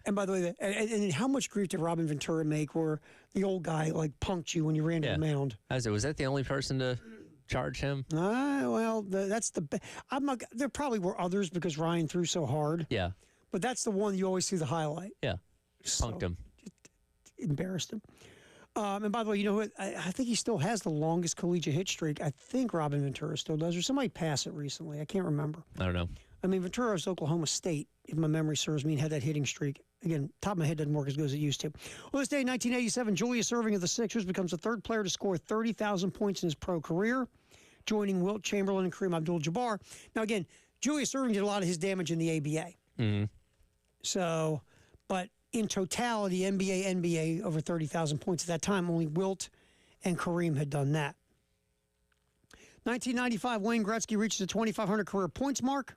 And by the way, and how much grief did Robin Ventura make where the old guy punked you when you ran to the mound? Was that the only person to charge him? Well, that's the. I'm not. There probably were others because Ryan threw so hard. Yeah. But that's the one you always see the highlight. Yeah. Punked him. Embarrassed him. And by the way, you know what? I think he still has the longest collegiate hit streak. I think Robin Ventura still does, or somebody passed it recently. I can't remember. I don't know. I mean, Ventura's Oklahoma State, if my memory serves me, and had that hitting streak. Again, top of my head doesn't work as good as it used to. Well, this day in 1987, Julius Erving of the Sixers becomes the third player to score 30,000 points in his pro career, joining Wilt Chamberlain and Kareem Abdul-Jabbar. Now, again, Julius Erving did a lot of his damage in the ABA. Mm-hmm. So, but in totality, NBA over 30,000 points at that time. Only Wilt and Kareem had done that. 1995, Wayne Gretzky reaches the 2,500 career points mark.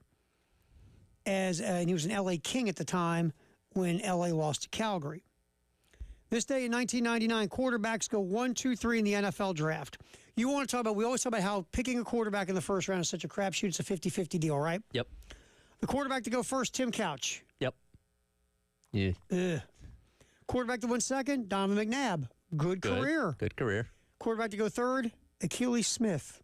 And he was an LA King at the time when LA lost to Calgary. This day in 1999, quarterbacks go 1, 2, 3 in the NFL draft. You want to talk about, we always talk about how picking a quarterback in the first round is such a crapshoot. It's a 50-50 deal, right? Yep. The quarterback to go first, Tim Couch. Yep. Yeah. Quarterback to win second, Donovan McNabb. Good career. Good career. Quarterback to go third, Achilles Smith.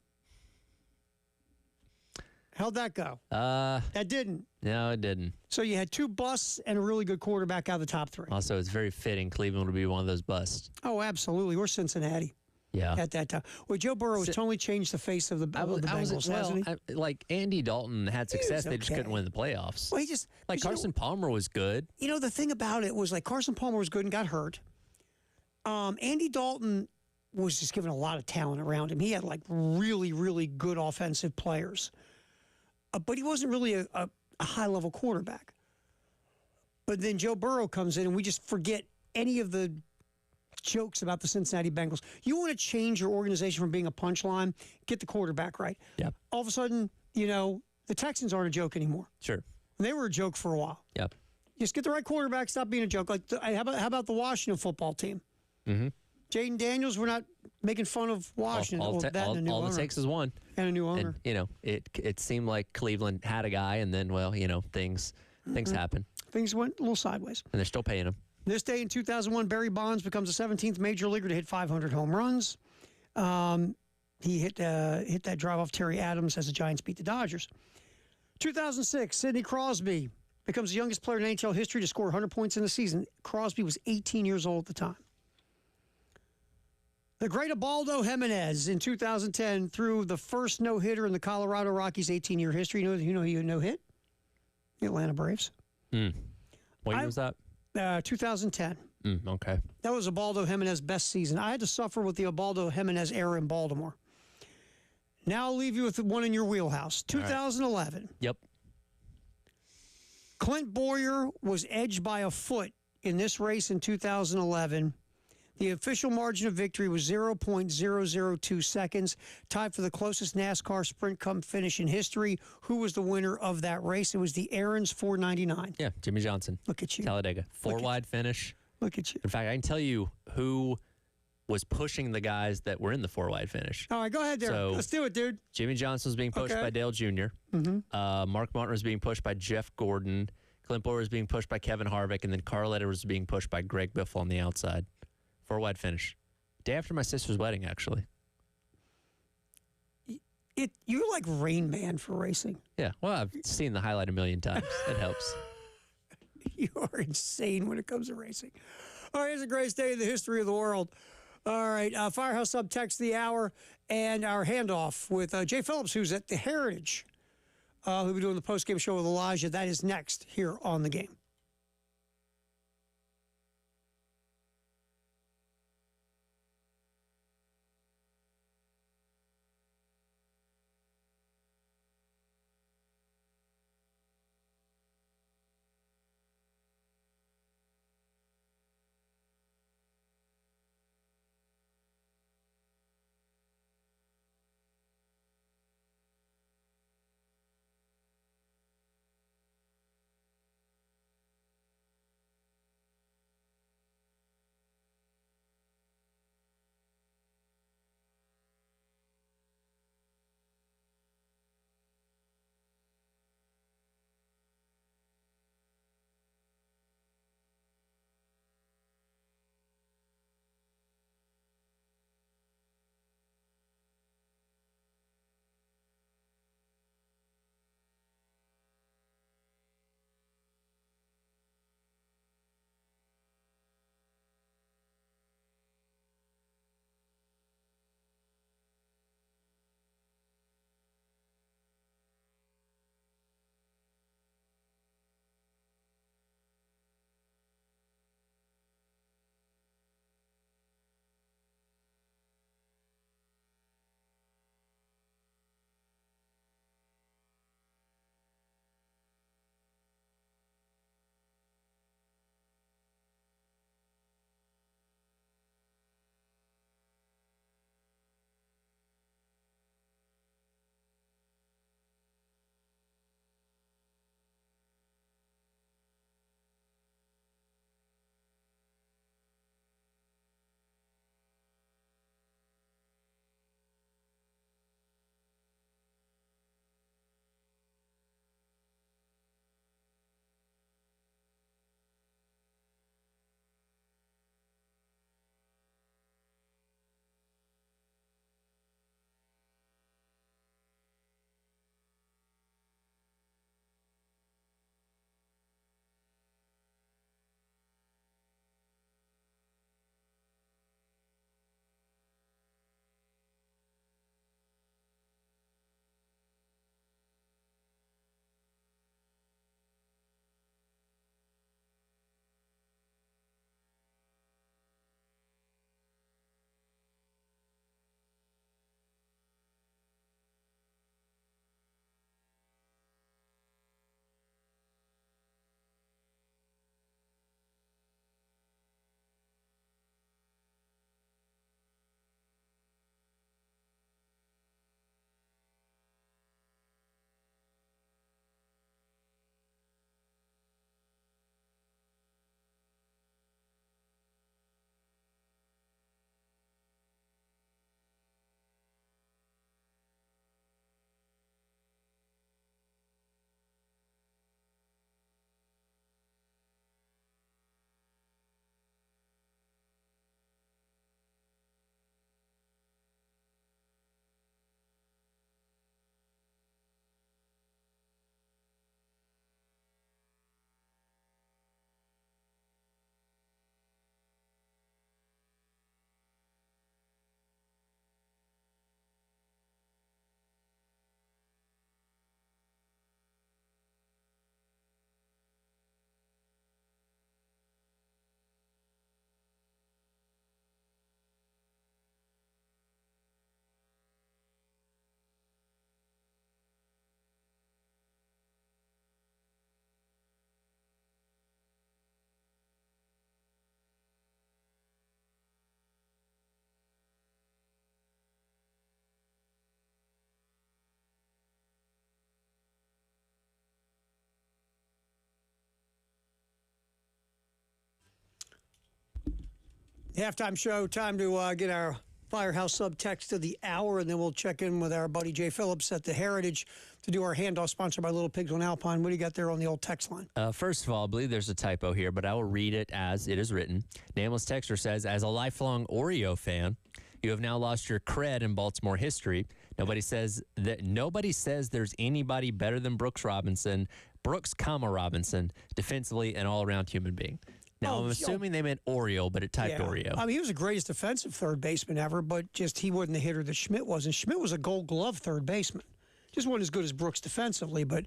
How'd that go? That didn't. No, it didn't. So you had two busts and a really good quarterback out of the top three. Also, it's very fitting Cleveland would be one of those busts. Oh, absolutely. We're Cincinnati. Yeah. At that time. Well, Joe Burrow has totally changed the face of the Bengals, hasn't he? Like Andy Dalton had success, they just couldn't win the playoffs. Well, he just like Carson Palmer was good. You know, the thing about it was like Carson Palmer was good and got hurt. Andy Dalton was just given a lot of talent around him. He had like really, really good offensive players. But he wasn't really a high-level quarterback. But then Joe Burrow comes in, and we just forget any of the jokes about the Cincinnati Bengals. You want to change your organization from being a punchline, get the quarterback right. Yep. All of a sudden, you know, the Texans aren't a joke anymore. Sure. They were a joke for a while. Yep. Just get the right quarterback, stop being a joke. Like, how about the Washington football team? Mm-hmm. Jaden Daniels, we're not making fun of Washington. All it takes is one. And a new owner. And, you know, it seemed like Cleveland had a guy, and then, well, you know, things happen. Things went a little sideways. And they're still paying him. This day in 2001, Barry Bonds becomes the 17th major leaguer to hit 500 home runs. He hit that drive off Terry Adams as the Giants beat the Dodgers. 2006, Sidney Crosby becomes the youngest player in NHL history to score 100 points in a season. Crosby was 18 years old at the time. The great Ubaldo Jimenez in 2010 threw the first no-hitter in the Colorado Rockies' 18-year history. You know who no-hit? The Atlanta Braves. What year was that? 2010. Okay. That was Ubaldo Jimenez's best season. I had to suffer with the Ubaldo Jimenez era in Baltimore. Now I'll leave you with one in your wheelhouse. 2011. Right. Yep. Clint Boyer was edged by a foot in this race in 2011. The official margin of victory was 0.002 seconds, tied for the closest NASCAR Sprint Cup finish in history. Who was the winner of that race? It was the Aaron's 499. Yeah, Jimmy Johnson. Look at you. Talladega. Four-wide finish. Look at you. In fact, I can tell you who was pushing the guys that were in the four-wide finish. All right, go ahead there. So, let's do it, dude. Jimmy Johnson was being pushed by Dale Jr. Mark Martin was being pushed by Jeff Gordon. Clint Boyer was being pushed by Kevin Harvick. And then Carl Edwards was being pushed by Greg Biffle on the outside. Four-wide finish. Day after my sister's wedding, actually. You're like Rain Man for racing. Yeah, well, I've seen the highlight a million times. That helps. You are insane when it comes to racing. All right, here's the greatest day in the history of the world. All right, Firehouse Sub text the hour and our handoff with Jay Phillips, who's at the Heritage, who'll be doing the post-game show with Elijah. That is next here on The Game. Halftime show, time to get our Firehouse subtext of the hour, and then we'll check in with our buddy Jay Phillips at the Heritage to do our handoff, sponsored by Little Pigs on Alpine. What do you got there on the old text line? First of all, I believe there's a typo here, but I will read it as it is written. Nameless Texter says, as a lifelong Oreo fan, you have now lost your cred in Baltimore history. Nobody says there's anybody better than Brooks Robinson, Robinson, defensively and all-around human being. Now, I'm assuming they meant Oreo, but it typed Oreo. I mean, he was the greatest defensive third baseman ever, but just he wasn't the hitter that Schmidt was. And Schmidt was a Gold Glove third baseman. Just wasn't as good as Brooks defensively, but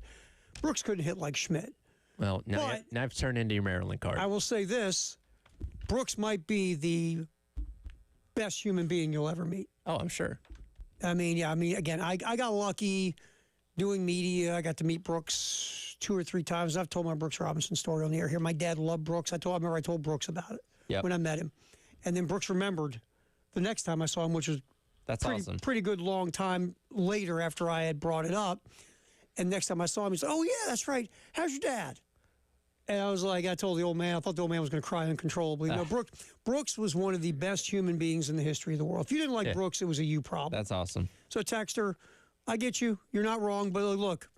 Brooks couldn't hit like Schmidt. Well, now I've turned into your Maryland card. I will say this. Brooks might be the best human being you'll ever meet. Oh, I'm sure. I mean, again, I got lucky doing media. I got to meet Brooks 2 or 3 times. I've told my Brooks Robinson story on the air here. My dad loved Brooks. I remember I told Brooks about it when I met him. And then Brooks remembered the next time I saw him, which was pretty good long time later after I had brought it up. And next time I saw him, he said, oh, yeah, that's right. How's your dad? And I was like, I told the old man, I thought the old man was going to cry uncontrollably. No, Brooks was one of the best human beings in the history of the world. If you didn't like Brooks, it was a you problem. That's awesome. So, Texter, I get you. You're not wrong. But look,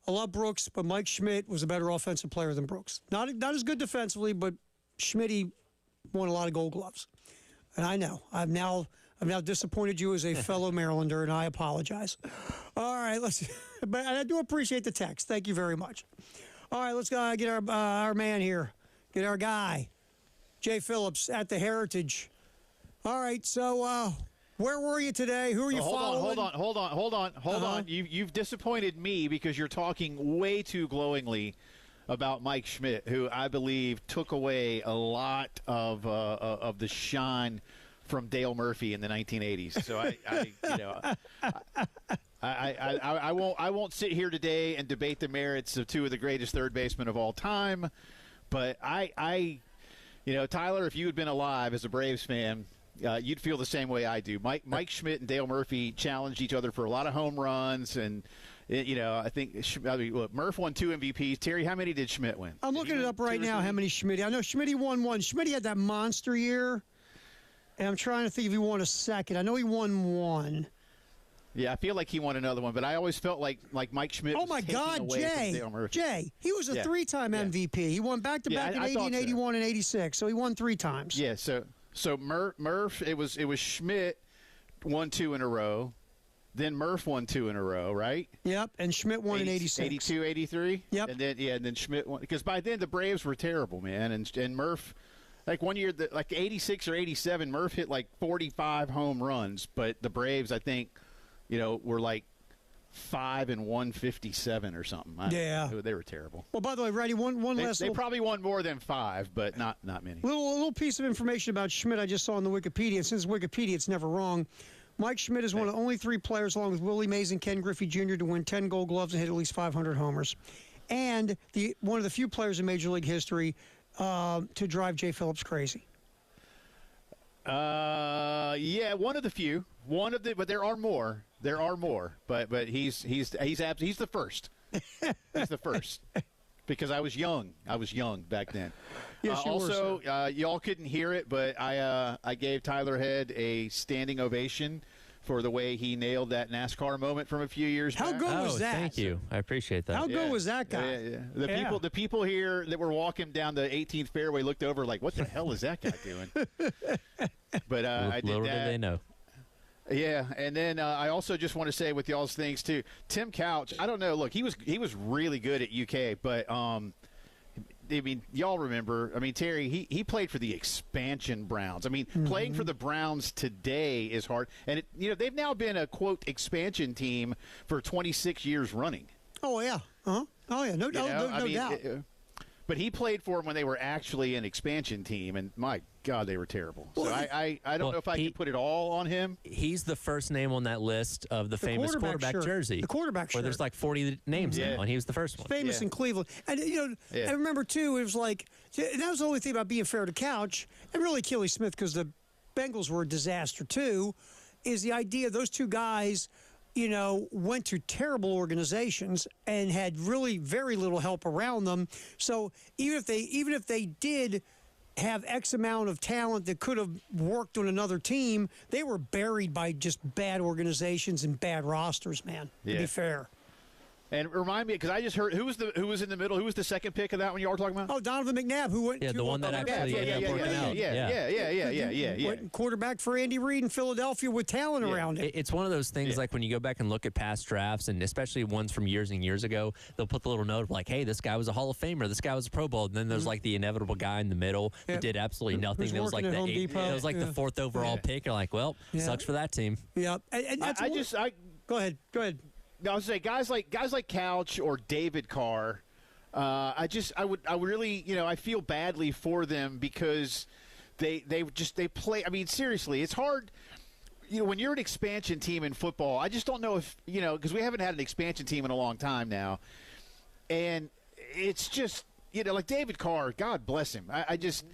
I love Brooks, but Mike Schmidt was a better offensive player than Brooks. Not as good defensively, but Schmidt won a lot of Gold Gloves. And I know. I've now disappointed you as a fellow Marylander, and I apologize. All right, but I do appreciate the text. Thank you very much. All right, let's get our man here, get our guy, Jay Phillips at the Heritage. All right, so where were you today? Who are you following? Hold on. You've disappointed me because you're talking way too glowingly about Mike Schmidt, who I believe took away a lot of the shine from Dale Murphy in the 1980s. So I won't sit here today and debate the merits of 2 of the greatest third basemen of all time, but Tyler, if you had been alive as a Braves fan, you'd feel the same way I do. Mike Schmidt and Dale Murphy challenged each other for a lot of home runs, and I think Murph won 2 MVPs. Terry, how many did Schmidt win? I'm looking it up right now. How many Schmidt? I know Schmidt won 1. Schmidt had that monster year, and I'm trying to think if he won a second. I know he won 1. Yeah, I feel like he won another one, but I always felt like Mike Schmidt was taking away from Dale Murphy. Jay, he was a 3-time MVP. He won back-to-back in 80 and 81 and 86, so he won 3 times. Yeah, so Murph, it was Schmidt won 2 in a row, then Murph won 2 in a row, right? Yep, and Schmidt won in 86. 82, 83? Yep. And then Schmidt won, because by then the Braves were terrible, man, and Murph, like one year, like 86 or 87, Murph hit like 45 home runs, but the Braves, I think, were like 5 and 157 or something. They were terrible. Well, by the way, Reddy, they probably won more than 5, but not many. Little piece of information about Schmidt I just saw on the Wikipedia. And since Wikipedia, it's never wrong. Mike Schmidt is one of the only 3 players, along with Willie Mays and Ken Griffey Jr., to win 10 Gold Gloves and hit at least 500 homers, and one of the few players in Major League history to drive Jay Phillips crazy. Yeah, one of the few. But there are more. But he's the first. He's the first. Because I was young. Back then. Yes, y'all couldn't hear it, but I gave Tyler Head a standing ovation for the way he nailed that NASCAR moment from a few years back. How good was that? Thank you. I apprate that. How good was that guy? Yeah. The people here that were walking down the 18th fairway looked over like, what the hell is that guy doing? But I did little that. did they know. Yeah, and then I also just want to say with y'all's things too, Tim Couch, I don't know, look, he was really good at UK, but y'all remember, Terry, he played for the expansion Browns. Playing for the Browns today is hard. And they've now been a quote expansion team for 26 years running. Oh yeah. Uh-huh. Oh yeah, no doubt. But he played for them when they were actually an expansion team, and my God, they were terrible. So I don't know if I can put it all on him. He's the first name on that list of the famous quarterback jersey. The quarterback shirt. Where there's like 40 names now, and he was the first one. Famous in Cleveland. And, I remember, too, it was like, that was the only thing about being fair to Couch, and really Kelly Smith, because the Bengals were a disaster, too, is the idea those 2 guys went to terrible organizations and had really very little help around them. So even if they did have X amount of talent that could have worked on another team. They were buried by just bad organizations and bad rosters, man, to be fair. And remind me, because I just heard who was in the middle? Who was the second pick of that one you all were talking about? Oh, Donovan McNabb, who went the one that actually ended up working out. Yeah. Went quarterback for Andy Reid in Philadelphia with talent around him. It's one of those things like when you go back and look at past drafts, and especially ones from years and years ago, they'll put the little note of like, hey, this guy was a Hall of Famer, this guy was a Pro Bowl. And then there's like the inevitable guy in the middle who did absolutely nothing. It was like the fourth overall pick. You're like, well, sucks for that team. Yeah. And that's go ahead. I would say guys like Couch or David Carr. I would really, I feel badly for them because they play. I mean, seriously, it's hard. When you're an expansion team in football, I just don't know if because we haven't had an expansion team in a long time now, and it's just like David Carr. God bless him. I just.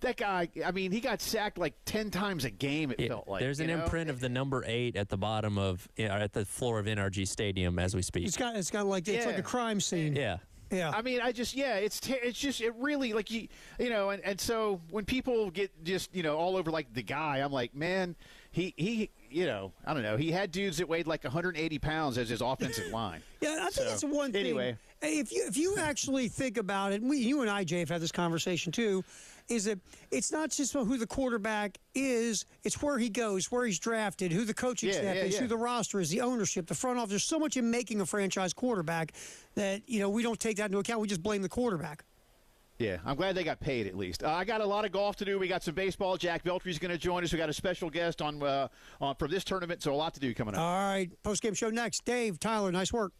That guy, I mean, he got sacked like 10 times a game, it felt like. There's an imprint of the number 8 at the bottom of, at the floor of NRG Stadium as we speak. It's got like a crime scene. Yeah. Yeah. I mean, it really, like, and so when people get just, all over like the guy, I'm like, man, he I don't know. He had dudes that weighed like 180 pounds as his offensive line. Yeah, I think that's one thing. Anyway. If you actually think about it, you and I, Jay, have had this conversation too, is that it's not just about who the quarterback is, it's where he goes, where he's drafted, who the coaching staff is, who the roster is, the ownership, the front office. There's so much in making a franchise quarterback that, we don't take that into account. We just blame the quarterback. Yeah, I'm glad they got paid at least. I got a lot of golf to do. We got some baseball. Jack Veltry's going to join us. We got a special guest on for this tournament, so a lot to do coming up. All right, post-game show next. Dave, Tyler, nice work.